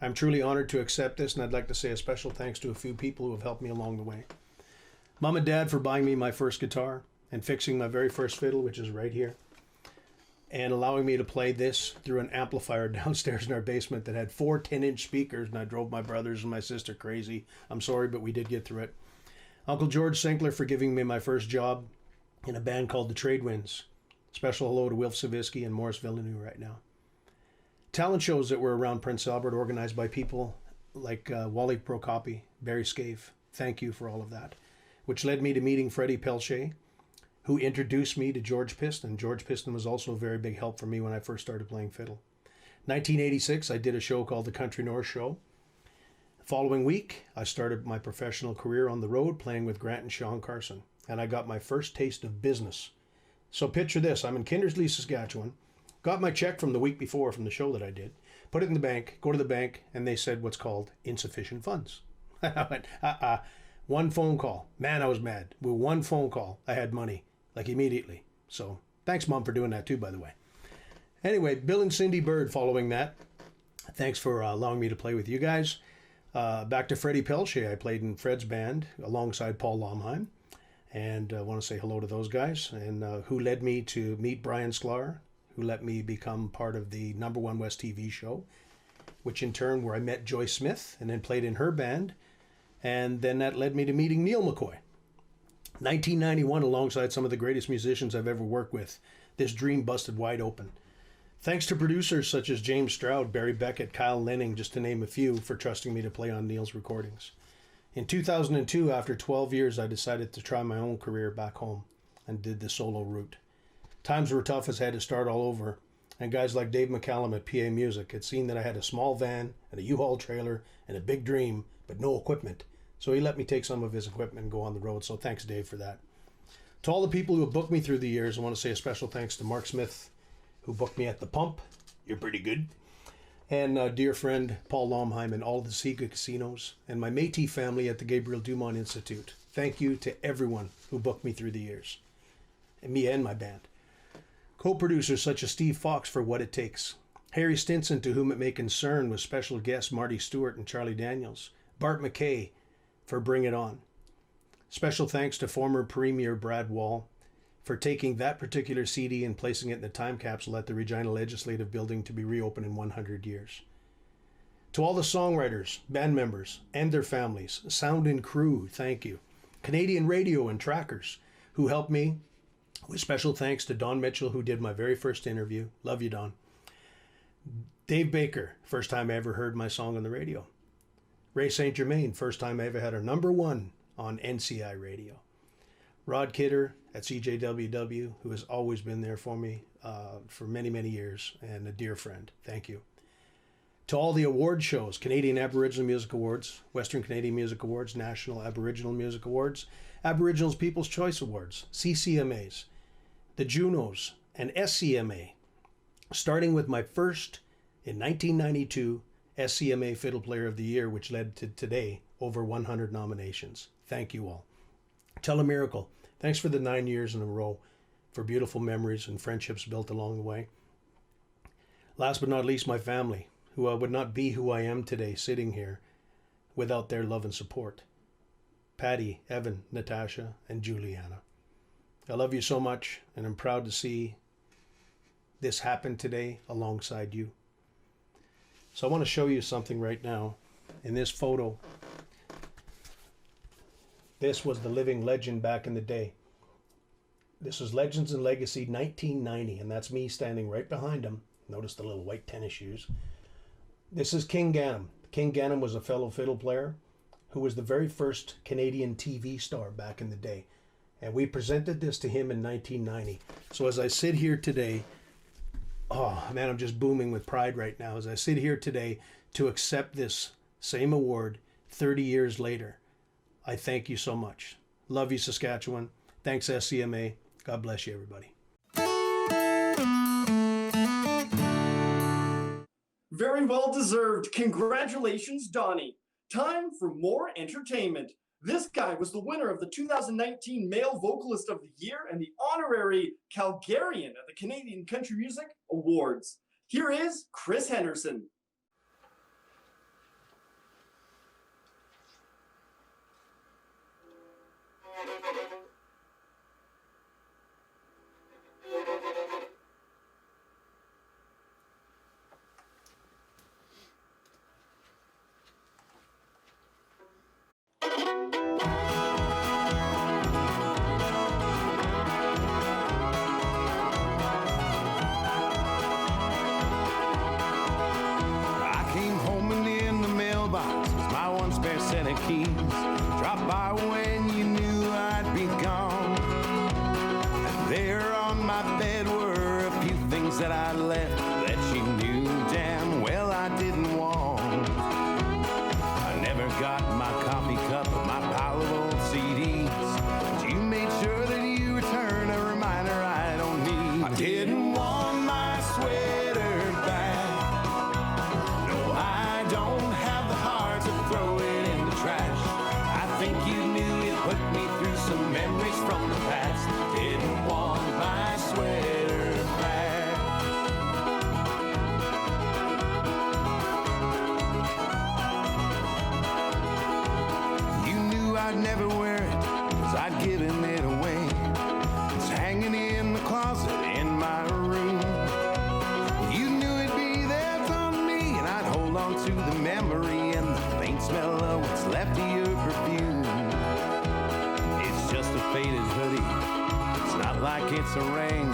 I'm truly honored to accept this, and I'd like to say a special thanks to a few people who have helped me along the way. Mom and Dad for buying me my first guitar and fixing my very first fiddle, which is right here, and allowing me to play this through an amplifier downstairs in our basement that had 4 10-inch speakers, and I drove my brothers and my sister crazy. I'm sorry, but we did get through it. Uncle George Sinkler for giving me my first job in a band called the Trade Winds. Special hello to Wilf Savitsky and Morris Villeneuve right now. Talent shows that were around Prince Albert, organized by people like Wally Prokopi, Barry Scaife. Thank you for all of that. Which led me to meeting Freddie Pelche, who introduced me to George Piston. George Piston was also a very big help for me when I first started playing fiddle. 1986, I did a show called the Country North Show. The following week, I started my professional career on the road playing with Grant and Sean Carson, and I got my first taste of business. So picture this, I'm in Kindersley, Saskatchewan, got my check from the week before from the show that I did, put it in the bank, go to the bank, and they said what's called insufficient funds. I went, one phone call. Man, I was mad. With one phone call, I had money, like immediately. So thanks, Mom, for doing that too, by the way. Anyway, Bill and Cindy Bird following that. Thanks for allowing me to play with you guys. Back to Freddie Pelche. I played in Fred's band alongside Paul Lomheim. And I want to say hello to those guys, and who led me to meet Brian Sklar, who let me become part of the Number One West TV show, which in turn where I met Joyce Smith and then played in her band. And then that led me to meeting Neil McCoy. 1991, alongside some of the greatest musicians I've ever worked with, this dream busted wide open. Thanks to producers such as James Stroud, Barry Beckett, Kyle Lenning, just to name a few, for trusting me to play on Neil's recordings. In 2002, after 12 years, I decided to try my own career back home and did the solo route. Times were tough as I had to start all over, and guys like Dave McCallum at PA Music had seen that I had a small van and a U-Haul trailer and a big dream, but no equipment. So he let me take some of his equipment and go on the road, so thanks, Dave, for that. To all the people who have booked me through the years, I want to say a special thanks to Mark Smith, who booked me at the Pump. You're pretty good. And dear friend Paul Lomheim and all the Sega casinos, and my Métis family at the Gabriel Dumont Institute. Thank you to everyone who booked me through the years, and me and my band. Co-producers such as Steve Fox for What It Takes, Harry Stinson, to whom it may concern, with special guests Marty Stewart and Charlie Daniels, Bart McKay for Bring It On. Special thanks to former Premier Brad Wall for taking that particular CD and placing it in the time capsule at the Regina Legislative Building to be reopened in 100 years. To all the songwriters, band members, and their families, sound and crew, thank you. Canadian radio and trackers who helped me, with special thanks to Don Mitchell, who did my very first interview. Love you, Don. Dave Baker, first time I ever heard my song on the radio. Ray St. Germain, first time I ever had a number one on NCI radio. Rod Kidder at CJWW, who has always been there for me for many, many years, and a dear friend. Thank you. To all the award shows, Canadian Aboriginal Music Awards, Western Canadian Music Awards, National Aboriginal Music Awards, Aboriginals People's Choice Awards, CCMAs, the Junos, and SCMA, starting with my first, in 1992, SCMA Fiddle Player of the Year, which led to today over 100 nominations. Thank you all. Telemiracle, thanks for the 9 years in a row, for beautiful memories and friendships built along the way. Last but not least, my family, who I would not be who I am today sitting here without their love and support. Patty, Evan, Natasha, and Juliana. I love you so much, and I'm proud to see this happen today alongside you. So I want to show you something right now. In this photo, this was the living legend back in the day. This was Legends and Legacy 1990, and that's me standing right behind him. Notice the little white tennis shoes. This is King Gannon. King Gannon was a fellow fiddle player who was the very first Canadian TV star back in the day. And we presented this to him in 1990. So as I sit here today, oh man, I'm just booming with pride right now. As I sit here today to accept this same award 30 years later, I thank you so much. Love you, Saskatchewan. Thanks, SCMA. God bless you, everybody. Very well deserved. Congratulations, Donnie. Time for more entertainment. This guy was the winner of the 2019 Male Vocalist of the Year and the honorary Calgarian of the Canadian Country Music Awards. Here is Chris Henderson. keys. Drop by when you knew I'd be gone. And there on my bed were a few things that I left that you knew damn well I didn't want. I never got my coffee cup, my pile of old CDs. But you made sure that you return a reminder I don't need. I didn't want my sweater back. No, I don't have the heart to throw it in the trash. I think you knew it put me through some memories from the past. Didn't want my sweater back. You knew I'd never wear it, 'cause I'd given it away. It's hanging in the closet in my room. You knew it'd be there on me, and I'd hold on to the memory and the faint smell of what's left of your perfume. It's just a faded hoodie, it's not like it's a ring.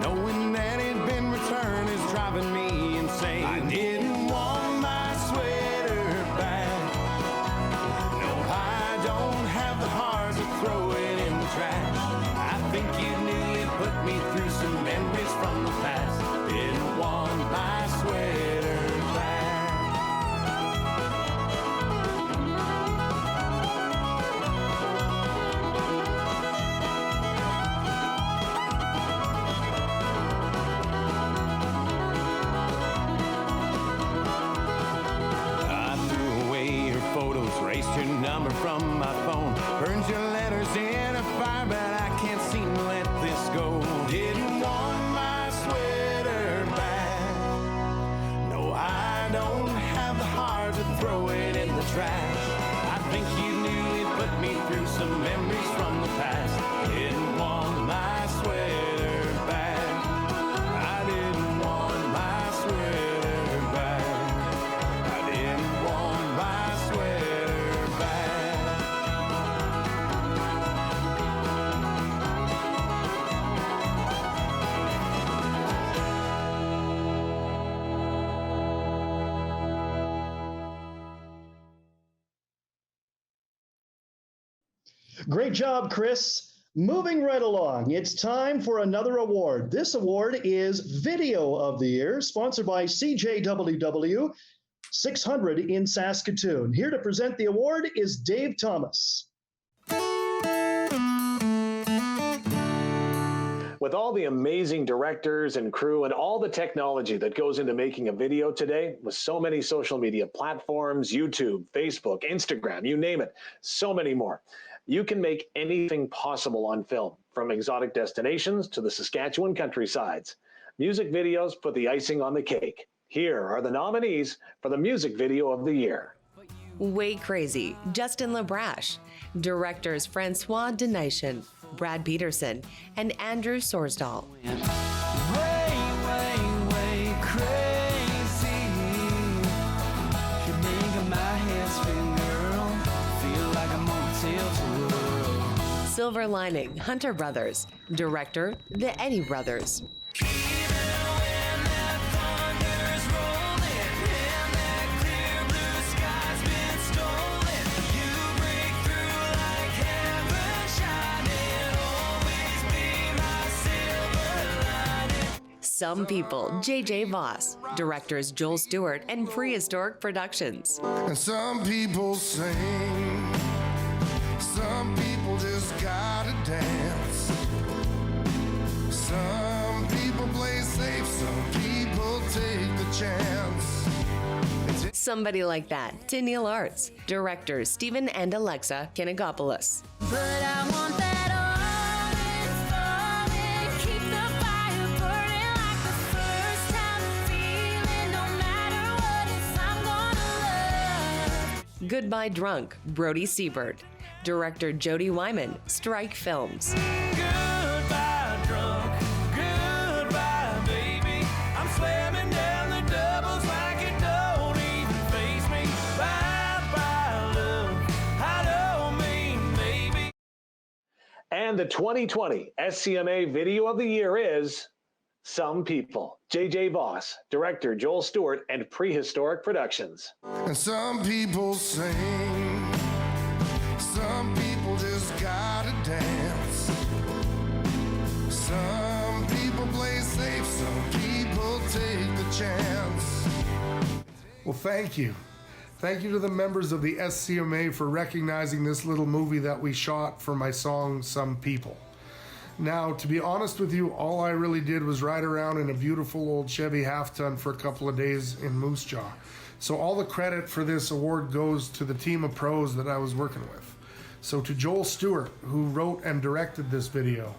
Knowing that it'd been returned is driving me insane. I didn't want my sweater back. No, I don't have the heart to throw it in the trash. I think you knew it put me through some memories from the past. Didn't want my sweater back. I threw away your photos, erased your number from my phone, burned your letters in a fire, but I can't seem to let this go. Didn't want my sweater back. No, I don't have the heart to throw it in the trash. I think you knew it put me through some memories from the past. Didn't want my sweater back. I didn't want my sweater back. I didn't want my sweater back. Great job, Chris. Moving right along, it's time for another award. This award is Video of the Year, sponsored by CJWW 600 in Saskatoon. Here to present the award is Dave Thomas. With all the amazing directors and crew and all the technology that goes into making a video today, with so many social media platforms, YouTube, Facebook, Instagram, you name it, so many more, you can make anything possible on film, from exotic destinations to the Saskatchewan countrysides. Music videos put the icing on the cake. Here are the nominees for the Music Video of the Year. Way Crazy, Justin LaBrache. Directors Francois Denison, Brad Peterson, and Andrew Sorsdahl. Way crazy. You're making my head spin, girl. Feel like I'm on tilt-a-whirl. Silver Lining, Hunter Brothers. Director, the Eddie Brothers. Some People, J.J. Voss. Directors Joel Stewart and Prehistoric Productions. And some people sing, some people just gotta dance. Some people play safe, some people take the chance. Somebody Like That, to Neil Arts. Directors Stephen and Alexa Kinagopoulos. But I want that Goodbye Drunk, Brody Siebert. Director Jody Wyman, Strike Films. Goodbye, drunk. Goodbye, baby. I'm slamming down the doubles like it don't even faze me. Bye-bye, love. I don't mean maybe. And the 2020 SCMA Video of the Year is Some People, J.J. Voss, director Joel Stewart, and Prehistoric Productions. And some people sing, thank you. Thank you to the members of the SCMA for recognizing this little movie that we shot for my song, Some People. Now, to be honest with you, all I really did was ride around in a beautiful old Chevy half-ton for a couple of days in Moose Jaw. So all the credit for this award goes to the team of pros that I was working with. So to Joel Stewart, who wrote and directed this video.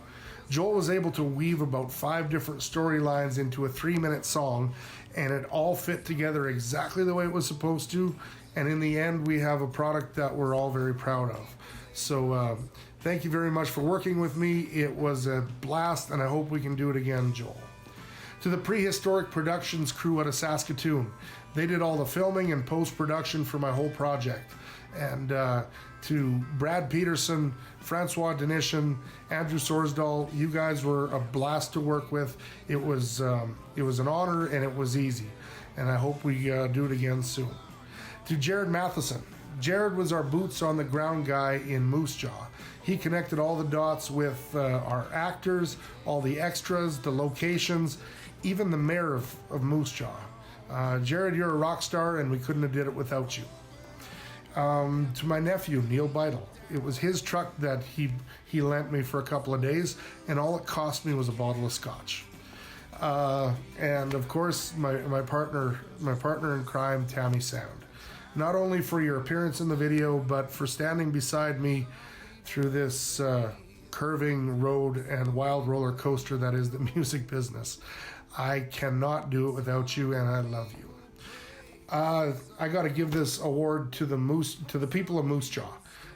Joel was able to weave about 5 different storylines into a 3-minute song, and it all fit together exactly the way it was supposed to. And in the end, we have a product that we're all very proud of. So thank you very much for working with me. It was a blast, and I hope we can do it again, Joel. To the Prehistoric Productions crew out of Saskatchewan. They did all the filming and post-production for my whole project. And to Brad Peterson, Francois Denishin, Andrew Sorsdahl, you guys were a blast to work with. It was an honor, and it was easy. And I hope we do it again soon. To Jared Matheson. Jared was our boots on the ground guy in Moose Jaw. He connected all the dots with our actors, all the extras, the locations, even the mayor of Moose Jaw. Jared, you're a rock star, and we couldn't have did it without you. To my nephew, Neil Beidel. It was his truck that he lent me for a couple of days, and all it cost me was a bottle of scotch. And of course, my partner in crime, Tammy Sound. Not only for your appearance in the video, but for standing beside me through this curving road and wild roller coaster that is the music business. I cannot do it without you, and I love you. I got to give this award to the people of Moose Jaw.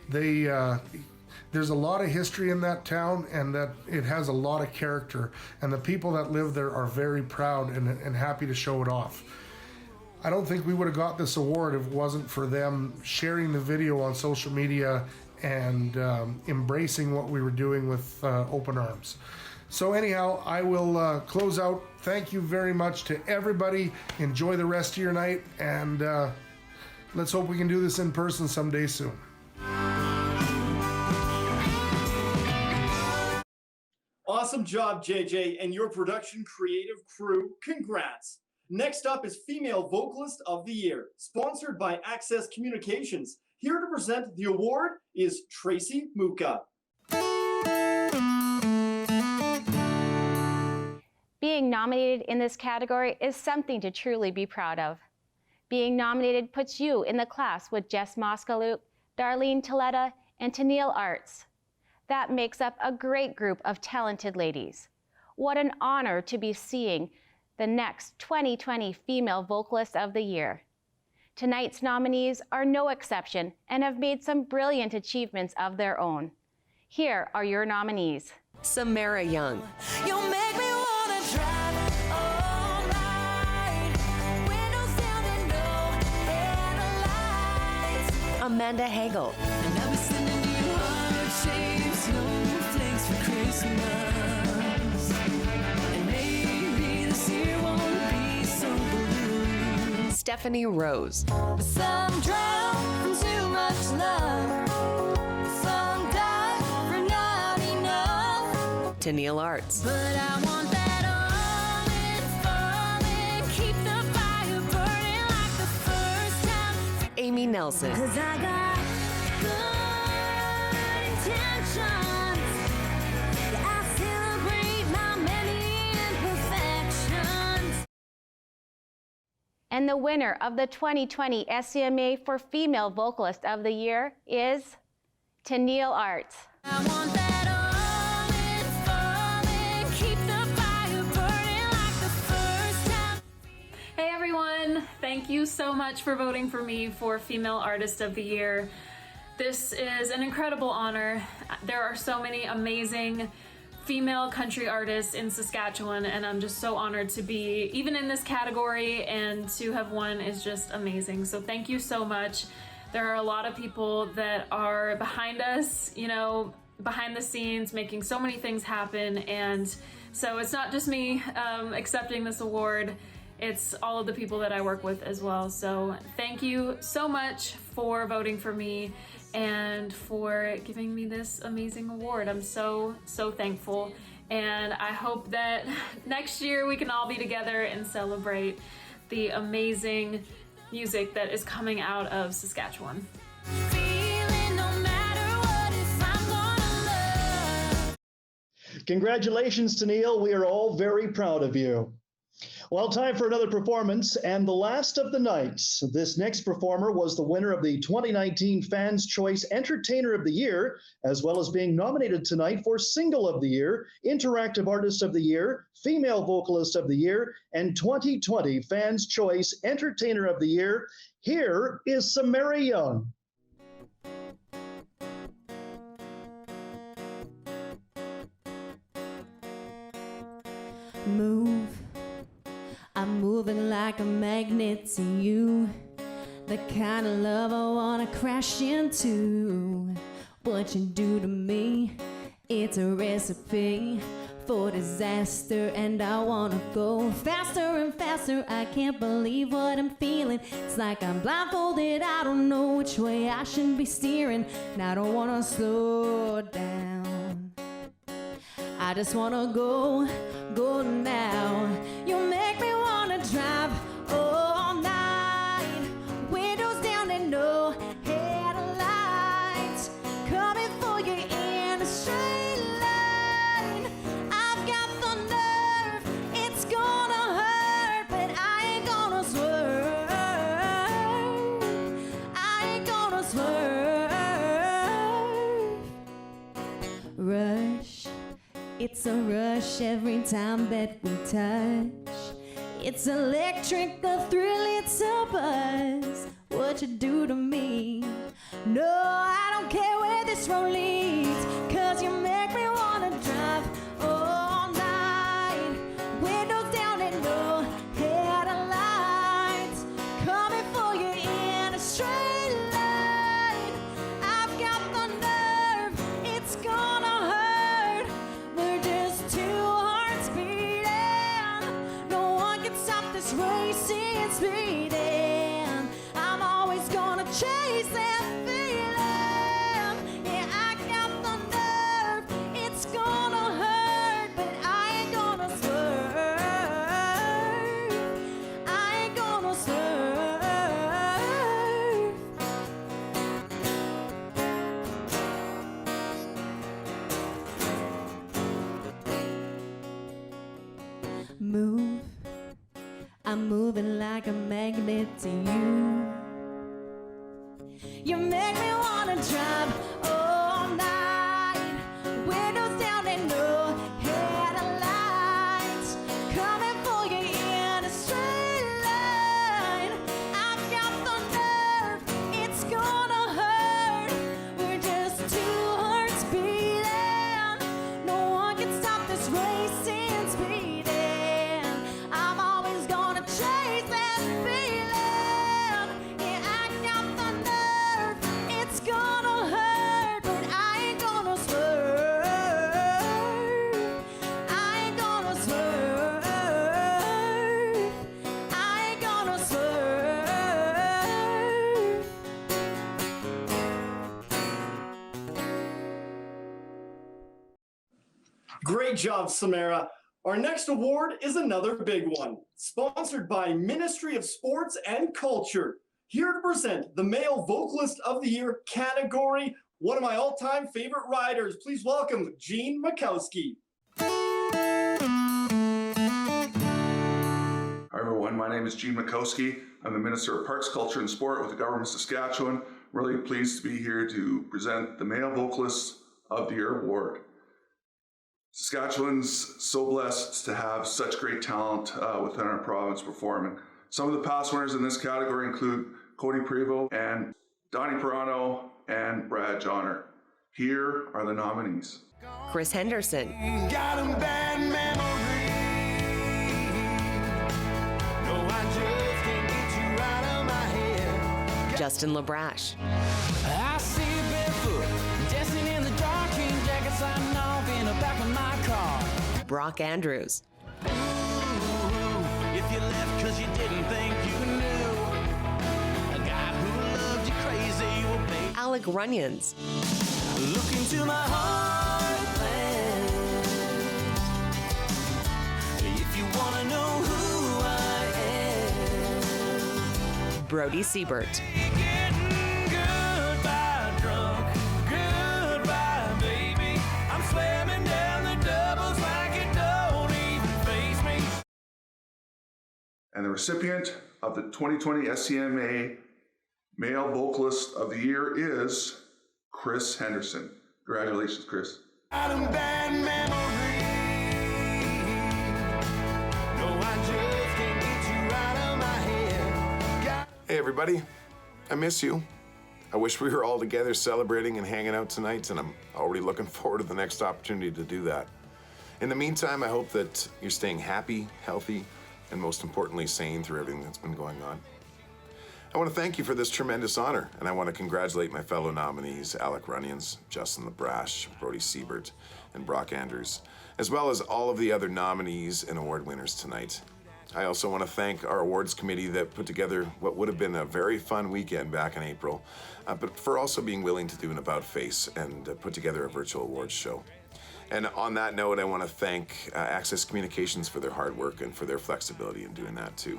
There's a lot of history in that town, and that it has a lot of character, and the people that live there are very proud and happy to show it off. I don't think we would have got this award if it wasn't for them sharing the video on social media and embracing what we were doing with open arms. So anyhow, I will close out. Thank you very much to everybody. Enjoy the rest of your night, and let's hope we can do this in person someday soon. Awesome job, JJ, and your production creative crew. Congrats. Next up is Female Vocalist of the Year, sponsored by Access Communications. Here to present the award is Tracy Muka. Being nominated in this category is something to truly be proud of. Being nominated puts you in the class with Jess Moskaluke, Darlene Tilletta, and Tennille Arts. That makes up a great group of talented ladies. What an honor to be seeing the next 2020 Female Vocalist of the Year. Tonight's nominees are no exception and have made some brilliant achievements of their own. Here are your nominees. Samara Young. You make me wanna drive all night. Windows down and no headlights. Amanda Hagel. And I'll be sending you heart-shaped snowflakes for Christmas. And maybe this year won't be so blue. Stephanie Rose. Some drown from too much love. Some die for not enough. Tennille Arts. But I want that all in falling. Keep the fire burning like the first time. Amy Nelson. 'Cause I got good intentions. Yeah, I celebrate my many imperfections. And the winner of the 2020 SCMA for Female Vocalist of the Year is Tennille Arts. I want that all in falling. Keep the fire burning like the first time. Hey everyone, thank you so much for voting for me for Female Artist of the Year. This is an incredible honor. There are so many amazing female country artists in Saskatchewan, and I'm just so honored to be even in this category, and to have won is just amazing. So thank you so much. There are a lot of people that are behind us, you know, behind the scenes, making so many things happen, and so it's not just me accepting this award, it's all of the people that I work with as well. So thank you so much for voting for me and for giving me this amazing award. I'm so thankful, and I hope that next year we can all be together and celebrate the amazing music that is coming out of Saskatchewan. Congratulations to Neil. We are all very proud of you. Well, time for another performance, and the last of the night. This next performer was the winner of the 2019 Fans' Choice Entertainer of the Year, as well as being nominated tonight for Single of the Year, Interactive Artist of the Year, Female Vocalist of the Year, and 2020 Fans' Choice Entertainer of the Year. Here is Samara Young. Move, I'm moving like a magnet to you. The kind of love I wanna crash into. What you do to me, it's a recipe for disaster, and I wanna go faster and faster. I can't believe what I'm feeling. It's like I'm blindfolded, I don't know which way I should be steering, and I don't wanna slow down. I just wanna go now. You make me wanna drive all night. Windows down and no headlights. Coming for you in a straight line. I've got the nerve, it's gonna hurt, but I ain't gonna swerve. I ain't gonna swerve. Rush. It's a rush every time that we touch. It's electric, a thrill, it's a buzz. What you do to me? No, I don't care where this road leads, 'cause you make me wanna drive all night. Windows down and no headlights. Coming for you in a straight line. I've got the nerve, it's gonna hurt. We're just two hearts beating. No one can stop this racing, speeding. I'm always gonna chase that feeling. Yeah, I got the nerve, it's gonna hurt, but I ain't gonna swerve. I ain't gonna swerve. Move, I'm moving like a magnet to you. You make me wanna drive all night. Windows down and no headlights. Coming for you in a straight line. I've got the nerve, it's gonna hurt. We're just two hearts beating. No one can stop this racing, speeding. I'm always gonna chase that feeling. Yeah, I got the nerve, it's gonna hurt, but I ain't gonna swerve. I ain't gonna swerve. I ain't gonna swerve. Great job, Samara. Our next award is another big one, sponsored by Ministry of Sports and Culture. Here to present the Male Vocalist of the Year category, one of my all-time favorite riders. Please welcome Gene Makowski. Hi everyone, my name is Gene Makowski. I'm the Minister of Parks, Culture and Sport with the Government of Saskatchewan. Really pleased to be here to present the Male Vocalist of the Year award. Saskatchewan's so blessed to have such great talent within our province performing. Some of the past winners in this category include Cody Prevost and Donnie Perano and Brad Johnner. Here are the nominees. Chris Henderson, Got a bad memory. No, I just can't get you out of my head. Justin LaBrache, I see you barefoot, dancing in the dark, jean jacket sliding off in the back of my car. Brock Andrews, If you left 'cause you didn't think you knew, a guy who loved you crazy will be. Alec Runyons, Look into my heartland. If you wanna know who I am, Brody Siebert. Goodbye, drunk. Goodbye, baby. I'm slamming down the doubles like it don't even faze me. And the recipient of the 2020 SCMA Male Vocalist of the Year is Chris Henderson. Congratulations, Chris. Bad memory. No, I just can't get you out of my head. Hey everybody, I miss you. I wish we were all together celebrating and hanging out tonight, and I'm already looking forward to the next opportunity to do that. In the meantime, I hope that you're staying happy, healthy, and most importantly, sane through everything that's been going on. I want to thank you for this tremendous honor, and I want to congratulate my fellow nominees, Alec Runnions, Justin LaBrache, Brody Siebert, and Brock Andrews, as well as all of the other nominees and award winners tonight. I also want to thank our awards committee that put together what would have been a very fun weekend back in April, but for also being willing to do an about-face and put together a virtual awards show. And on that note, I want to thank Access Communications for their hard work and for their flexibility in doing that too.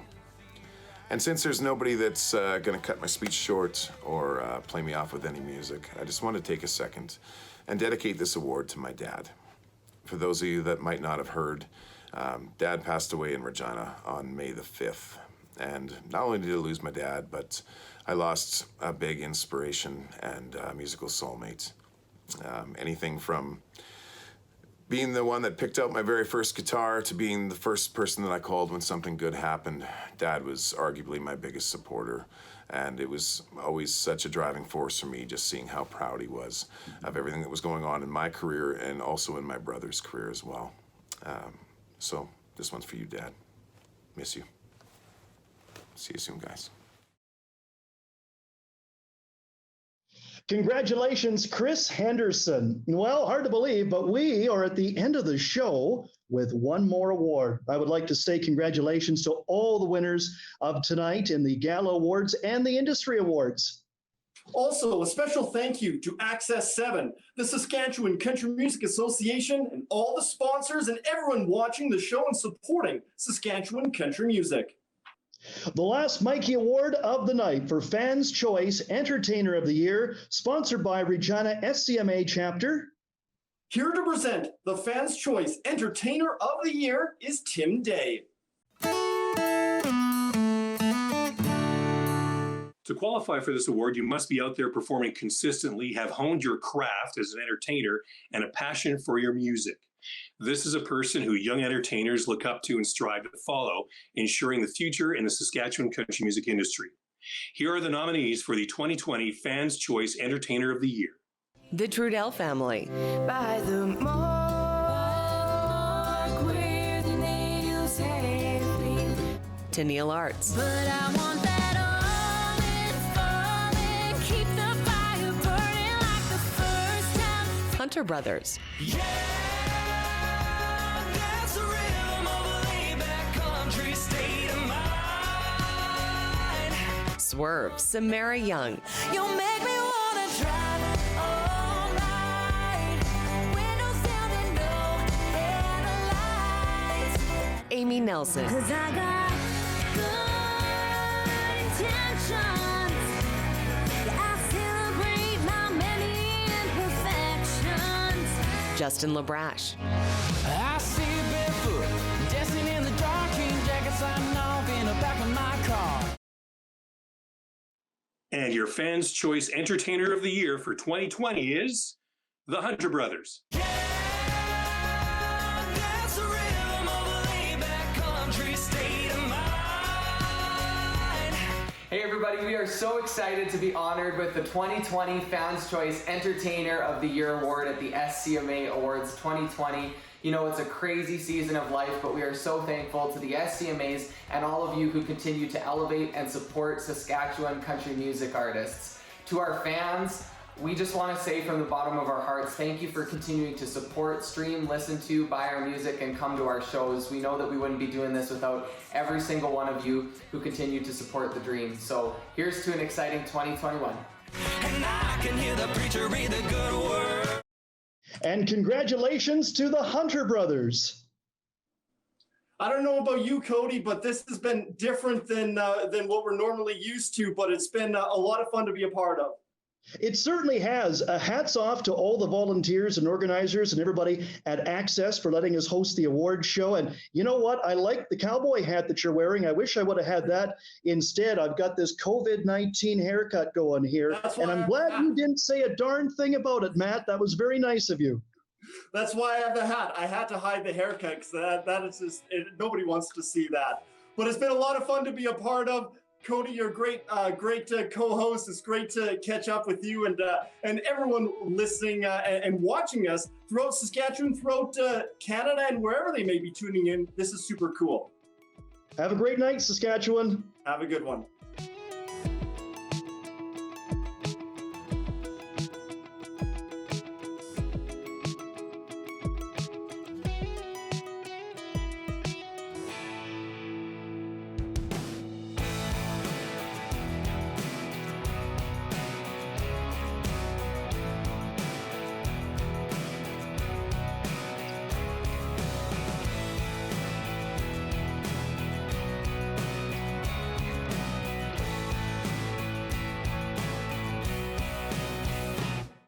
And since there's nobody that's going to cut my speech short or play me off with any music, I just want to take a second and dedicate this award to my dad. For those of you that might not have heard, Dad passed away in Regina on May the 5th. And not only did I lose my dad, but I lost a big inspiration and musical soulmate. Anything from being the one that picked out my very first guitar to being the first person that I called when something good happened, Dad was arguably my biggest supporter. And it was always such a driving force for me, just seeing how proud he was of everything that was going on in my career and also in my brother's career as well. So this one's for you, Dad. Miss you. See you soon, guys. Congratulations, Chris Henderson. Well, hard to believe, but we are at the end of the show with one more award. I would like to say congratulations to all the winners of tonight in the Gala Awards and the Industry Awards. Also, a special thank you to Access 7, the Saskatchewan Country Music Association, and all the sponsors and everyone watching the show and supporting Saskatchewan country music. The last Mikey Award of the night for Fans' Choice Entertainer of the Year, sponsored by Regina SCMA Chapter. Here to present the Fans' Choice Entertainer of the Year is Tim Day. To qualify for this award, you must be out there performing consistently, have honed your craft as an entertainer, and a passion for your music. This is a person who young entertainers look up to and strive to follow, ensuring the future in the Saskatchewan country music industry. Here are the nominees for the 2020 Fans' Choice Entertainer of the Year. The Trudell family. By the mark where the nails have been. Tennille Arts. But I want that all in falling, keep the fire burning like the first time. Hunter Brothers. Yeah, that's the rhythm of a laid-back country state of mind. Swerve. Samara Young. You make me wanna drive all night. Windows down and no headlights. Amy Nelson. 'Cause I got good intentions. Yeah, I celebrate my many imperfections. Justin LaBrache. I see you barefoot, dancing in the dark, jean jackets hiding off in the back of my car. And your Fans' Choice Entertainer of the Year for 2020 is the Hunter Brothers. That's the rhythm of a laid-back country state of mind. Hey everybody, we are so excited to be honored with the 2020 Fans' Choice Entertainer of the Year Award at the SCMA Awards 2020. You know, it's a crazy season of life, but we are so thankful to the SCMAs and all of you who continue to elevate and support Saskatchewan country music artists. To our fans, we just want to say from the bottom of our hearts, thank you for continuing to support, stream, listen to, buy our music, and come to our shows. We know that we wouldn't be doing this without every single one of you who continue to support the dream. So here's to an exciting 2021. And I can hear the preacher read the good word. And congratulations to the Hunter Brothers. I don't know about you, Cody, but this has been different than what we're normally used to, but it's been a lot of fun to be a part of. It certainly has. Hats off to all the volunteers and organizers and everybody at Access for letting us host the award show. And you know what? I like the cowboy hat that you're wearing. I wish I would have had that. Instead, I've got this COVID-19 haircut going here. And I'm glad you didn't say a darn thing about it, Matt. That was very nice of you. That's why I have the hat. I had to hide the haircut because that is just, nobody wants to see that. But it's been a lot of fun to be a part of. Cody, you're a great co-host. It's great to catch up with you and everyone listening and watching us throughout Saskatchewan, throughout Canada, and wherever they may be tuning in. This is super cool. Have a great night, Saskatchewan. Have a good one.